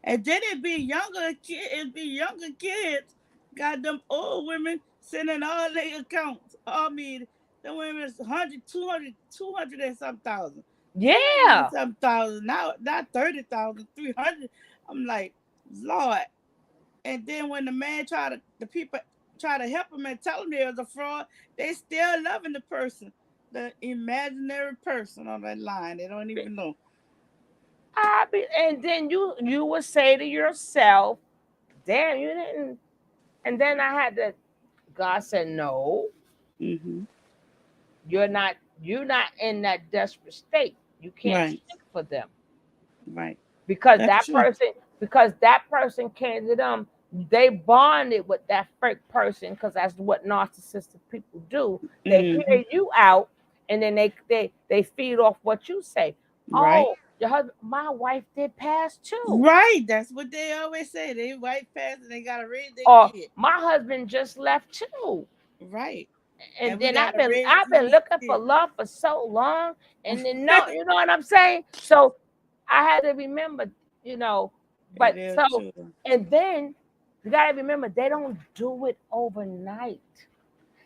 And then it'd be younger kids. Got them old women sending all their accounts. I mean, the women's 100, 200, 200 and some thousand. Yeah. Some thousand. Now not 30,000, 300. I'm like, Lord. And then when the people try to help them and tell them it was a fraud, they still loving the person, the imaginary person on that line. They don't even know. And then you would say to yourself, damn, you didn't. And then I had to. God said, no, Mm-hmm. you're not in that desperate state. You can't Right. stick for them. Right. Because That's true. that person came to them, they bonded with that fake person, because that's what narcissistic people do. They hear you out, and then they feed off what you say. Right. Oh, your husband, my wife did pass too. Right. That's what they always say. They white pass and they gotta raise their Or kid. my husband just left too. Right. And then I've been looking for love for so long, and then you know what I'm saying? So I had to remember, but so true. And then you gotta remember, they don't do it overnight.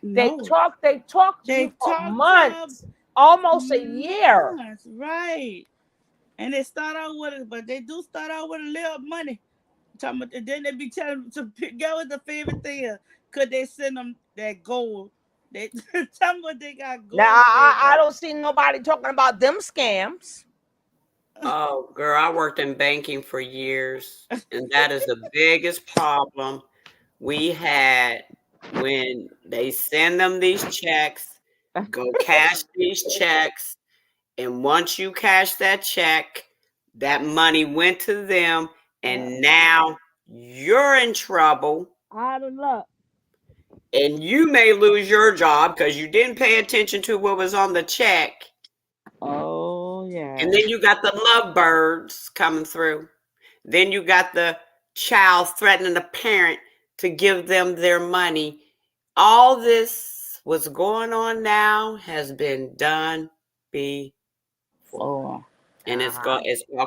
No. They talk to you for months, almost a year. Right. And they start out with it, but they do start out with a little money. And then they be telling them to go with the favorite thing. Could they send them that gold? They tell them what they got gold. Now I don't see nobody talking about them scams. Oh, girl, I worked in banking for years, and that is the biggest problem we had when they send them these checks. Go cash these checks, and once you cash that check, that money went to them, and now you're in trouble. Out of luck. And you may lose your job because you didn't pay attention to what was on the check. Oh, yeah. And then you got the lovebirds coming through. Then you got the child threatening the parent to give them their money. All this, what's going on now, has been done before. And it's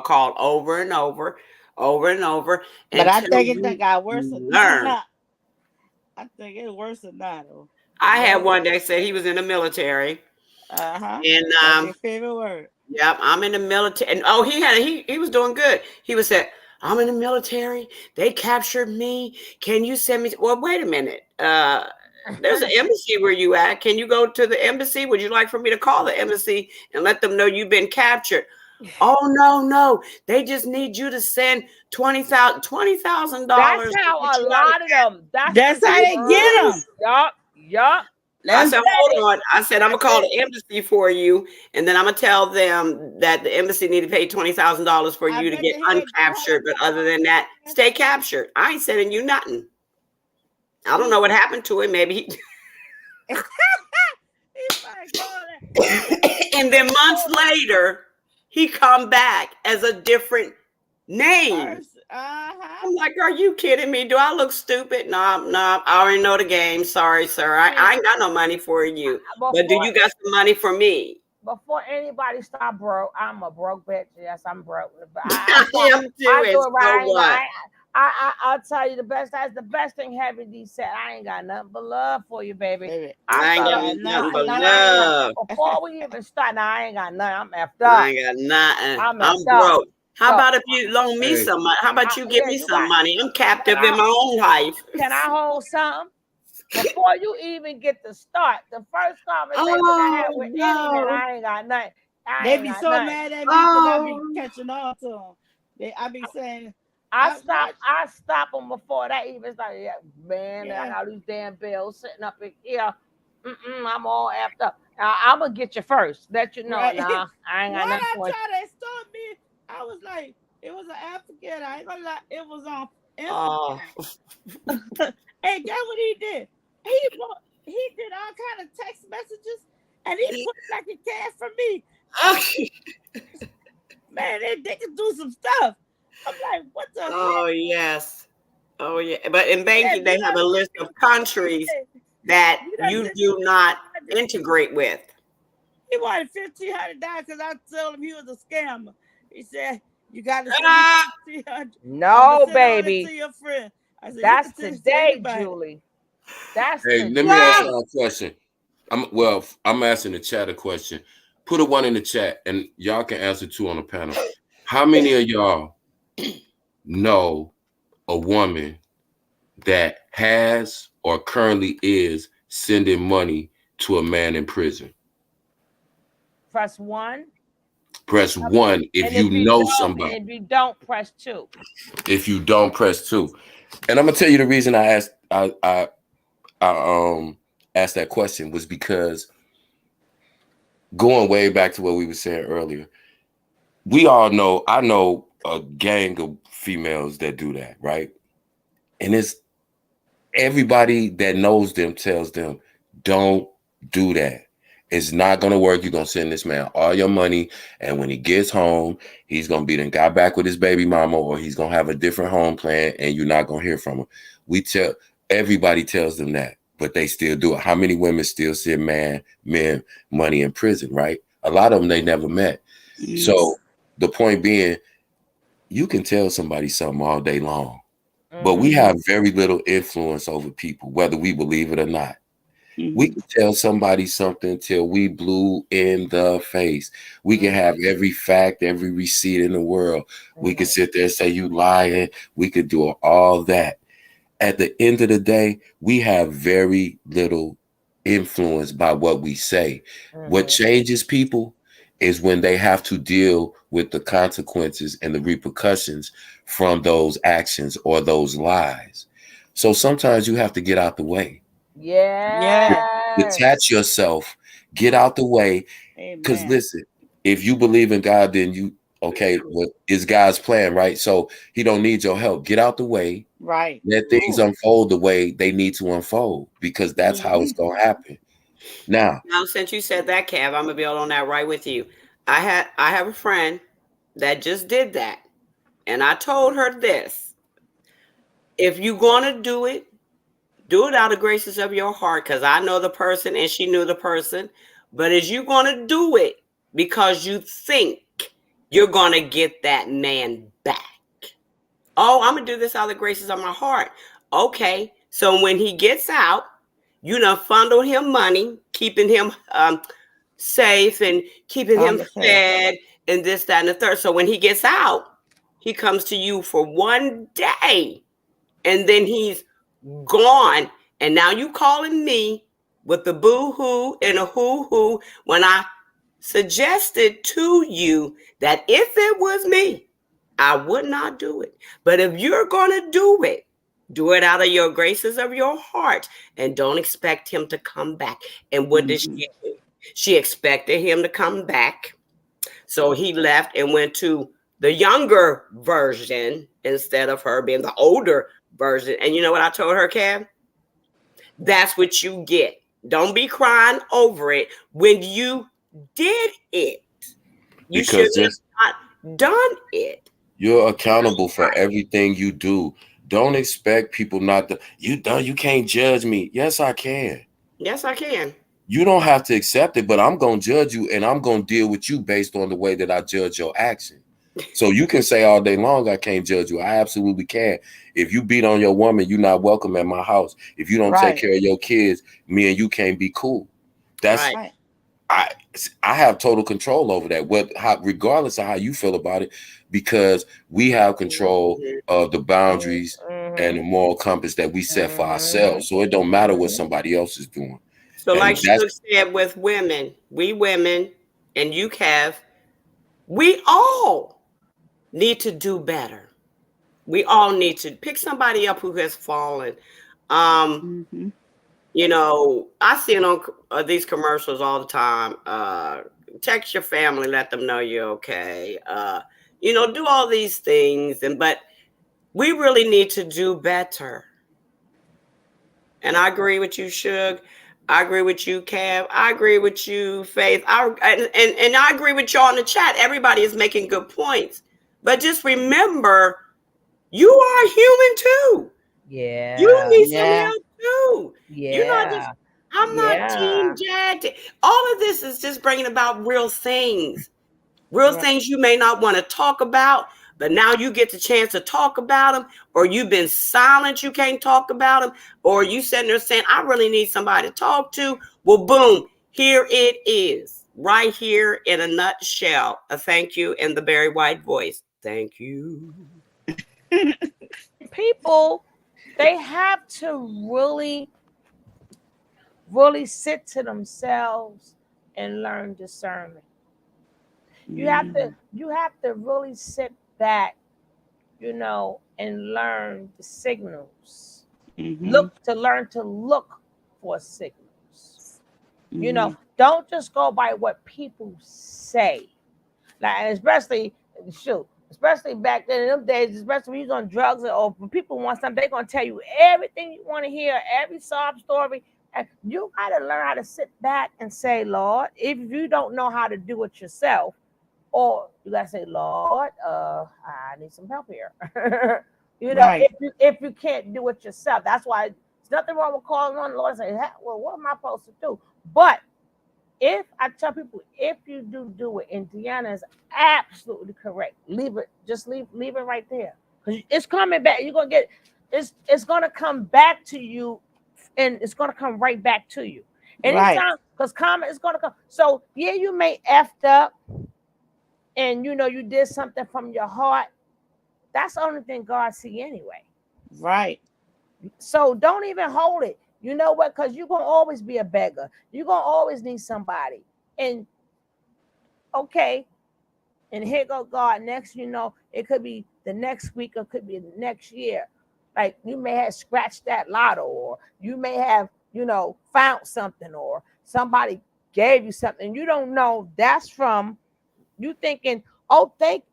called over and over, over and over. But I think it got worse than that. I think it's worse than that. I had one that said he was in the military. And that's your favorite word. Yep, I'm in the military. And he was doing good. He was said, I'm in the military. They captured me. Can you send me? Well, wait a minute. There's an embassy where you at. Can you go to the embassy? Would you like for me to call the embassy and let them know you've been captured? Oh, no. They just need you to send $20,000. That's how a lot of them. That's how they get them. Yup. I said, hold on. I said, I'm going to call the embassy for you. And then I'm going to tell them that the embassy need to pay $20,000 for you to get uncaptured. But other than that, stay captured. I ain't sending you nothing. I don't know what happened to him. Maybe he... And then months later, he come back as a different name. I'm like, are you kidding me? Do I look stupid? No, I already know the game. Sorry, sir. I ain't got no money for you. But do you got some money for me? Before anybody start broke, I'm a broke bitch. Yes, I'm broke. I am too. I do it right. I'll tell you that's the best thing having these said. I ain't got nothing but love for you, baby. I ain't got nothing but love. Before we even start, now I ain't got nothing. I'm effed up. I ain't got nothing. I'm broke. How about if you loan me some money? How about you give me some money? I'm captive in my own life. Can I hold some? Before you even get to start, the first conversation I had with any man, I ain't got nothing. They be so mad at me because I be catching on to them. I be saying, I stop them before that even started. I got these damn bills sitting up in here. I'm all effed up. I'm gonna get you first. Let you know. Right. Nah, I ain't got nothing for you. They stopped me. I was like, it was an African. I ain't gonna lie. It was on Instagram. Hey, guess what he did? He did all kind of text messages, and he put like a cash for me. Man, they can do some stuff. I'm like, what the heck? Yes. Oh, yeah. But in banking, they have a list of countries that done you sent do not integrate with. He wanted $1,500 because I told him he was a scammer. He said, "You got to send Ah, me $1,500. No, Send all that to baby. your friend." I said, "You That's can send it to today, anybody." Julie. That's Hey, let me ask today. y'all a question. I'm asking the chat a question. Put a 1 in the chat, and y'all can answer 2 on the panel. How many of y'all know a woman that has or currently is sending money to a man in prison? Press 1. Press 1 if And you know don't, somebody. and if you don't, press 2. If you don't, press 2. And I'm gonna tell you the reason I asked asked that question was because going way back to what we were saying earlier, we all know, I know a gang of females that do that, right? And it's everybody that knows them tells them, don't do that. It's not gonna work. You're gonna send this man all your money, and when he gets home, he's gonna be then got back with his baby mama, or he's gonna have a different home plan, and you're not gonna hear from him. Everybody tells them that, but they still do it. How many women still send men money in prison, right? A lot of them they never met. So the point being, you can tell somebody something all day long, but we have very little influence over people, whether we believe it or not. We can tell somebody something till we blue in the face. We can have every fact, every receipt in the world. We can sit there and say you lying. We could do all that. At the end of the day, we have very little influence by what we say. What changes people is when they have to deal with the consequences and the repercussions from those actions or those lies. So sometimes you have to get out the way. Yeah. Detach yourself, get out the way. Because Amen. listen, if you believe in God, then you okay, what is God's plan, right? So he don't need your help. Get out the way. Right. Let things unfold the way they need to unfold, because that's how it's gonna happen. Now, since you said that, Kev, I'm gonna build on that right with you. I have a friend that just did that, and I told her this: if you're gonna do it out of graces of your heart, because I know the person and she knew the person. But is you gonna do it because you think you're gonna get that man back? Oh, I'm gonna do this out of the graces of my heart. Okay, so when he gets out, you done funneled him money, keeping him safe and keeping him fed and this, that, and the third. So when he gets out, he comes to you for one day and then he's gone. And now you calling me with the boo-hoo and a hoo-hoo when I suggested to you that if it was me, I would not do it. But if you're going to do it out of your graces of your heart, and don't expect him to come back. And what did she do? She expected him to come back. So he left and went to the younger version instead of her being the older version. And you know what I told her, Cam? That's what you get. Don't be crying over it. When you did it, you should have not done it. you're accountable for everything you do. Don't expect people not to. You can't judge me. Yes, I can. Yes, I can. You don't have to accept it, but I'm gonna judge you, and I'm gonna deal with you based on the way that I judge your action. So you can say all day long, I can't judge you. I absolutely can. If you beat on your woman, you're not welcome at my house. If you don't take care of your kids, me and you can't be cool. That's Right. I have total control over that. Regardless of how you feel about it, because we have control of the boundaries and the moral compass that we set for ourselves. So it don't matter what somebody else is doing. So And like Shug said, with women, we women and you, Kev, we all need to do better. We all need to pick somebody up who has fallen. You know, I see it on these commercials all the time. Text your family, let them know you're okay. You know, do all these things, but we really need to do better. And I agree with you, Shug. I agree with you, Cav. I agree with you, Faith. And I agree with y'all in the chat. Everybody is making good points. But just remember, you are human too. Yeah. You need some help too. Yeah. I'm not Team Jag. All of this is just bringing about real things. Real things you may not want to talk about, but now you get the chance to talk about them, or you've been silent, you can't talk about them, or you sitting there saying, I really need somebody to talk to. Well, boom, here it is, right here in a nutshell. A thank you in the Barry White voice. Thank you. People, they have to really sit to themselves and learn discernment. You have to really sit back, and learn the signals. Learn to look for signals. Don't just go by what people say. Like, especially back then in them days, especially when you was on drugs or when people want something, they're gonna tell you everything you want to hear, every sob story. And you gotta learn how to sit back and say, Lord, if you don't know how to do it yourself, or you gotta say, Lord, I need some help here. If you can't do it yourself, that's why there's nothing wrong with calling on the Lord and saying, well, what am I supposed to do? But if I tell people, if you do it, and Deanna is absolutely correct, leave it right there, because it's coming back. You're gonna get it's gonna come back to you, and it's gonna come right back to you. Anytime, because karma is gonna come. So yeah, you may effed up, and you did something from your heart. That's the only thing God see anyway. Right. So don't even hold it. You know what? Because you're gonna always be a beggar. You're gonna always need somebody. And okay, and here go God. Next, it could be the next week, or it could be the next year. Like, you may have scratched that lotto, or you may have, found something, or somebody gave you something. You don't know. That's from you thinking, oh, thank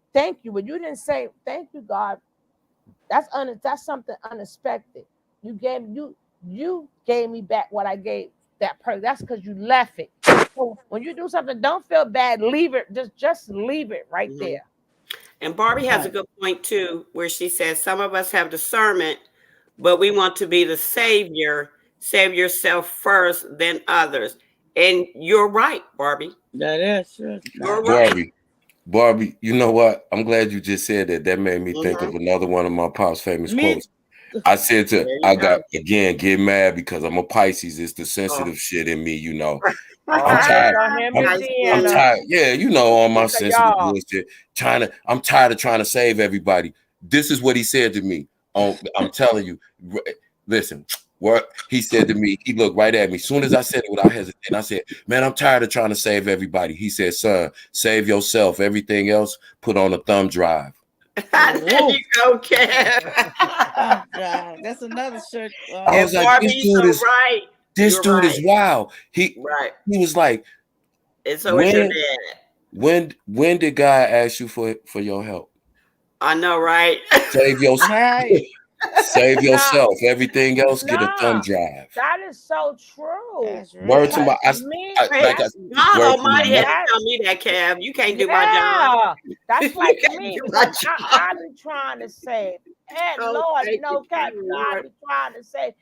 you, but you didn't say thank you, God. That's something unexpected. You gave me back what I gave that person. That's because you left it. So when you do something, don't feel bad. Leave it. Just leave it right there. And Barbie has a good point too, where she says some of us have discernment, but we want to be the savior. Save yourself first, then others. And you're right, Barbie. That is true. You're right. Barbie, you know what? I'm glad you just said that. That made me think of another one of my pop's famous quotes. I said get mad because I'm a Pisces. It's the sensitive shit in me, I'm tired. I'm tired. Yeah, on my sensitive bullshit. I'm tired of trying to save everybody. This is what he said to me. I'm telling you. Listen, what he said to me, he looked right at me. As soon as I said it without hesitating, I said, man, I'm tired of trying to save everybody. He said, son, save yourself. Everything else, put on a thumb drive. There you go, Kev. That's another shirt. I was like, this dude is wild. He was like, it's always your dad. When did God ask you for your help? I know, right? Save yourself. Save yourself. Everything else, get a thumb drive. That is so true. Word to my God Almighty had to tell me that, Kev. You can't do my job. That's like me. I've been trying to say, Lord, Kev, I've been trying to say.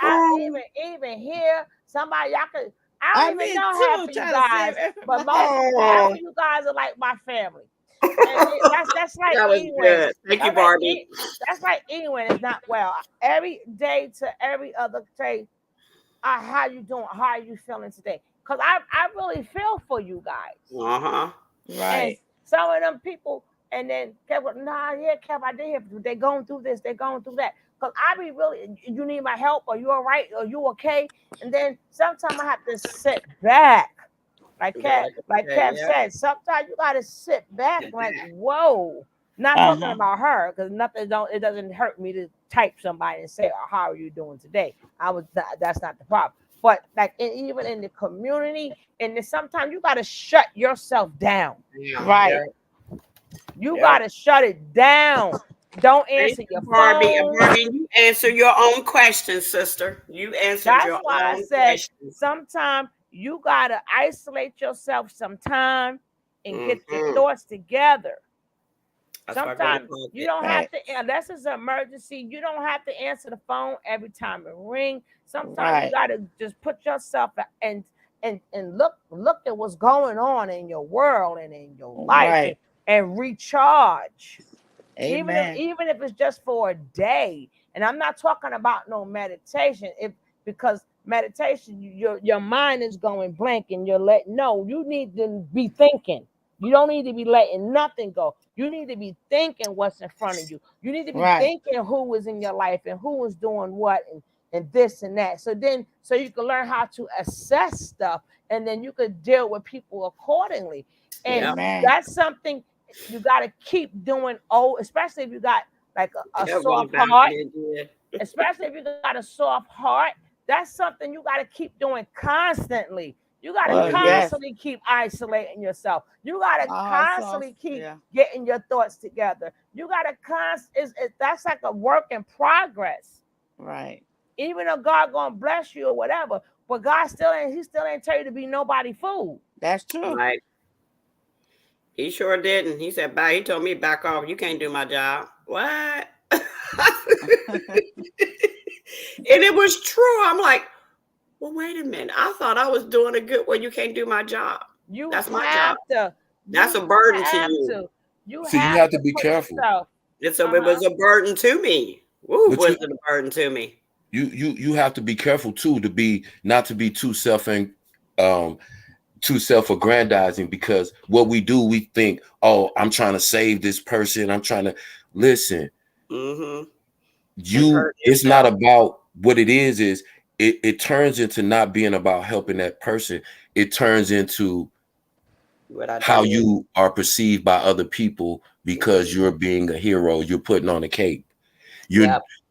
I even hear somebody y'all could. I don't even know half of you guys, but half of you guys are like my family. That's like that was good. Thank you, Barbie. That's like anyone is not well. Every day to every other day, how you doing? How are you feeling today? Because I really feel for you guys. Right. And some of them people, and then Kev, Kev, I did hear they going through this, they going through that. Because I be really, you need my help, or you all right, or you okay? And then sometimes I have to sit back. Like Kev said, sometimes you gotta sit back, like, whoa. Not talking about her, because it doesn't hurt me to type somebody and say, oh, how are you doing today? That's not the problem. But like even in the community, and sometimes you gotta shut yourself down. Right. You gotta shut it down. Don't answer your phone. Barbie, you answer your own questions, sister. You answer your own questions. That's why I said sometimes you gotta isolate yourself sometime and get your thoughts together. Sometimes you don't have to, unless it's an emergency, you don't have to answer the phone every time it rings. Sometimes you got to just put yourself and look at what's going on in your world and in your life and recharge. Even if it's just for a day. And I'm not talking about no meditation, because meditation, your mind is going blank and you're you need to be thinking. You don't need to be letting nothing go. You need to be thinking what's in front of you. You need to be thinking who is in your life and who is doing what and this and that. So you can learn how to assess stuff, and then you could deal with people accordingly. And that's something you got to keep doing. Especially if you got like a soft heart. Especially if you got a soft heart, that's something you got to keep doing constantly. You got to constantly keep isolating yourself. You got to constantly keep getting your thoughts together. You got to that's like a work in progress. Right. Even though God gonna bless you or whatever, but God still ain't tell you to be nobody fool. That's true. Right. He sure didn't. He said, "Bye." He told me, "Back off. You can't do my job." What? And it was true. I'm like, well, wait a minute. I thought I was doing a good one. You can't do my job. That's my job. That's a burden to you. You have to be careful. It was a burden to me. Woo, was it a burden to me? You have to be careful too, not to be too self-aggrandizing, because what we do, we think, oh, I'm trying to save this person. I'm trying to listen. Mm-hmm. It's not about what it is it turns into not being about helping that person. It turns into how you are perceived by other people because you're being a hero. You're putting on a cape.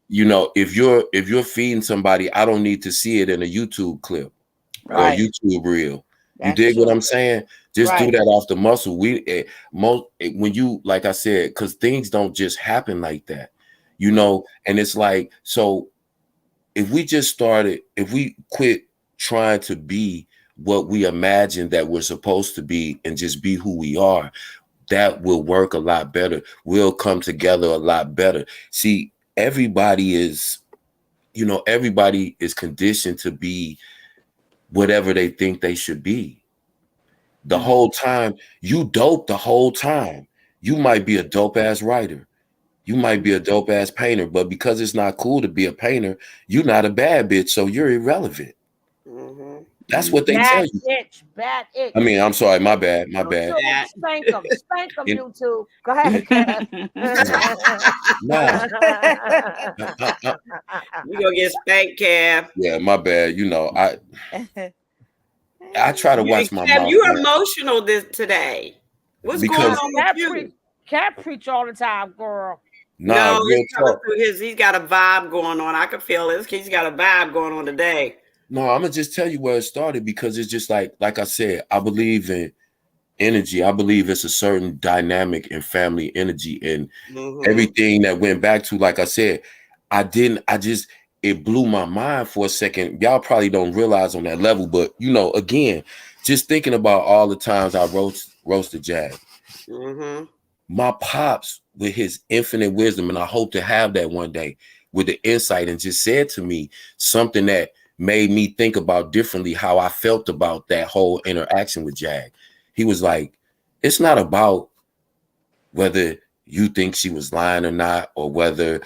You know, if you're feeding somebody, I don't need to see it in a YouTube clip or a YouTube reel. You dig what I'm saying? Just do that off the muscle. When you, like I said, because things don't just happen like that, you know. And it's like, so if we quit trying to be what we imagine that we're supposed to be and just be who we are, that will work a lot better. We'll come together a lot better. See, everybody is conditioned to be whatever they think they should be. The whole time, you dope the whole time. You might be a dope ass writer. You might be a dope ass painter, but because it's not cool to be a painter, you're not a bad bitch, so you're irrelevant. Mm-hmm. That's what they tell you. Bad itch. I mean, I'm sorry, my bad. Spank them, YouTube. Go ahead. Nah. You gonna get spanked, Cam. Yeah, my bad. You know, I try to watch my mouth. You're emotional today. What's going on with you? Can't preach all the time, girl. No, it's coming through he's got a vibe going on. I can feel it. He's got a vibe going on today. No, I'm gonna just tell you where it started, because it's just like I said, I believe in energy. I believe it's a certain dynamic in family energy, and everything that went back to, like I said, it blew my mind for a second. Y'all probably don't realize on that level, but you know, again, just thinking about all the times I roasted Jag. Mm-hmm. My pops, with his infinite wisdom, and I hope to have that one day, with the insight, and just said to me something that made me think about differently how I felt about that whole interaction with Jag. He was like, it's not about whether you think she was lying or not, or whether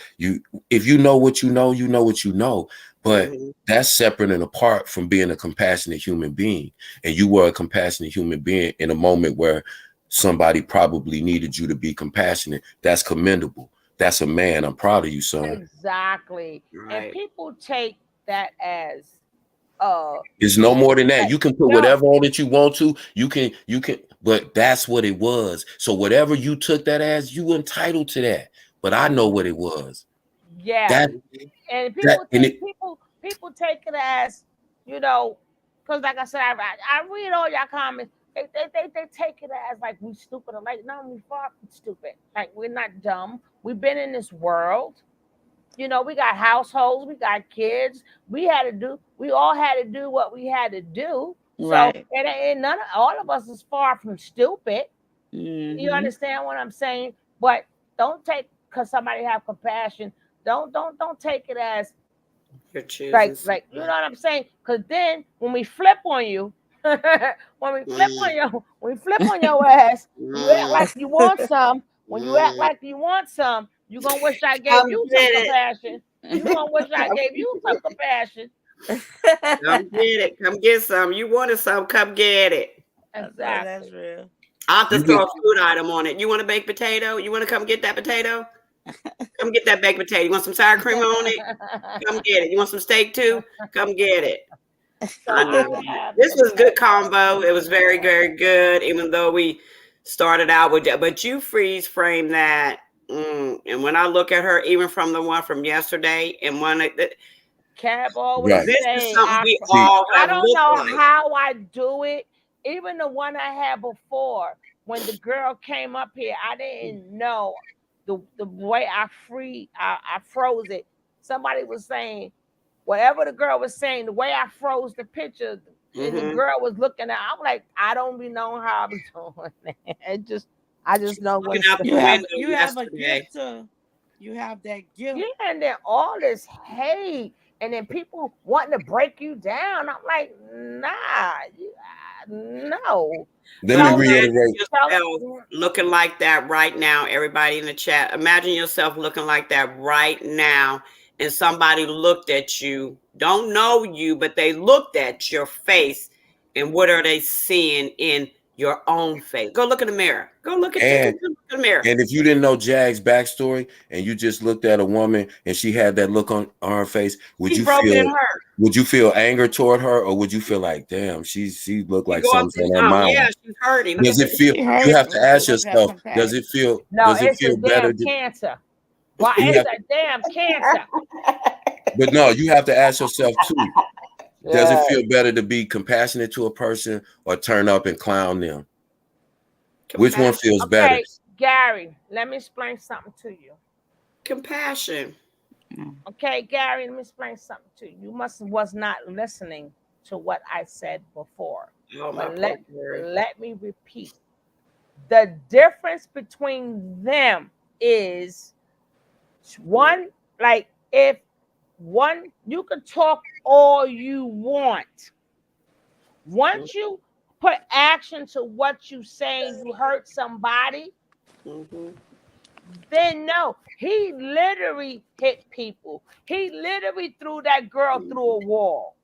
if you know what you know, you know what you know. But that's separate and apart from being a compassionate human being. And you were a compassionate human being in a moment where somebody probably needed you to be compassionate. That's commendable. That's a man. I'm proud of you, son. Exactly. Right. And people take that as it's no more than that. You can put whatever on it you want to. You can, but that's what it was. So whatever you took that as, you entitled to that. But I know what it was. Yeah. And people take it as, you know, because like I said, I read all your comments. They take it as like we stupid. I'm like, no, we far from stupid. Like, we're not dumb. We've been in this world. You know, we got households, we got kids. We all had to do what we had to do. Right. So all of us is far from stupid. Mm-hmm. You understand what I'm saying? But don't take because somebody have compassion. Don't take it as You're choosing like you know what I'm saying? Because then when we flip on you, when we flip on your ass, you act like you want some. When you act like you want some, you gonna wish I gave you some compassion. You gonna wish I gave you some compassion. Come get it. Come get some. You wanted some. Come get it. Exactly. That's real. I'll just throw a food item on it. You want a baked potato? You want to come get that potato? Come get that baked potato. You want some sour cream on it? Come get it. You want some steak too? Come get it. So I know. This was good combo. It was very, very good, even though we started out with that. But you freeze frame that. And when I look at her, even from the one from yesterday, and one that Cab always this say, is something we all I have don't looked know like. how I do it. Even the one I had before, when the girl came up here, I didn't know the way I froze it. Somebody was saying, whatever the girl was saying, the way I froze the picture, and the girl was looking at, I'm like, I don't be knowing how I be doing it. I just know what Looking out the You have window you have a yesterday. gift to. You have that gift. Yeah, and then all this hate, and then people wanting to break you down. I'm like, nah, no. Let me reiterate. Yourself looking like that right now, everybody in the chat. Imagine yourself looking like that right now, and somebody looked at you, don't know you, but they looked at your face, and what are they seeing in your own face? Go look in the mirror. Go look at the mirror. And if you didn't know Jag's backstory and you just looked at a woman and she had that look on her face, would you feel anger toward her, or would you feel like, damn, she looked like something in her mind? Yeah, she's hurting. Does it feel? You have to ask yourself, does it feel? No, does it feel better? Cancer. Why it's a damn cancer? But no, you have to ask yourself too. Does it feel better to be compassionate to a person or turn up and clown them? Which one feels better? Gary, let me explain something to you. Compassion. Okay, Gary, let me explain something to you. You was not listening to what I said before. But let me repeat. The difference between them is one, like if one, you can talk all you want. Once you put action to what you saying, you hurt somebody, then no. He literally hit people. He literally threw that girl through a wall.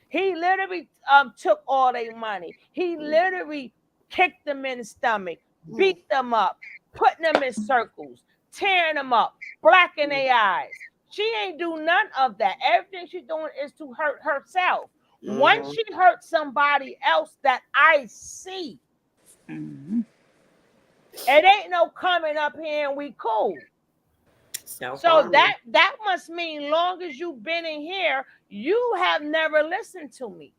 He literally took all their money. He literally kicked them in the stomach, beat them up, putting them in circles, tearing them up, blacking their eyes. She ain't do none of that. Everything she's doing is to hurt herself. Once she hurts somebody else that I see, it ain't no coming up here and we cool. So that must mean long as you've been in here, you have never listened to me.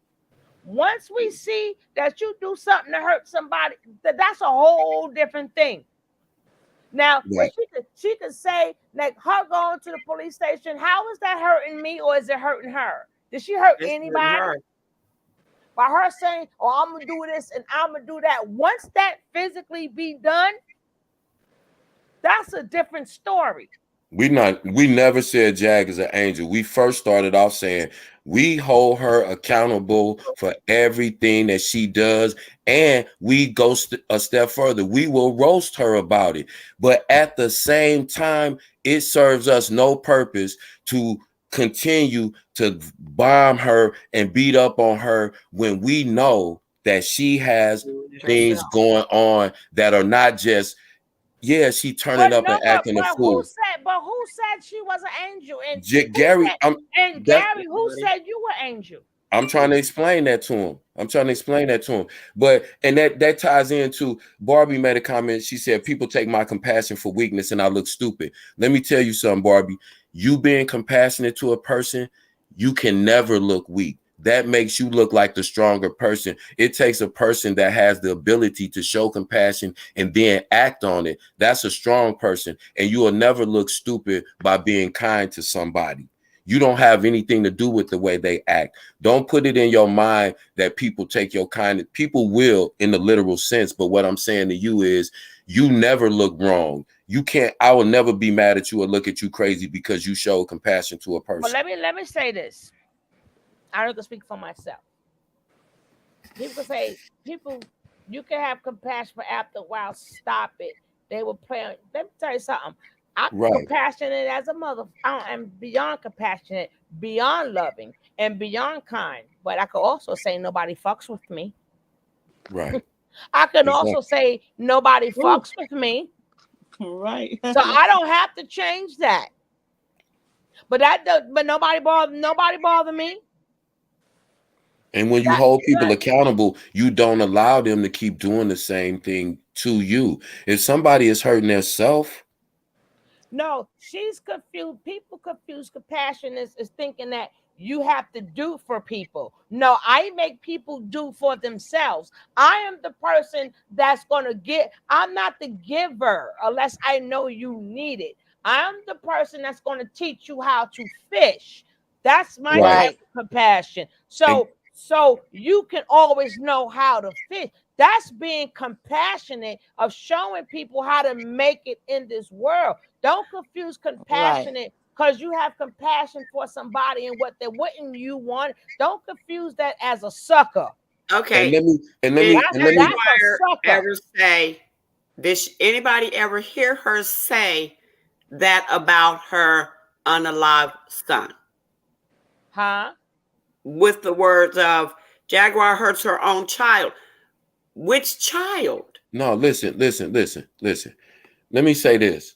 Once we see that you do something to hurt somebody, that's a whole different thing. Now, she could say, like, her going to the police station, how is that hurting me, or is it hurting her? Did she hurt anybody? By her saying, oh, I'm going to do this and I'm going to do that. Once that physically be done, that's a different story. We never said Jag is an angel. We first started off saying we hold her accountable for everything that she does, and we go a step further. We will roast her about it, but at the same time, it serves us no purpose to continue to bomb her and beat up on her when we know that she has things going on that are not just. Yeah, she turning up and acting a fool. Who said she was an angel? And Gary, Gary, who said you were angel? I'm trying to explain that to him. But and that ties into Barbie made a comment. She said people take my compassion for weakness and I look stupid. Let me tell you something, Barbie. You being compassionate to a person, you can never look weak. That makes you look like the stronger person. It takes a person that has the ability to show compassion and then act on it. That's a strong person. And you will never look stupid by being kind to somebody. You don't have anything to do with the way they act. Don't put it in your mind that people take your kindness. People will in the literal sense. But what I'm saying to you is you never look wrong. you can't. I will never be mad at you or look at you crazy because you show compassion to a person. But let me say this. I don't can speak for myself. People can say you can have compassion, but after a while, stop it. They will play. Let me tell you something. I'm Right. compassionate as a mother. I'm beyond compassionate, beyond loving, and beyond kind. But I could also say nobody fucks with me. Right. I can Exactly. also say nobody fucks with me. Right. So I don't have to change that. But nobody bother me. And when you hold people accountable, you don't allow them to keep doing the same thing to you. If somebody is hurting themselves, no, she's confused. People confuse compassion is thinking that you have to do for people. No, I make people do for themselves. I am the person that's going to give. I'm not the giver unless I know you need it. I'm the person that's going to teach you how to fish. That's my type of compassion. So you can always know how to fish. That's being compassionate of showing people how to make it in this world. Don't confuse compassionate because you have compassion for somebody and what they wouldn't you want. Don't confuse that as a sucker. Okay. and let me Jaguar ever say this? Anybody ever hear her say that about her unalive son? Huh? With the words of Jaguar hurts her own child. Which child? No, listen. Let me say this.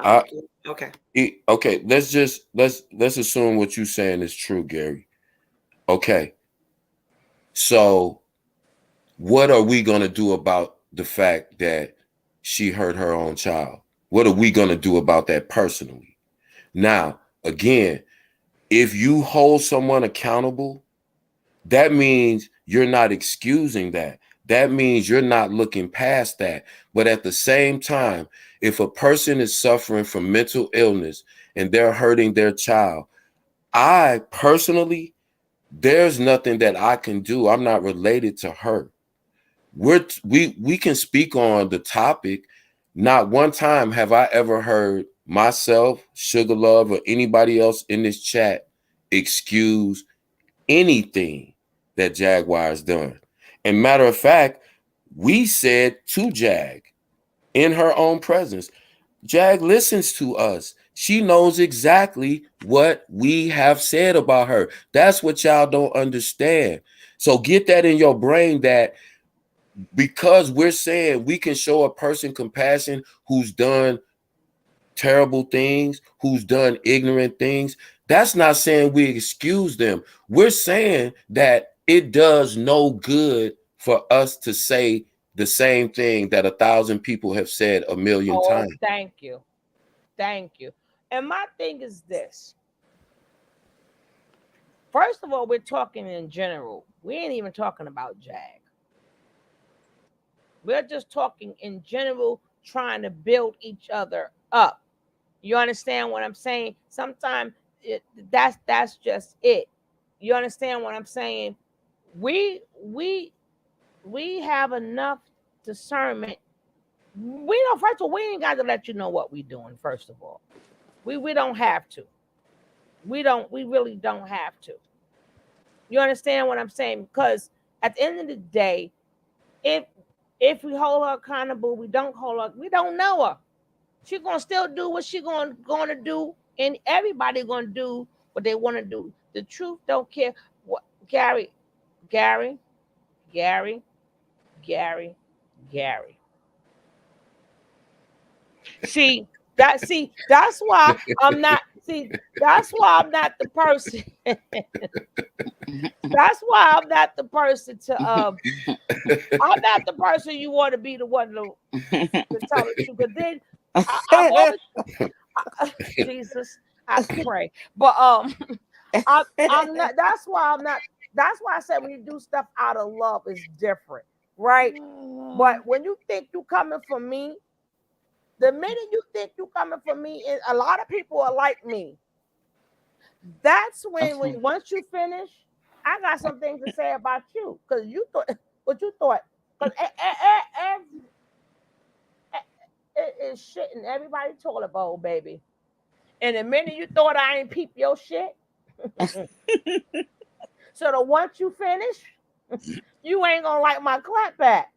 Okay. Okay. Let's assume what you're saying is true, Gary. Okay. So what are we gonna do about the fact that she hurt her own child? What are we gonna do about that personally? Now, again, if you hold someone accountable, that means you're not excusing that. That means you're not looking past that. But at the same time, if a person is suffering from mental illness and they're hurting their child, I personally, there's nothing that I can do. I'm not related to her. We can speak on the topic. Not one time have I ever heard myself, Sugar Love, or anybody else in this chat excuse anything that Jaguar has done. And matter of fact, we said to Jag in her own presence, Jag listens to us. She knows exactly what we have said about her. That's what y'all don't understand. So get that in your brain that because we're saying we can show a person compassion who's done terrible things, who's done ignorant things, that's not saying we excuse them. We're saying that it does no good for us to say the same thing that 1,000 people have said 1,000,000 times. Thank you. And my thing is this. First of all, we're talking in general. We ain't even talking about Jag. We're just talking in general, trying to build each other up. You understand what I'm saying? Sometimes that's just it. You understand what I'm saying? We have enough discernment. We know, first of all, we ain't got to let you know what we're doing. First of all, we don't have to. We really don't have to. You understand what I'm saying? Because at the end of the day, if we hold her accountable, we don't hold her. We don't know her. She's gonna still do what she's gonna do, and everybody gonna do what they want to do. The truth don't care. What Gary. See, that's why I'm not. See, that's why I'm not the person. That's why I'm not the person to. I'm not the person you want to be the one to tell the truth. But then I'm always, Jesus, I pray. But I'm not. That's why I'm not. That's why I said when you do stuff out of love is different, right? But when you think you coming for me, the minute you think you coming for me, a lot of people are like me. That's when once you finish, I got some things to say about you because you thought what you thought. Because it is shit in everybody's toilet bowl, baby. And the minute you thought I ain't peep your shit, so the once you finish, you ain't gonna like my clap back.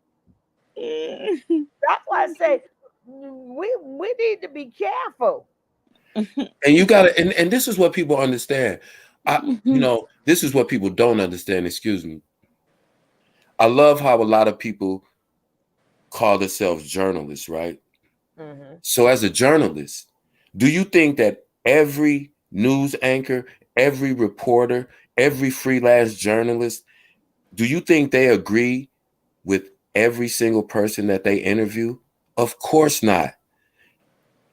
That's why I say we need to be careful. And you gotta, and this is what people understand. This is what people don't understand, excuse me. I love how a lot of people call themselves journalists, right? Mm-hmm. So as a journalist, do you think that every news anchor, every reporter, every freelance journalist, do you think they agree with every single person that they interview? Of course not.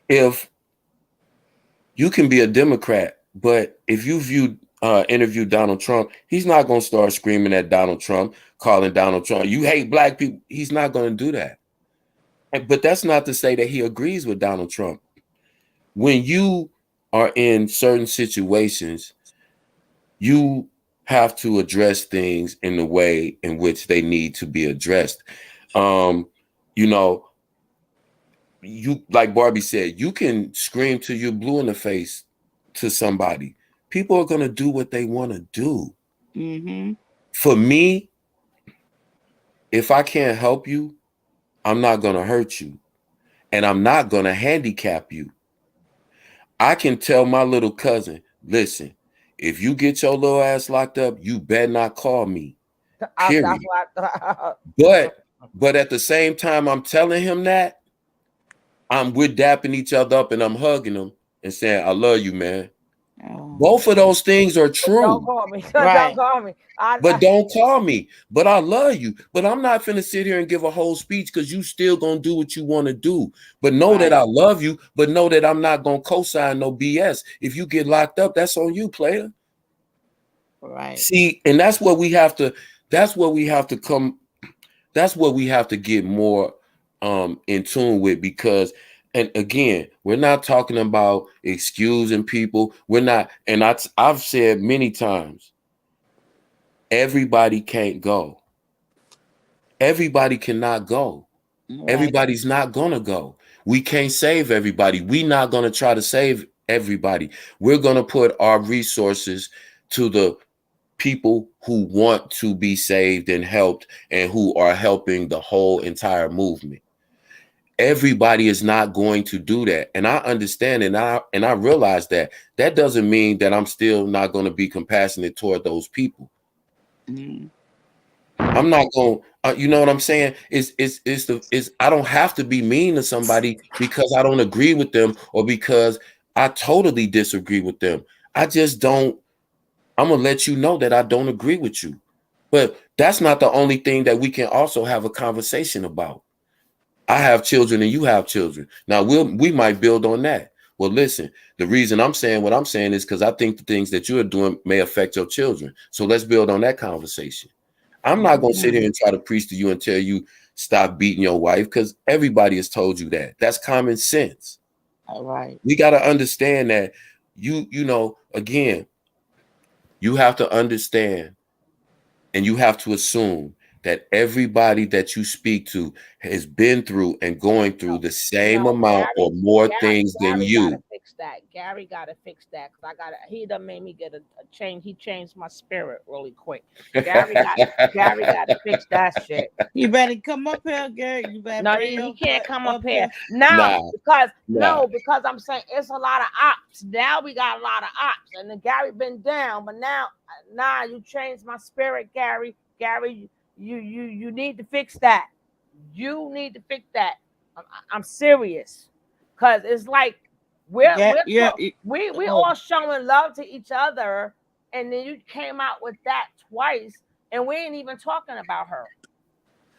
If you can be a Democrat, but if you interview Donald Trump, he's not going to start screaming at Donald Trump, calling Donald Trump, you hate black people. He's not going to do that. But that's not to say that he agrees with Donald Trump. When you are in certain situations, you have to address things in the way in which they need to be addressed. You, like Barbie said, you can scream till you're blue in the face to somebody. People are going to do what they want to do. Mm-hmm. For me, if I can't help you, I'm not going to hurt you. And I'm not going to handicap you. I can tell my little cousin, listen, if you get your little ass locked up, you better not call me. Period. But at the same time, I'm telling him that, we're dapping each other up and I'm hugging him and saying, I love you, man. Oh. Both of those things are true. But don't call me. Right. Don't call me. Don't call me. But I love you. But I'm not finna sit here and give a whole speech because you still gonna do what you want to do. But know that I love you. But know that I'm not gonna co-sign no BS. If you get locked up, that's on you, player. Right. See, and that's what we have to. That's what we have to come. That's what we have to get more in tune with, because, and again, we're not talking about excusing people. We're not, and I've said many times, everybody can't go. Everybody cannot go. Right. Everybody's not gonna go. We can't save everybody. We're not gonna try to save everybody. We're gonna put our resources to the people who want to be saved and helped and who are helping the whole entire movement. Everybody is not going to do that. And I understand, and I realize that doesn't mean that I'm still not going to be compassionate toward those people. Mm. I'm not going, you know what I'm saying? I don't have to be mean to somebody because I don't agree with them or because I totally disagree with them. I just don't. I'm going to let you know that I don't agree with you. But that's not the only thing that we can also have a conversation about. I have children and you have children. Now we might build on that. Well, listen, the reason I'm saying what I'm saying is because I think the things that you're doing may affect your children. So let's build on that conversation. I'm not going to sit here and try to preach to you and tell you stop beating your wife, because everybody has told you that. That's common sense. All right. We got to understand that again, you have to understand and you have to assume that everybody that you speak to has been through and going through the same amount or more things than you. Gotta fix that. Gary gotta fix that, because he done made me get a change. He changed my spirit really quick. Gary gotta fix that shit. You better come up here, Gary. You better. No, he can't come up here now because I'm saying it's a lot of ops. Now we got a lot of ops, and then Gary been down, but now you changed my spirit, Gary. Gary, you need to fix that. You need to fix that. I'm serious, because it's like we all showing love to each other, and then you came out with that twice, and we ain't even talking about her.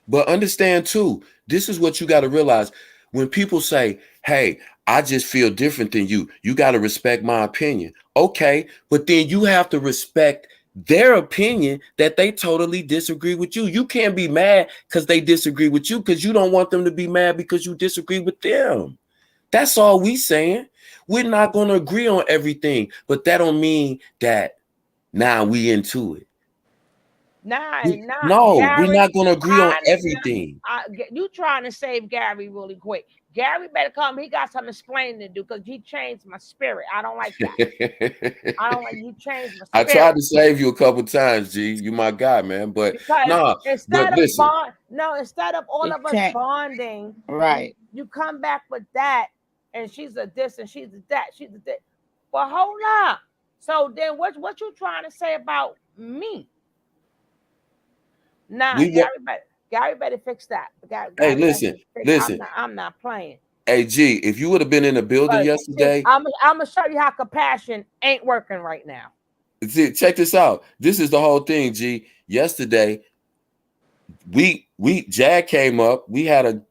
But understand too, this is what you got to realize. When people say, hey, I just feel different than you, you got to respect my opinion. Okay, but then you have to respect their opinion that they totally disagree with you. You can't be mad because they disagree with you, because you don't want them to be mad because you disagree with them. That's all we saying. We're not going to agree on everything, but that don't mean that now we into it. No, Gary, we're not going to agree on everything. You trying to save Gary really quick. Gary better come. He got some explaining to do because he changed my spirit. I don't like that. I don't like you change my I spirit. tried to save you a couple times, G. You my guy, man. But Because nah, but instead listen. of all It of us can't- bonding, Right. you come back with that, and she's a this and she's a that, she's a that. But hold up. So then what you trying to say about me? Nah, We got, Gary better fix that. hey, Gary better listen, fix that. listen. I'm not playing. Hey, G, if you would have been in the building But yesterday, I'm gonna show you how compassion ain't working right now. see, check this out. This is the whole thing, G. Yesterday, we Jag came up. We had a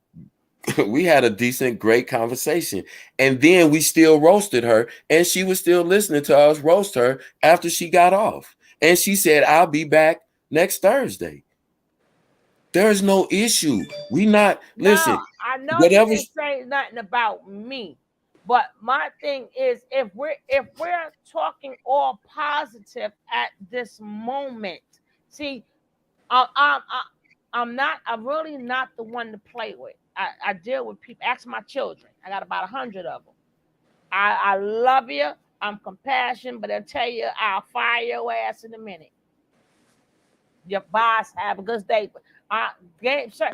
we had a decent, great conversation, and then we still roasted her, and she was still listening to us roast her after she got off, and she said, "I'll be back next Thursday." There's no issue. We not listen. No, I know you Whatever. didn't say nothing about me, but my thing is if we're talking all positive at this moment, see, I'm really not the one to play with. I deal with people. Ask my children. I got about 100 of them. I love you. I'm compassionate, but I tell you, I'll fire your ass in a minute. Your boss have a good day. Game sir.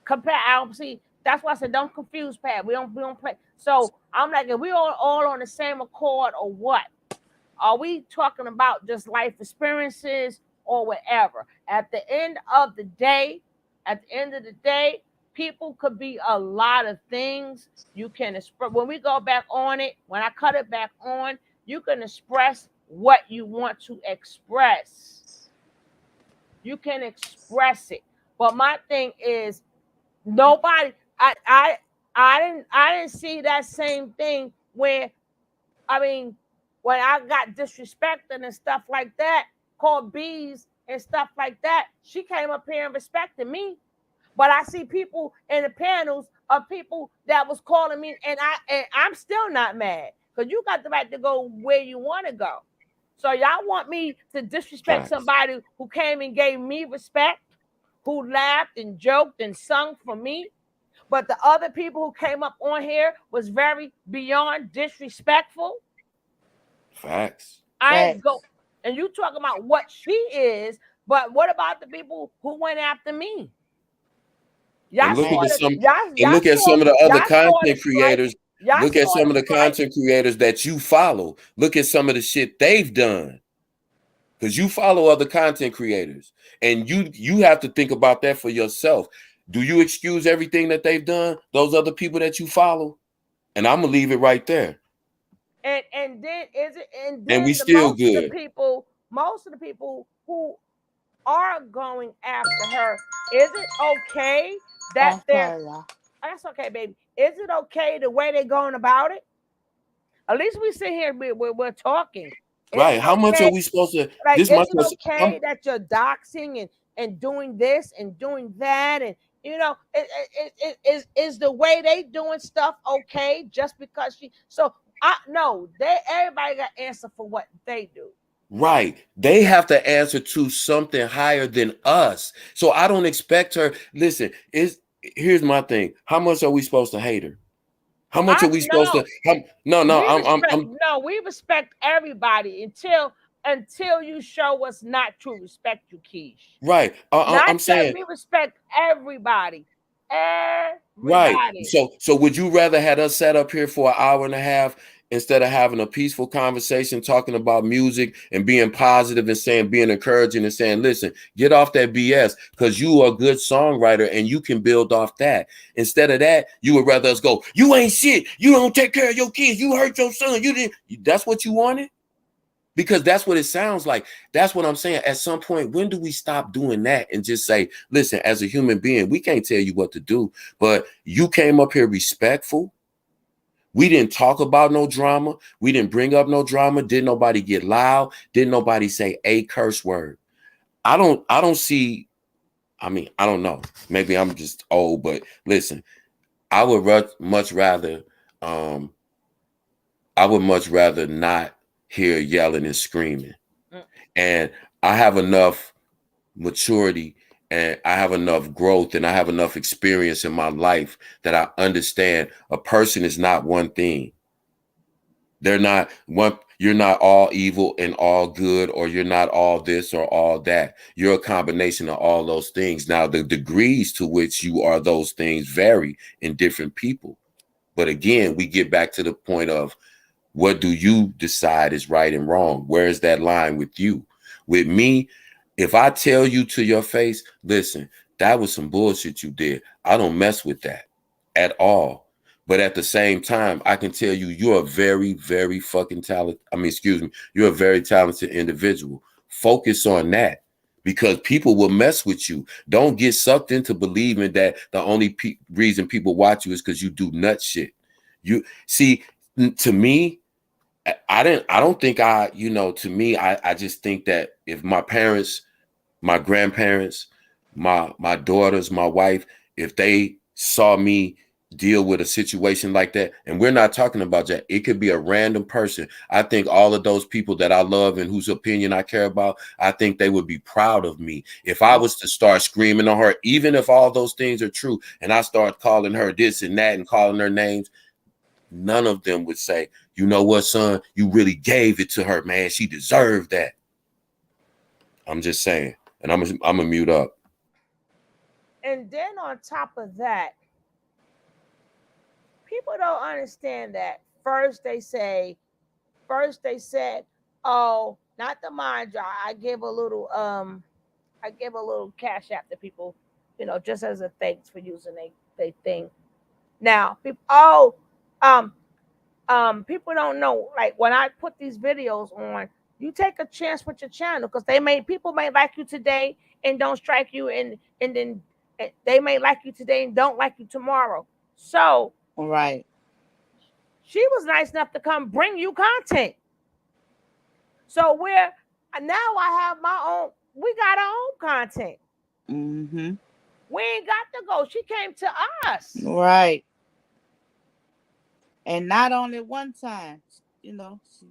Compare. I don't see. That's why I said don't confuse Pat. We don't play. So I'm like, if we all on the same accord or what? Are we talking about just life experiences or whatever? At the end of the day, people could be a lot of things. You can express when we go back on it, when I cut it back on, you can express what you want to express. You can express it. But my thing is nobody I didn't see that same thing where I mean when I got disrespected and stuff like that, called bees and stuff like that, she came up here and respected me. But I see people in the panels of people that was calling me, and I'm still not mad because you got the right to go where you want to go. So y'all want me to disrespect somebody who came and gave me respect, who laughed and joked and sung for me, but the other people who came up on here was very beyond disrespectful. Facts. I ain't go, and you talking about what she is, but what about the people who went after me? And look at some of the other content creators. Look at some of the content creators that you follow. Look at some of the shit they've done. Because you follow other content creators, and you have to think about that for yourself. Do you excuse everything that they've done? Those other people that you follow, and I'm gonna leave it right there. And then we still most good. Most of the people who are going after her, is it okay that that's okay, baby? Is it okay the way they're going about it? At least we sit here, we're talking. Right. How much are we supposed to? Like, is it okay that you're doxing and doing this and doing that? And, you know, is the way they doing stuff okay just because she? So, everybody got to answer for what they do. Right. They have to answer to something higher than us. So I don't expect her. Listen, here's my thing. How much are we supposed to hate her? How much are we supposed to? We respect everybody until you show us not to respect you, Keish. Right. I'm saying we respect everybody. Right. So would you rather had us sat up here for an hour and a half instead of having a peaceful conversation, talking about music and being positive and being encouraging and saying, listen, get off that BS because you are a good songwriter and you can build off that. Instead of that, you would rather us go, you ain't shit. You don't take care of your kids. You hurt your son. You didn't. That's what you wanted? Because that's what it sounds like. That's what I'm saying. At some point, when do we stop doing that and just say, listen, as a human being, we can't tell you what to do, but you came up here respectful. We didn't talk about no drama. We didn't bring up no drama. Didn't nobody get loud. Didn't nobody say a curse word. I don't see. I mean, I don't know. Maybe I'm just old, but listen, I would much rather not hear yelling and screaming. And I have enough maturity and I have enough growth and I have enough experience in my life that I understand a person is not one thing. They're not one. You're not all evil and all good, or you're not all this or all that. You're a combination of all those things. Now, the degrees to which you are those things vary in different people. But again, we get back to the point of, what do you decide is right and wrong? Where is that line with you? With me, if I tell you to your face, listen, that was some bullshit you did, I don't mess with that at all. But at the same time, I can tell you, you're a very, very fucking talented. I mean, excuse me, you're a very talented individual. Focus on that, because people will mess with you. Don't get sucked into believing that the only reason people watch you is because you do nut shit. You see, to me, I don't think to me, I just think that if my parents, my grandparents, my daughters, my wife, if they saw me deal with a situation like that, and we're not talking about that, it could be a random person. I think all of those people that I love and whose opinion I care about, I think they would be proud of me if I was to start screaming on her, even if all those things are true, and I start calling her this and that and calling her names. None of them would say, you know what, son, you really gave it to her, man. She deserved that. I'm just saying. And I'm gonna mute up. And then on top of that, people don't understand that. First they said, oh, not to mind y'all, I give a little cash app to people, just as a thanks for using they thing. Now, people, people don't know, like when I put these videos on, you take a chance with your channel, because people may like you today and don't strike you, and then they may like you today and don't like you tomorrow. So Right. she was nice enough to come bring you content. So now I have my own. We got our own content. Mm-hmm. We ain't got to go. She came to us. Right. And not only one time, she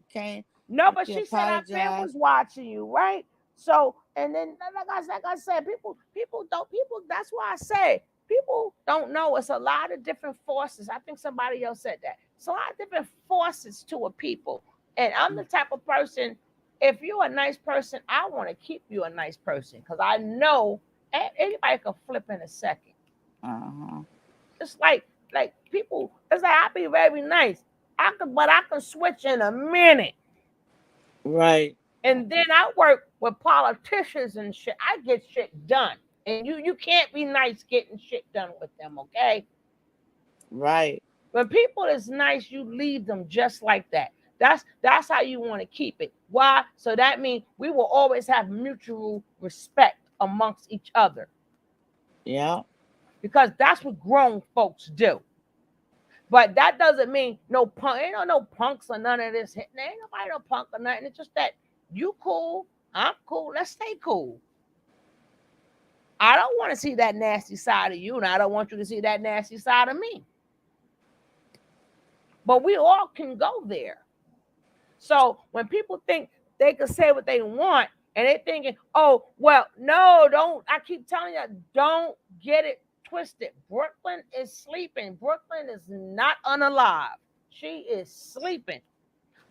came. No, but she said her friend apologized. was watching you, right? So, and then like I said, people don't. That's why I say people don't know. It's a lot of different forces. I think somebody else said that. It's a lot of different forces to a people. And I'm the type of person. If you're a nice person, I want to keep you a nice person, because I know anybody can flip in a second. Uh-huh. It's like people. It's like I be very nice. But I can switch in a minute. Right. And then I work with politicians and shit. I get shit done. And you can't be nice getting shit done with them, okay? Right. When people is nice, you leave them just like that. That's how you want to keep it. Why? So that means we will always have mutual respect amongst each other. Yeah. Because that's what grown folks do. But that doesn't mean no punk. Ain't no punks or none of this. Ain't nobody no punk or nothing. It's just that you cool, I'm cool. Let's stay cool. I don't want to see that nasty side of you, and I don't want you to see that nasty side of me. But we all can go there. So when people think they can say what they want, and they're thinking, oh, well, no, don't. I keep telling you, don't get it twisted. Brooklyn is sleeping. Brooklyn is not unalive. She is sleeping.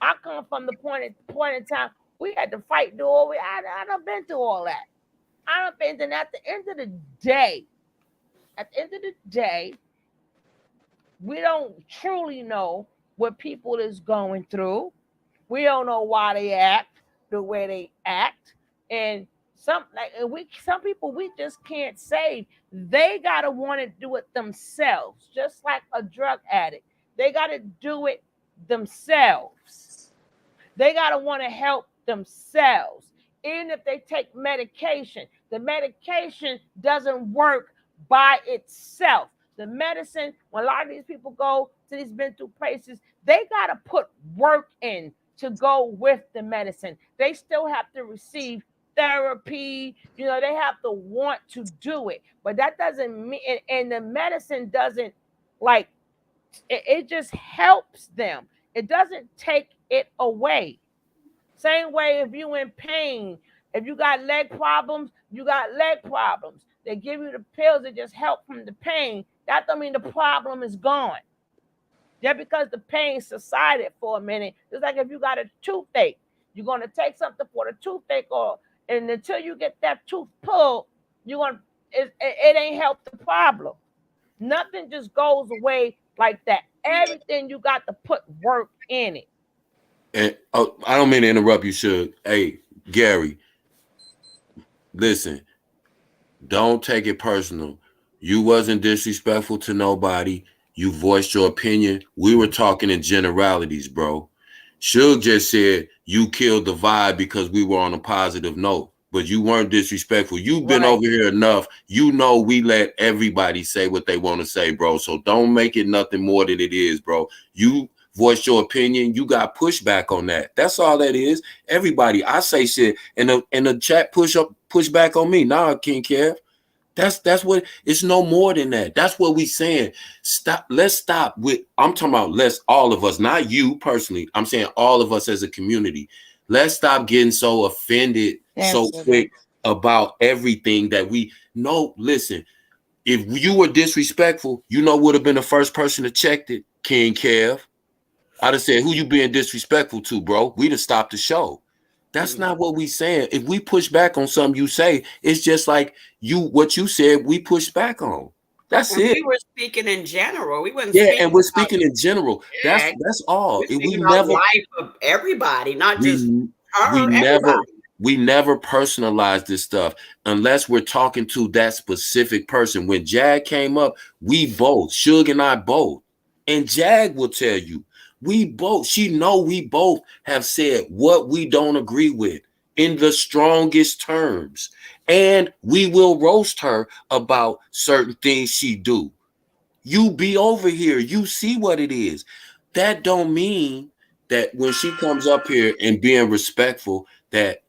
I come from the point in time we had to fight through all. I done been through all that. I done been. And at the end of the day, we don't truly know what people is going through. We don't know why they act the way they act, and some people we just can't save. They gotta want to do it themselves, just like a drug addict. They gotta do it themselves. They gotta want to help themselves. Even if they take medication, the medication doesn't work by itself. The medicine, when a lot of these people go to these mental places, they got to put work in to go with the medicine. They still have to receive therapy. They have to want to do it. But that doesn't mean, and the medicine doesn't, like, it just helps them. It doesn't take it away. Same way if you in pain, if you got leg problems, you got leg problems. they give you the pills that just help from the pain. That don't mean the problem is gone. Just because the pain subsided for a minute, it's like if you got a toothache, you're going to take something for the toothache, and until you get that tooth pulled, it ain't helped the problem. Nothing just goes away like that. Everything you got to put work in it. And I don't mean to interrupt you, Suge. Hey, Gary, listen, don't take it personal. You wasn't disrespectful to nobody. You voiced your opinion. We were talking in generalities, bro. Suge just said you killed the vibe because we were on a positive note, but you weren't disrespectful. You've been over here enough. You know we let everybody say what they want to say, bro. So don't make it nothing more than it is, bro. You voiced your opinion. You got pushback on that. That's all that is. Everybody, I say shit, and the chat push back on me. Nah, King Kev. That's what it's no more than that. That's what we saying. Stop. Let's stop with. I'm talking about all of us, not you personally. I'm saying all of us as a community. Let's stop getting so offended so quick about everything that we know. Listen, if you were disrespectful, would have been the first person to check it, King Kev. I'd have said, who you being disrespectful to, bro? We'd have stopped the show. That's not what we saying. If we push back on something you say, it's just like what you said, we push back on. That's it. We were speaking in general. We wasn't and we're speaking in general. That's all. We never life of everybody, not just her. We never personalize this stuff unless we're talking to that specific person. When Jag came up, we both, Suge and I both, and Jag will tell you, we both have said what we don't agree with in the strongest terms. And we will roast her about certain things she do. You be over here. You see what it is. That don't mean that when she comes up here and being respectful, that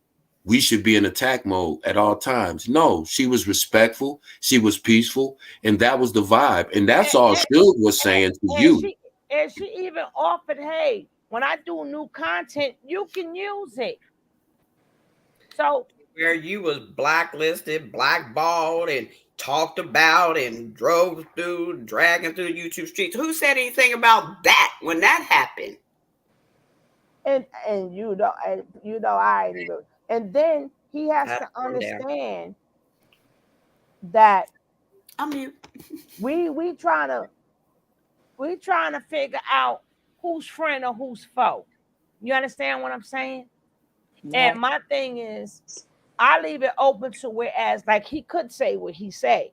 we should be in attack mode at all times. No, she was respectful. She was peaceful. And that was the vibe. And that's all Suge was saying to you. And she even offered, hey, when I do new content, you can use it. So where you was blacklisted, blackballed, and talked about and dragging through the YouTube streets. Who said anything about that when that happened? And I even. And then he has to understand that we trying to figure out who's friend or who's foe. You understand what I'm saying? Yeah. And my thing is, I leave it open to whereas like he could say what he say,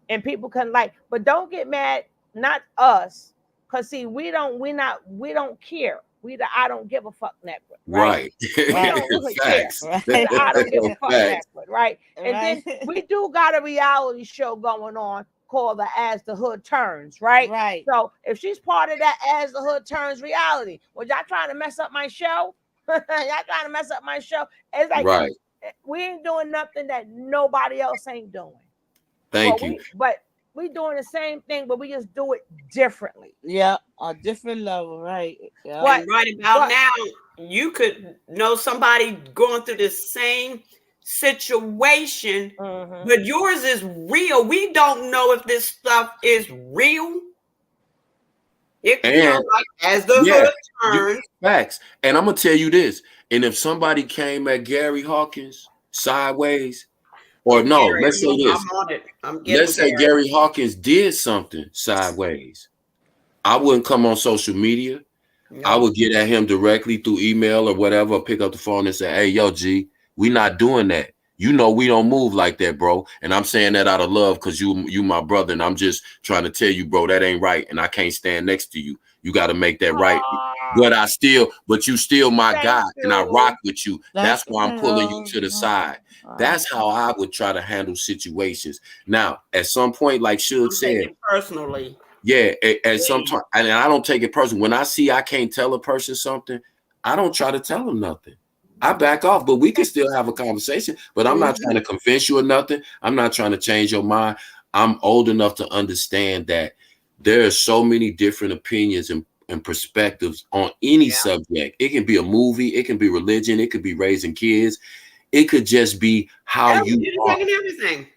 and people can but don't get mad, not us, because see, we don't care. We the I don't give a fuck network, right? We don't really care. Right? I don't give a fuck network, right? And then we do got a reality show going on called the As the Hood Turns, right? Right. So if she's part of that As the Hood Turns reality, was y'all trying to mess up my show? Y'all trying to mess up my show? It's like we ain't doing nothing that nobody else ain't doing. Thank you. But we doing the same thing, but we just do it differently. Yeah, a different level, right? Yeah. Right about now, you could know somebody going through the same situation, but yours is real. We don't know if this stuff is real. It as the hood turns. Facts. And I'm gonna tell you this. And if somebody came at Gary Hawkins sideways, or no, Gary, let's say this. Let's say Gary Hawkins did something sideways. I wouldn't come on social media. No. I would get at him directly through email or whatever, pick up the phone and say, hey, yo, G, we not doing that. You know we don't move like that, bro. And I'm saying that out of love because you my brother, and I'm just trying to tell you, bro, that ain't right. And I can't stand next to you. You got to make that right. But you still my guy, and I rock with you. That's why I'm pulling you to the side. That's how I would try to handle situations. Now, at some point, like Suge said, personally. Yeah, at some time, and I don't take it personally. When I see I can't tell a person something, I don't try to tell them nothing. I back off, but we can still have a conversation. But I'm not trying to convince you or nothing. I'm not trying to change your mind. I'm old enough to understand that there are so many different opinions and perspectives on any subject. It can be a movie, it can be religion, it could be raising kids, it could just be how you are. Everything.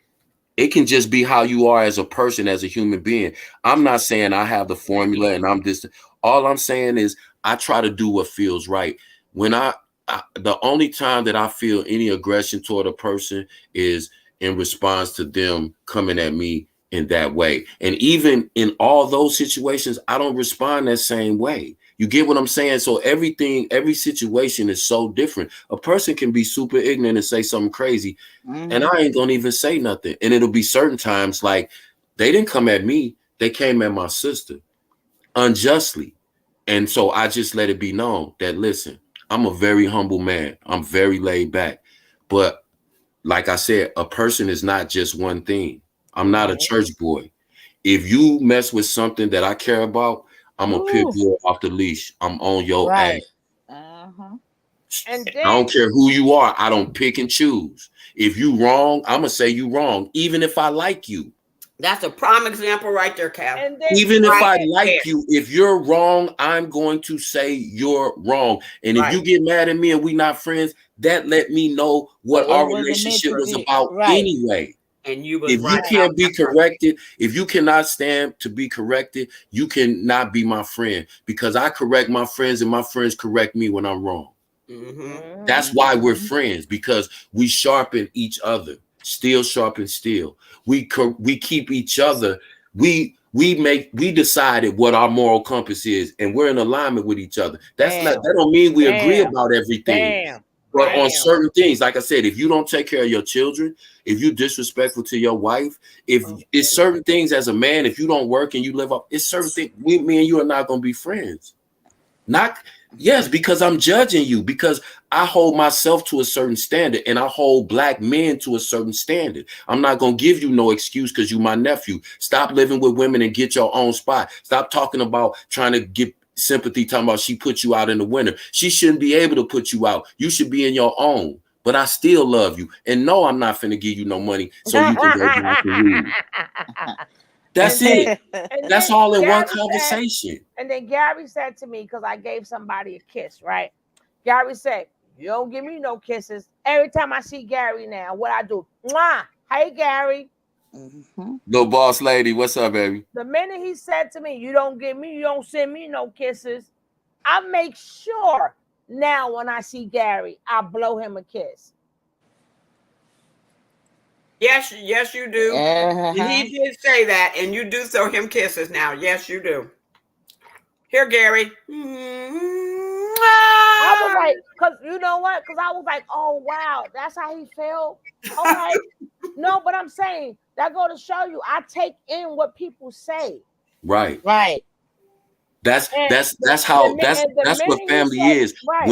It can just be how you are as a person, as a human being. I'm not saying I have the formula and I'm this. All I'm saying is I try to do what feels right. When the only time that I feel any aggression toward a person is in response to them coming at me in that way. And even in all those situations, I don't respond that same way. You get what I'm saying? So every situation is so different. A person can be super ignorant and say something crazy, and I ain't gonna even say nothing. And it'll be certain times like they didn't come at me, they came at my sister unjustly. And so I just let it be known that, listen, I'm a very humble man. I'm very laid back. But like I said, a person is not just one thing. I'm not a church boy. If you mess with something that I care about, I'm a pit bull off the leash. I'm on your ass. And I don't care who you are. I don't pick and choose. If you wrong, I'm gonna say you wrong, even if I like you. That's a prime example right there, Cal. Even if I like you, if you're wrong, I'm going to say you're wrong. And if you get mad at me and we not friends, that let me know what our relationship was about anyway. And you was if you can't be corrected, if you cannot stand to be corrected, you cannot be my friend, because I correct my friends and my friends correct me when I'm wrong. That's why we're friends, because we sharpen each other. Steel sharpens steel. We keep each other. We decided what our moral compass is, and we're in alignment with each other. That don't mean we agree about everything. But on certain things, like I said, if you don't take care of your children, if you're disrespectful to your wife, if it's certain things as a man, if you don't work and you live up, it's certain things. Me and you are not going to be friends. Because I'm judging you, because I hold myself to a certain standard, and I hold black men to a certain standard. I'm not going to give you no excuse because you my nephew. Stop living with women and get your own spot. Stop talking about trying to get sympathy, talking about she put you out in the winter. She shouldn't be able to put you out. You should be in your own. But I still love you. And no, I'm not finna give you no money so you can go back to read. That's it. That's all in one conversation. And then Gary said to me, because I gave somebody a kiss, right? Gary said, you don't give me no kisses. Every time I see Gary now, what I do? Mwah! Hey, Gary. Little boss lady, what's up, baby? The minute he said to me, you don't send me no kisses, I make sure now when I see Gary, I blow him a kiss. Yes, you do. He did say that, and you do throw him kisses now. Yes, you do. Here, Gary. I was like, because you know what? Because I was like, oh, wow, that's how he felt. All right. No, but I'm saying that go to show you, I take in what people say. Right. That's what family is. Right.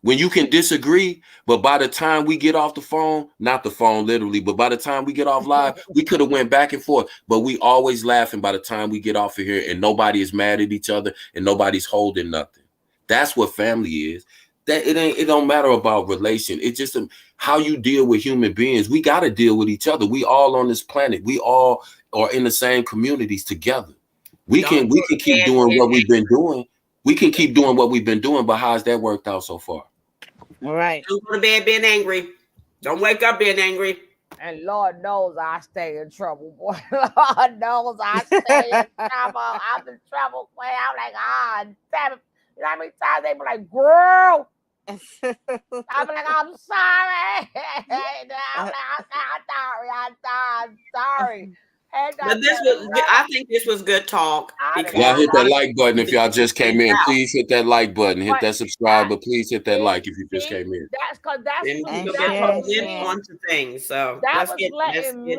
When you can disagree, but by the time we get off the phone, not the phone literally, but by the time we get off live, we could have went back and forth, but we always laughing by the time we get off of here, and nobody is mad at each other and nobody's holding nothing. That's what family is. That it don't matter about relation. It's just how you deal with human beings. We got to deal with each other. We all on this planet. We all are in the same communities together. We can keep doing what we've been doing. We can keep doing what we've been doing, but how's that worked out so far? All right. Don't go to bed being angry. Don't wake up being angry. And Lord knows I stay in trouble, boy. Lord knows I stay in trouble. I'm in trouble, boy. I'm like, damn it. You know how many times they be like, girl? I'm like, I'm sorry. I'm sorry. But I think this was good talk. Y'all hit that like button if y'all just came in. Please hit that like button. Hit that subscribe, but please hit that like if you just came in. That's because that's onto things. So let's get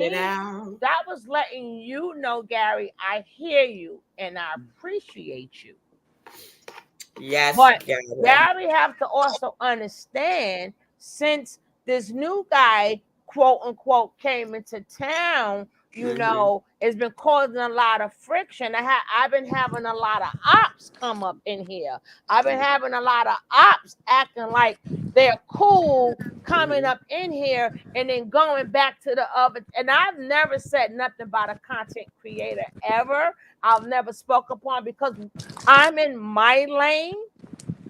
it out. That was letting you know, Gary, I hear you and I appreciate you. Yes, but Gary have to also understand, since this new guy, quote unquote, came into town, you know, it's been causing a lot of friction. I've been having a lot of ops come up in here. I've been having a lot of ops acting like they're cool, coming up in here and then going back to the other. And I've never said nothing about a content creator ever. I've never spoke upon, because I'm in my lane.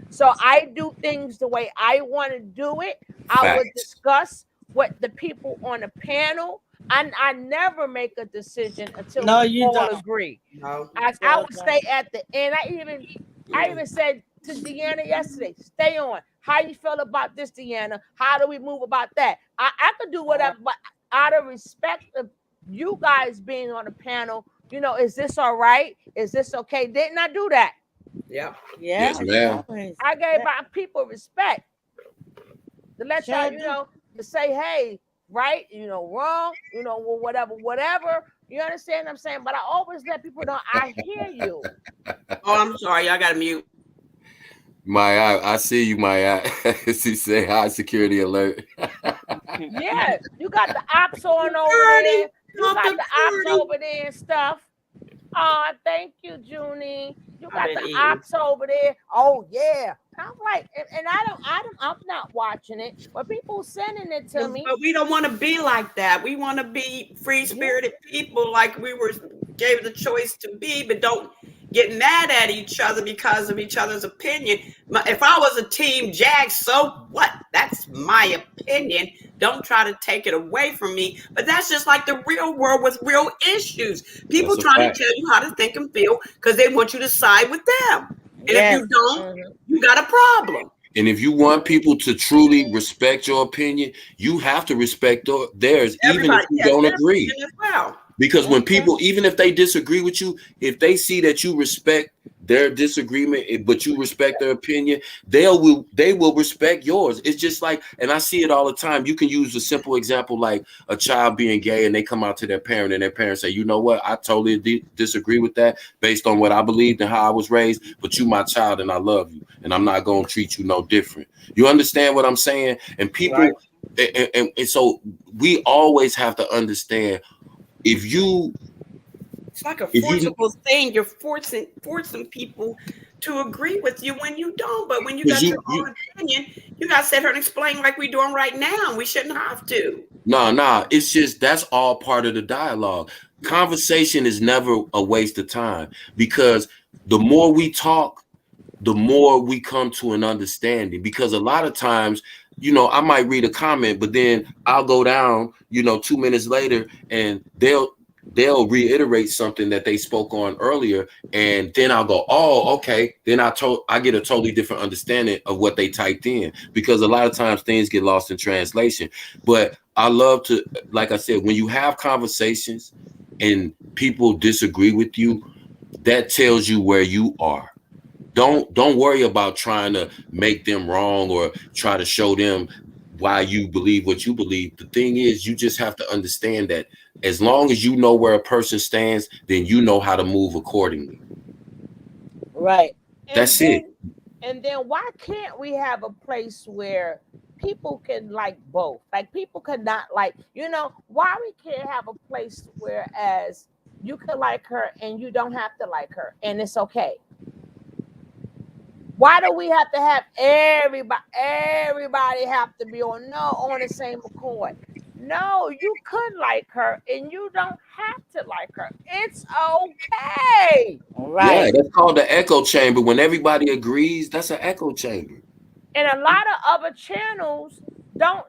So I do things the way I want to do it. I would discuss what the people on the panel, I never make a decision until No, we you all don't. agree. No. I would stay at the end. I even said to Deanna yesterday, stay on. How you feel about this, Deanna? How do we move about that? I could do whatever, but out of respect of you guys being on the panel, is this all right? Is this okay? Didn't I do that? Yep. Yeah. Yes, ma'am. Always. I gave my people respect to let Sure y'all, do. to say, hey, right, wrong, whatever. You understand what I'm saying? But I always let people know I hear you. Oh, I'm sorry. I got to mute. My I see you, my she say high security alert. Yeah, you got the ops on over there. You got the ops over there and stuff. Oh, thank you, Junie. You got the ops over there. Oh yeah. I'm like, and I'm not watching it, but people sending it to me. But we don't want to be like that. We want to be free-spirited people, like we were gave the choice to be, but don't get mad at each other because of each other's opinion. If I was a team Jag, so what? That's my opinion. Don't try to take it away from me. But that's just like the real world with real issues. People trying to tell you how to think and feel because they want you to side with them. And if you don't, you got a problem. And if you want people to truly respect your opinion, you have to respect theirs, even if you don't agree. As well. Because when people, even if they disagree with you, if they see that you respect their disagreement, but you respect their opinion, they will respect yours. It's just like, and I see it all the time. You can use a simple example like a child being gay and they come out to their parent and their parents say, you know what, I totally disagree with that based on what I believed and how I was raised, but you my child and I love you and I'm not going to treat you no different. You understand what I'm saying? And people, right. and so we always have to understand, it's like a forcible thing. You're forcing people to agree with you when you don't. But when you got your own opinion, you got to sit here and explain like we're doing right now. We shouldn't have to. No. It's just that's all part of the dialogue. Conversation is never a waste of time because the more we talk, the more we come to an understanding. Because a lot of times, I might read a comment, but then I'll go down, 2 minutes later, and they'll reiterate something that they spoke on earlier, and then I'll go, oh, okay. Then I get a totally different understanding of what they typed in, because a lot of times things get lost in translation. But I love to, like I said, when you have conversations and people disagree with you, that tells you where you are. Don't worry about trying to make them wrong or try to show them why you believe what you believe. The thing is, you just have to understand that as long as you know where a person stands, then you know how to move accordingly. Right. That's it. And then why can't we have a place where people can like both? Like people could not like, why we can't have a place where as you could like her and you don't have to like her and it's okay? Why do we have to have everybody have to be on the same accord? No, you could like her and you don't have to like her. It's okay. Right. Yeah, that's called the echo chamber. When everybody agrees, that's an echo chamber. And a lot of other channels don't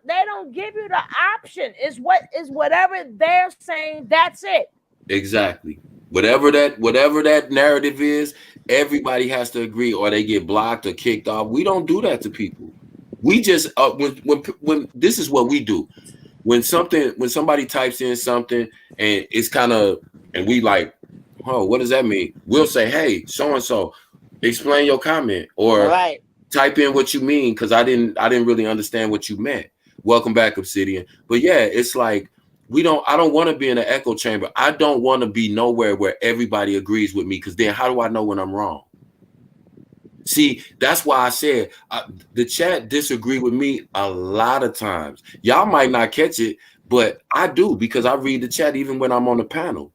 give you the option. It's whatever they're saying, that's it. Exactly. Whatever that narrative is, everybody has to agree or they get blocked or kicked off. We don't do that to people. We just when this is what we do. When somebody types in something and it's kind of, and we like, oh, what does that mean? We'll say, hey, so and so, explain your comment or type in what you mean, because I didn't really understand what you meant. Welcome back, Obsidian. But yeah, it's like I don't want to be in an echo chamber. I don't want to be nowhere where everybody agrees with me, because then how do I know when I'm wrong? See, that's why I said the chat disagree with me a lot of times. Y'all might not catch it, but I do, because I read the chat even when I'm on the panel.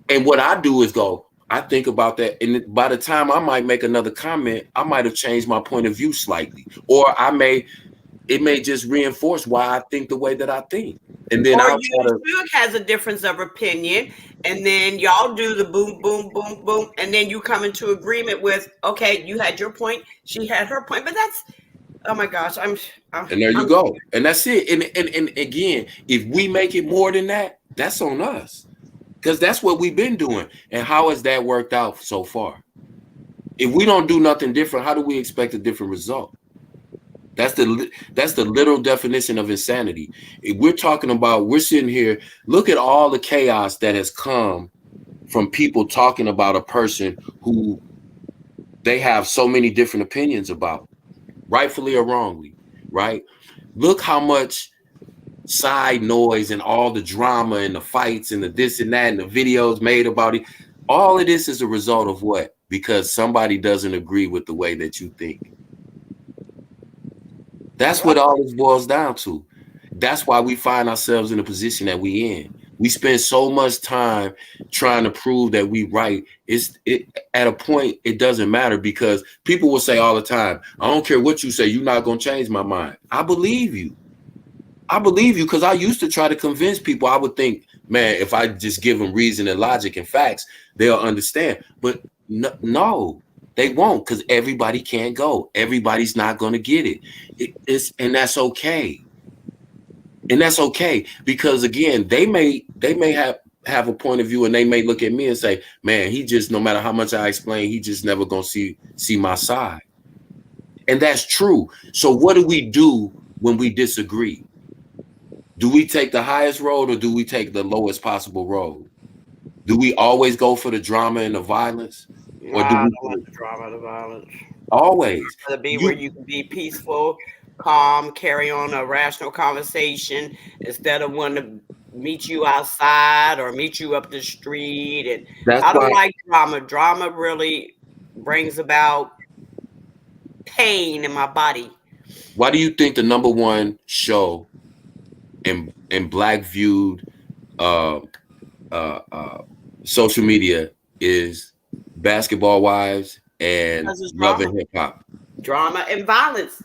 And what I do is go, I think about that. And by the time I might make another comment, I might have changed my point of view slightly. Or it may just reinforce why I think the way that I think. And then has a difference of opinion, and then y'all do the boom, boom, boom, boom, and then you come into agreement with, okay, you had your point, she had her point, but that's, oh my gosh, and there you go, and that's it. And again, if we make it more than that, that's on us. Because that's what we've been doing. And how has that worked out so far? If we don't do nothing different, how do we expect a different result? That's the literal definition of insanity. If we're talking about, we're sitting here, look at all the chaos that has come from people talking about a person who they have so many different opinions about, rightfully or wrongly, right? Look how much side noise and all the drama and the fights and the this and that and the videos made about it. All of this is a result of what? Because somebody doesn't agree with the way that you think. That's what all this boils down to. That's why we find ourselves in the position that we in. We spend so much time trying to prove that we right. At a point, it doesn't matter, because people will say all the time, I don't care what you say, you're not going to change my mind. I believe you. I believe you, because I used to try to convince people. I would think, man, if I just give them reason and logic and facts, they'll understand. But no, they won't, because everybody can't go. Everybody's not going to get it. And that's okay. And that's okay, because again, they may have a point of view, and they may look at me and say, man, he just, no matter how much I explain, he just never gonna see my side. And that's true. So what do we do when we disagree? Do we take the highest road, or do we take the lowest possible road? Do we always go for the drama and the violence? Or do we want the drama, the violence? Always. To be where you can be peaceful, calm, carry on a rational conversation, instead of want to meet you outside or meet you up the street. And I don't like drama. Drama really brings about pain in my body. Why do you think the #1 show in Black viewed social media is Basketball Wives and Love and Hip Hop? Drama and violence.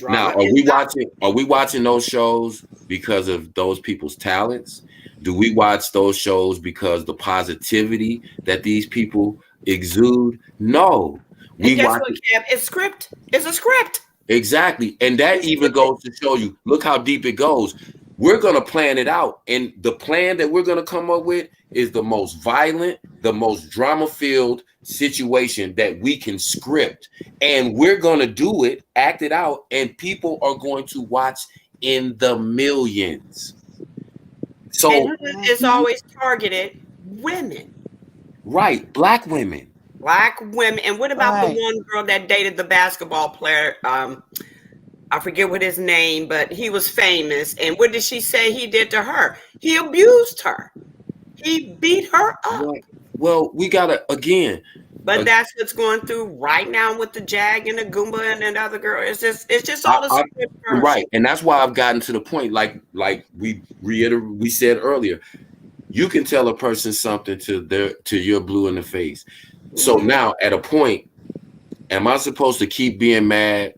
Now, are we watching those shows because of those people's talents? Do we watch those shows because the positivity that these people exude? No. And guess what, Kev? It's a script. Exactly. And that even goes to show you, look how deep it goes. We're going to plan it out. And the plan that we're going to come up with is the most violent, the most drama-filled situation that we can script. And we're going to do it, act it out, and people are going to watch in the millions. So it's always targeted women. Right. Black women. And what about the one girl that dated the basketball player? I forget what his name, but he was famous. And what did she say he did to her? He abused her. He beat her up. Well, we gotta that's what's going through right now with the Jag and the Goomba and the other girl. It's just all the script. Right, and that's why I've gotten to the point, like we said earlier, you can tell a person something to your blue in the face. So now, at a point, am I supposed to keep being mad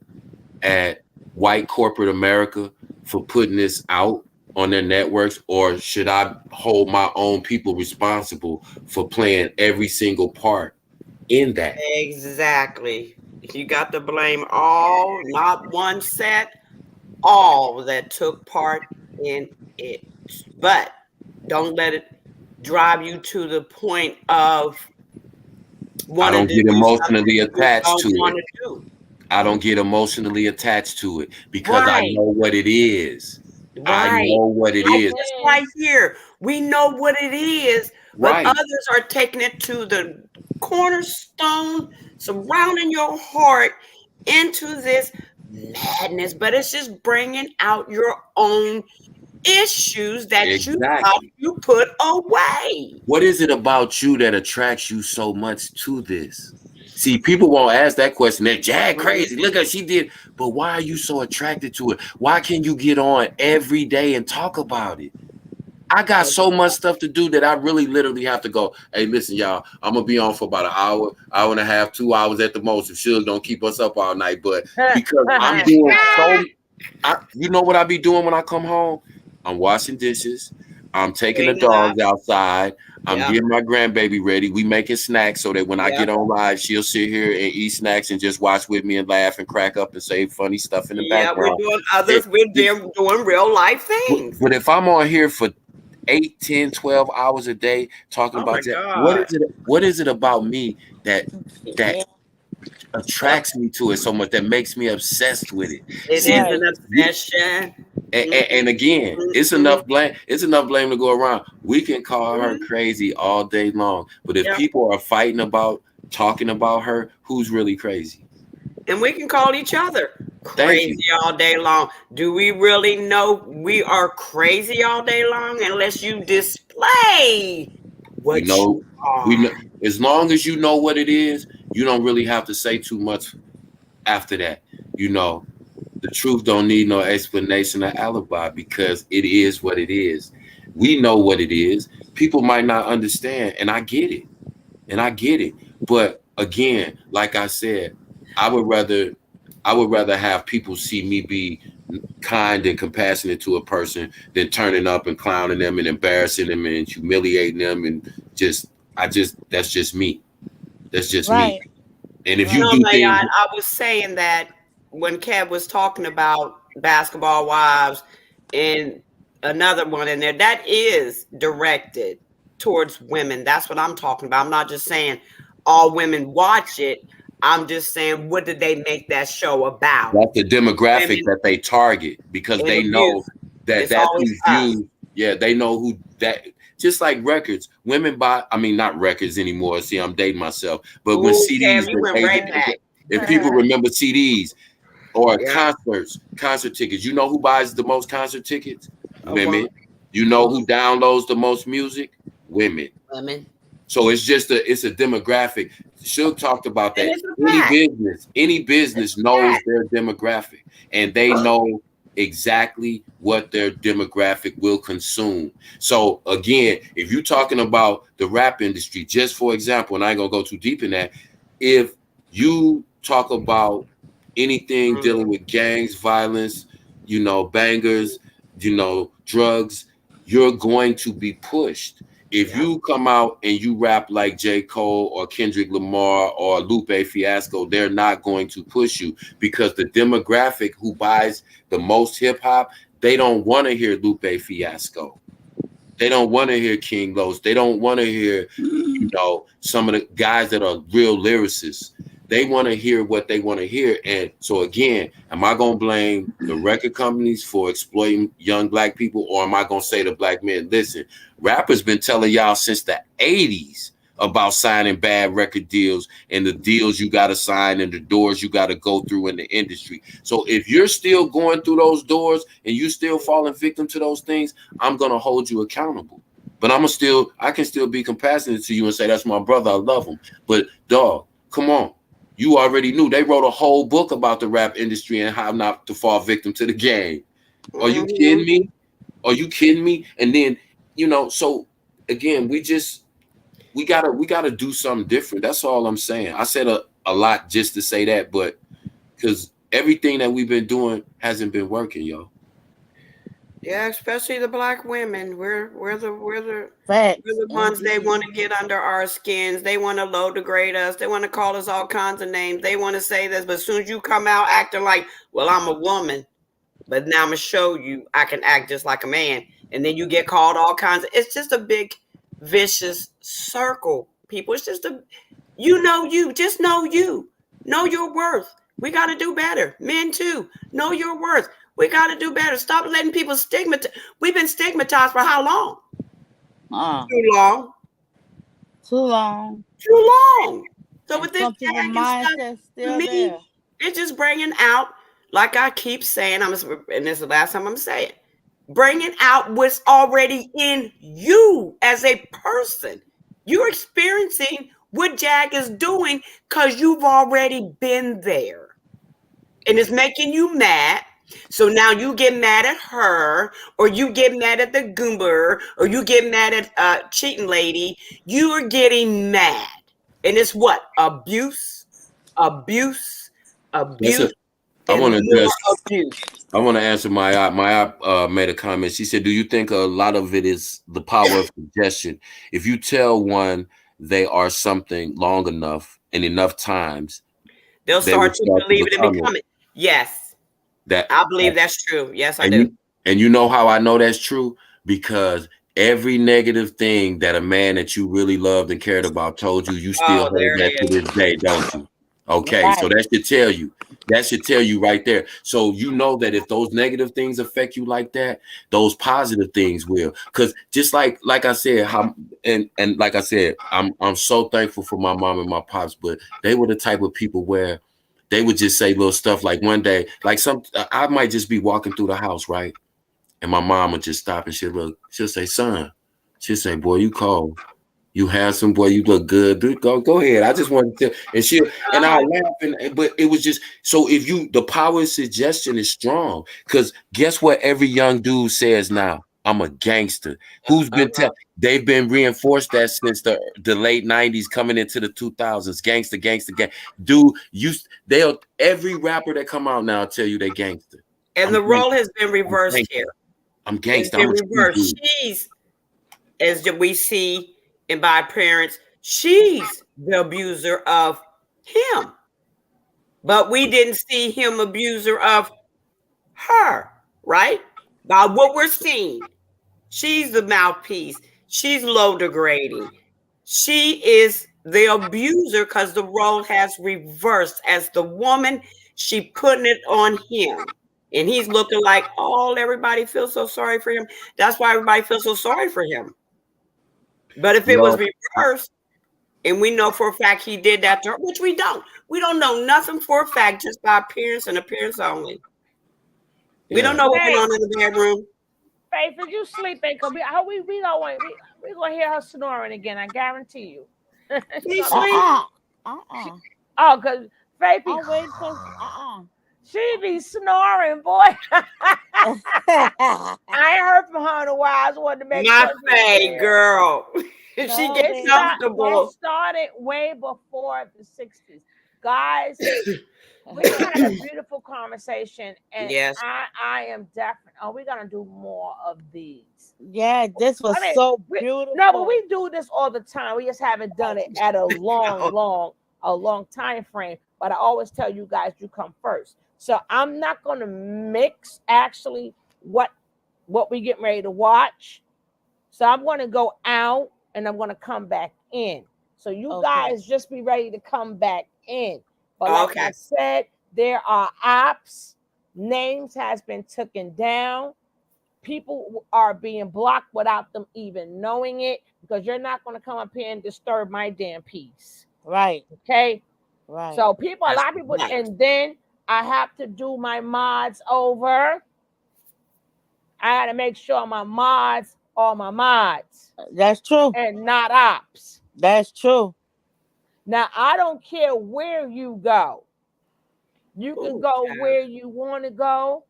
at white corporate America for putting this out on their networks, or should I hold my own people responsible for playing every single part in that? Exactly. You got to blame all, not one set, all that took part in it. But don't let it drive you to the point of I don't get emotionally attached to it. I don't get emotionally attached to it because I know what it is. I know what it is. Right here. We know what it is, but others are taking it to the cornerstone, surrounding your heart into this madness. But it's just bringing out your own issues that you put away. What is it about you that attracts you so much to this? See, people won't ask that question. They're Jag crazy. Look at she did. But why are you so attracted to it? Why can't you get on every day and talk about it? I got so much stuff to do that I really literally have to go, hey, listen, y'all, I'm going to be on for about an hour and a half, 2 hours at the most if Suge don't keep us up all night. But because I'm doing you know what I be doing when I come home? I'm washing dishes. I'm taking the dogs outside. I'm getting my grandbaby ready. We making snacks so that when I get on live, she'll sit here and eat snacks and just watch with me and laugh and crack up and say funny stuff in the background. We're doing real life things. But if I'm on here for 8, 10, 12 hours a day talking Oh my about that. God. What is it about me that Yeah. attracts me to it so much, that makes me obsessed with it? It See, is Right. an obsession. and again, it's enough blame. It's enough blame to go around. We can call her crazy all day long, but if Yeah. people are fighting about talking about her, who's really crazy? And we can call each other Thank you. crazy all day long. Do we really know we are crazy all day long unless you display We what know. you We know. are? As long as you know what it is, you don't really have to say too much after that. You know, the truth don't need no explanation or alibi because it is what it is. We know what it is. People might not understand, and I get it. And I get it. But again, like I said, I would rather have people see me be kind and compassionate to a person than turning up and clowning them and embarrassing them and humiliating them and that's just me. That's just me. Right. And if Right. you No, do things, Mayad, I was saying that when Kev was talking about basketball wives and another one in there, that is directed towards women. That's what I'm talking about. I'm not just saying all women watch it. I'm just saying, what did they make that show about? that's the demographic Women that they target because and they know abuse. that It's that's always who's us. viewed. Yeah, they know who that. Just like records, women buy. I mean, not records anymore. See, I'm dating myself. But when Ooh, CDs, Kev, you went right back. if people remember CDs or Yeah, concert tickets, you know who buys the most concert tickets? a woman, Women. You know who downloads the most music? Women. women. So it's a demographic. Shug talked about And that. it's a fact. Any It's business a knows fact. their demographic, and they know exactly what their demographic will consume. So again, if you're talking about the rap industry, just for example, and I ain't gonna go too deep in that, if you talk about anything dealing with gangs, violence, bangers, drugs, you're going to be pushed. If you come out and you rap like J. Cole or Kendrick Lamar or Lupe Fiasco, they're not going to push you because the demographic who buys the most hip hop, they don't want to hear Lupe Fiasco. They don't want to hear King Los. They don't want to hear, some of the guys that are real lyricists. They want to hear what they want to hear. And so again, am I going to blame the record companies for exploiting young black people, or am I going to say to black men, listen, rappers been telling y'all since the 80s about signing bad record deals and the deals you got to sign and the doors you got to go through in the industry. So if you're still going through those doors and you still falling victim to those things, I'm going to hold you accountable. But I can still be compassionate to you and say, that's my brother, I love him. But dog, come on. You already knew they wrote a whole book about the rap industry and how not to fall victim to the game. Are you kidding me? Are you kidding me? And then, so again, we gotta do something different. That's all I'm saying. I said a lot just to say that, but because everything that we've been doing hasn't been working, yo. Yeah, especially the black women. We're the Facts. ones they Indeed. want to get under our skins. They want to low degrade us. They want to call us all kinds of names. They want to say this, but as soon as you come out acting like, well, I'm a woman, but now I'm gonna show you I can act just like a man, and then you get called all kinds of. It's just a big vicious circle, people. It's just you just know your worth. We got to do better. Men too, know your worth. We got to do better. Stop letting people stigmatize. We've been stigmatized for how long? Too long. Too long. Too long. So And with this some people Jag and stuff, mindset to still me, there. it's just bringing out, like I keep saying, and this is the last time I'm saying, bringing out what's already in you as a person. You're experiencing what Jag is doing because you've already been there. And it's making you mad. So now you get mad at her, or you get mad at the goober, or you get mad at cheating lady. You are getting mad. And it's what? Abuse, abuse, That's abuse, it. I and want to address. more abuse. I want to answer my made a comment. She said, "Do you think a lot of it is the power of suggestion? If you tell one they are something long enough and enough times, They'll they will start to start to believe it and become it." become it. Yes, That I believe that's true. Yes, I and do. you know how I know that's true? Because every negative thing that a man that you really loved and cared about told you, you still hold there that it to is. this day, don't you? Okay, Right. so that should tell you. That should tell you right there. So you know that if those negative things affect you like that, those positive things will. Because just like I said, and like I said, I'm so thankful for my mom and my pops, but they were the type of people where they would just say little stuff like one day, like I might just be walking through the house, right? And my mom would just stop and she'll say, son, she'll say, boy, you cold. You handsome, boy, you look good. Dude, go ahead. I just wanted to, and I laugh, but it was just so if the power of suggestion is strong, because guess what every young dude says now? I'm a gangster. Who's been they've been reinforced that since the late 90s coming into the 2000s. Gangster, dude, every rapper that come out now tell you they gangster. And the role has been reversed here. I'm It's gangster. been I'm a street reversed. dude. She's, as we see in by parents, she's the abuser of him. But we didn't see him abuser of her, right? By what we're seeing. She's the mouthpiece. She's low degrading. She is the abuser because the role has reversed. As the woman, she putting it on him. And he's looking like, oh, everybody feels so sorry for him. That's why everybody feels so sorry for him. But if it was reversed, and we know for a fact he did that to her, which we don't. We don't know nothing for a fact, just by appearance and appearance only. We don't know what went on in the bedroom. Faith, is you sleeping? Cause we don't want we gonna hear her snoring again. I guarantee you. She sleep. Oh, cause Faith be she be snoring, boy. I ain't heard from her in a while. I just wanted to make My sure. Faye, girl. She gets comfortable. It started way before the 60s. Guys, we had a beautiful conversation, and yes, I am definitely. Oh, we're gonna do more of these. Yeah, this was so beautiful. No, but we do this all the time. We just haven't done it at a long time frame. But I always tell you guys, you come first. So I'm not gonna mix actually what we get ready to watch. So I'm gonna go out and I'm gonna come back in. So you guys just be ready to come back in. But like I said, there are apps. Names has been taken down. People are being blocked without them even knowing it, because you're not going to come up here and disturb my damn peace. Right. Okay. Right. So a lot of people, and then I have to do my mods over. I got to make sure my mods are my mods. That's true. And not ops. That's true. Now, I don't care where you go. You can go where you want to go,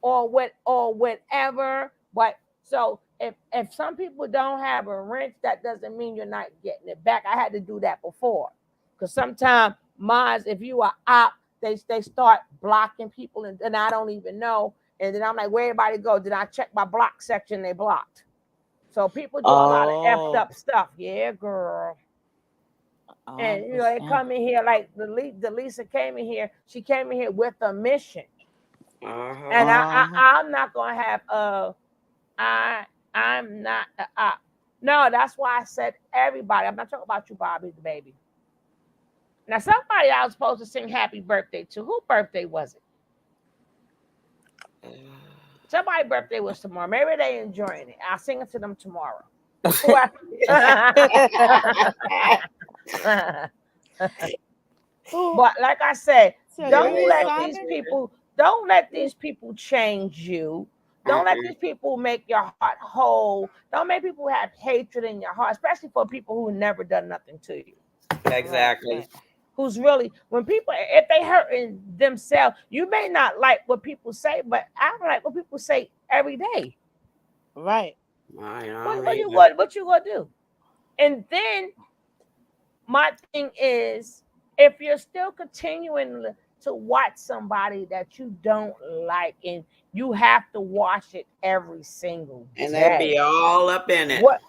or whatever. But so if some people don't have a wrench, that doesn't mean you're not getting it back. I had to do that before, because sometimes mods, if you are op, they start blocking people, and I don't even know. And then I'm like, where everybody go? Did I check my block section? They blocked. So people do a lot of effed up stuff. Yeah, girl. And they come in here like the Lisa came in here. She came in here with a mission, and I'm not gonna have I'm not no. That's why I said everybody. I'm not talking about you, Bobby the baby. Now somebody I was supposed to sing happy birthday to. Whose birthday was it? Somebody's birthday was tomorrow. Maybe they enjoying it. I'll sing it to them tomorrow. But like I said, don't let these people change you. Don't let these people make your heart whole. Don't make people have hatred in your heart, especially for people who never done nothing to you. Exactly. Who's really, when people, if they hurting themselves, you may not like what people say, but I like what people say every day. Right. What you gonna do? And then my thing is, if you're still continuing to watch somebody that you don't like, and you have to watch it every single day, and they be all up in it. What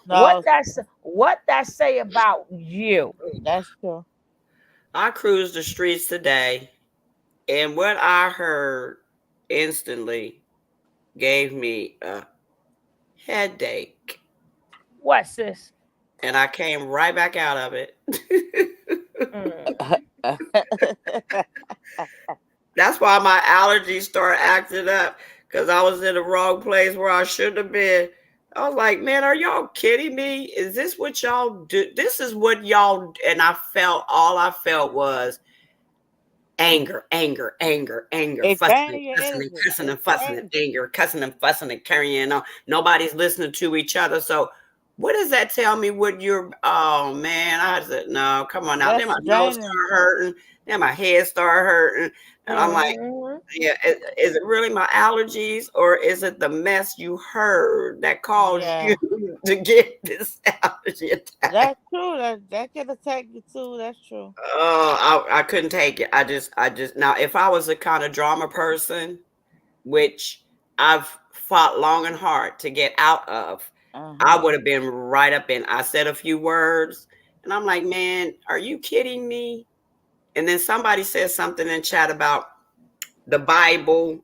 that say about you? That's true. I cruised the streets today, and what I heard instantly gave me a headache. What, sis? And I came right back out of it. That's why my allergies started acting up, because I was in the wrong place where I shouldn't have been. I was like, man, are y'all kidding me? Is this what y'all do? This is what y'all, and all I felt was anger, fussing, cussing and fussing, anger, cussing and fussing and carrying on. Nobody's listening to each other. So what does that tell me? What you're, oh man, I said, no, come on now. Then my nose started hurting. Then my head started hurting. And I'm like, yeah, is it really my allergies, or is it the mess you heard that caused you to get this allergy attack? That's true. That can attack you too. That's true. Oh, I couldn't take it. I just now, if I was a kind of drama person, which I've fought long and hard to get out of, I would have been right up in. I said a few words, and I'm like, man, are you kidding me? And then somebody said something in chat about the Bible.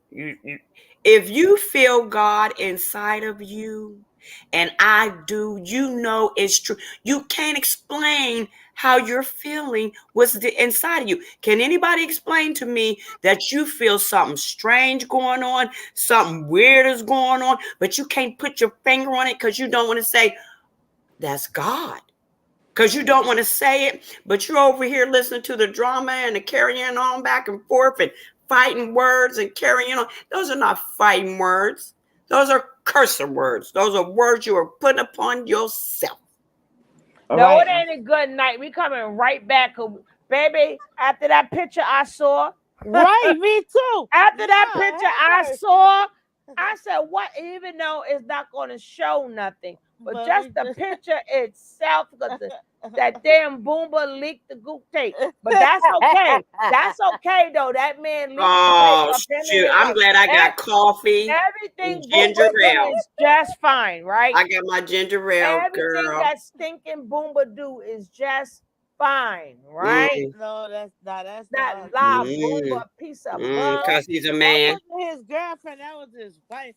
If you feel God inside of you, and I do, you know it's true. You can't explain how you're feeling, what's inside of you. Can anybody explain to me that you feel something strange going on, something weird is going on, but you can't put your finger on it because you don't want to say, that's God? Because you don't want to say it, but you're over here listening to the drama and the carrying on back and forth and fighting words and carrying on. Those are not fighting words. Those are cursing words. Those are words you are putting upon yourself. No, it ain't a good night. We coming right back, baby. After that picture I saw, right, me too. After that picture I saw, I said, what? Even though it's not going to show nothing, but just the picture itself, because that damn Boomer leaked the goop tape. But that's okay. That's okay though. That man leaked the tape. Shoot, I'm glad I got coffee. Everything ginger ale is just fine, right? I got my ginger ale, everything girl. that stinking Boomer do is just fine, right? No, that's not. That Lie-Boober piece of because he's a man. That wasn't his girlfriend. That was his wife.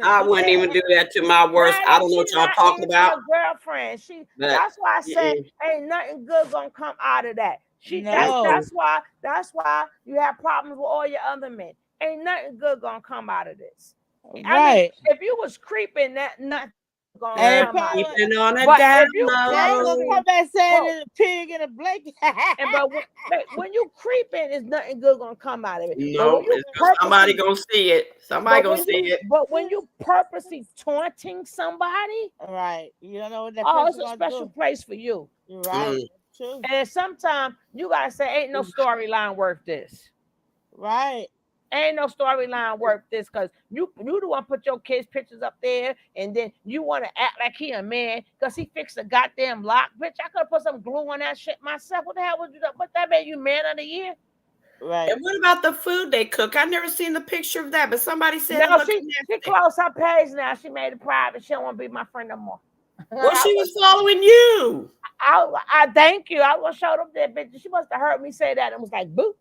I wouldn't even do that to my worst. I don't know what y'all talking about. Girlfriend, that's why I said ain't nothing good gonna come out of that. That's why you have problems with all your other men. Ain't nothing good gonna come out of this. Right. I mean, if you was creeping, that nothing gonna come out of it. On a but down if you come back saying a pig in a blanket. but when you creeping, is nothing good gonna come out of it. No, somebody gonna see it. Somebody gonna see it. But when you purposely taunting somebody, right? You don't know what that. Oh, it's a special place for you, right? True. And sometimes you gotta say, "Ain't no storyline worth this." Right? Ain't no storyline worth this, because you the one put your kids' pictures up there, and then you want to act like he a man because he fixed a goddamn lock. Bitch, I could have put some glue on that shit myself. What the hell would you do? But that made you man of the year. Right. And what about the food they cook? I never seen the picture of that, but somebody said no, she closed her page now. She made it private. She don't want to be my friend no more. Well, she was following you. I thank you. I was showed up there, bitch. She must have heard me say that and was like, boo.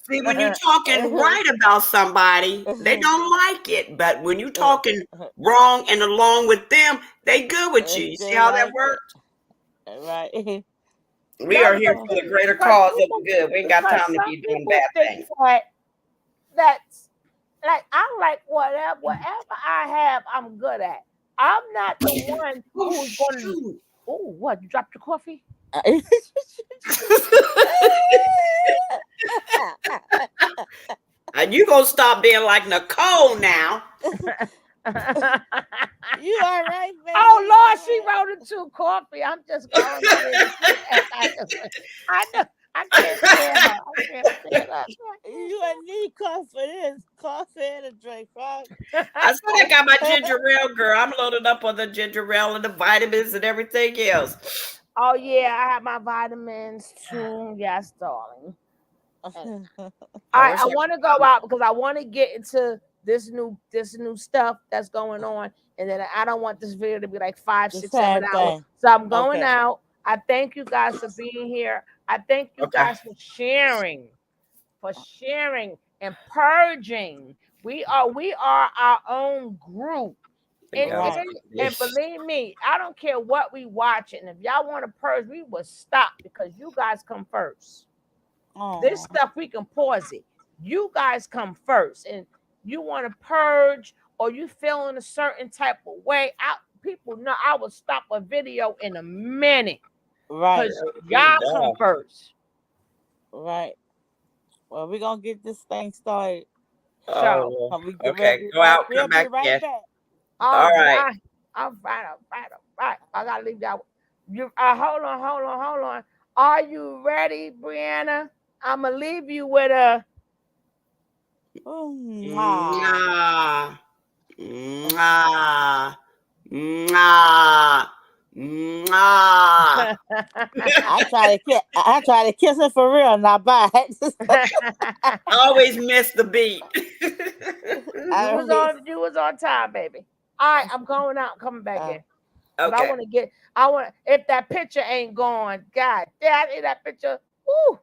See, when you're talking right about somebody, they don't like it. But when you're talking wrong and along with them, they good with you. You see how that works? Right. We are here for the greater cause of the good. We ain't got time to be doing bad things. That's like, I like whatever I have, I'm good at. I'm not the one who's going to. Oh, what? You dropped your coffee? And you gonna stop being like Nicole now. You all right, man? Oh Lord, she wrote it to coffee. I'm just going. I can't stand her. I can't stand her. You need coffee for this. Coffee and a drink. I said I got my ginger ale, girl. I'm loaded up on the ginger ale and the vitamins and everything else. Oh yeah, I have my vitamins too. Yes, darling. I want to go out because I want to get into this new stuff that's going on, and then I don't want this video to be like 5, 6, 7 hours. So I'm going out. I thank you guys for being here. I thank you guys for sharing. and purging. We are our own group. And, Right. and believe me, I don't care what we watching. If y'all want to purge, we will stop because you guys come first. This stuff we can pause it. You guys come first, and you want to purge or you feeling a certain type of way. People know I will stop a video in a minute. Right. Y'all come first. Right. Well, we're gonna get this thing started. So okay, go out, we'll come back be right in. back. all right. All right. I gotta leave y'all. You hold on. Are you ready, Brianna? I'm gonna leave you with a Mwah. Mwah. Mwah. Mwah. I try to kiss her for real, not bye. Always miss the beat. You was on time, baby. All right, I'm going out, coming back in. But Okay. I want if that picture ain't gone, God, I need that picture. Woo.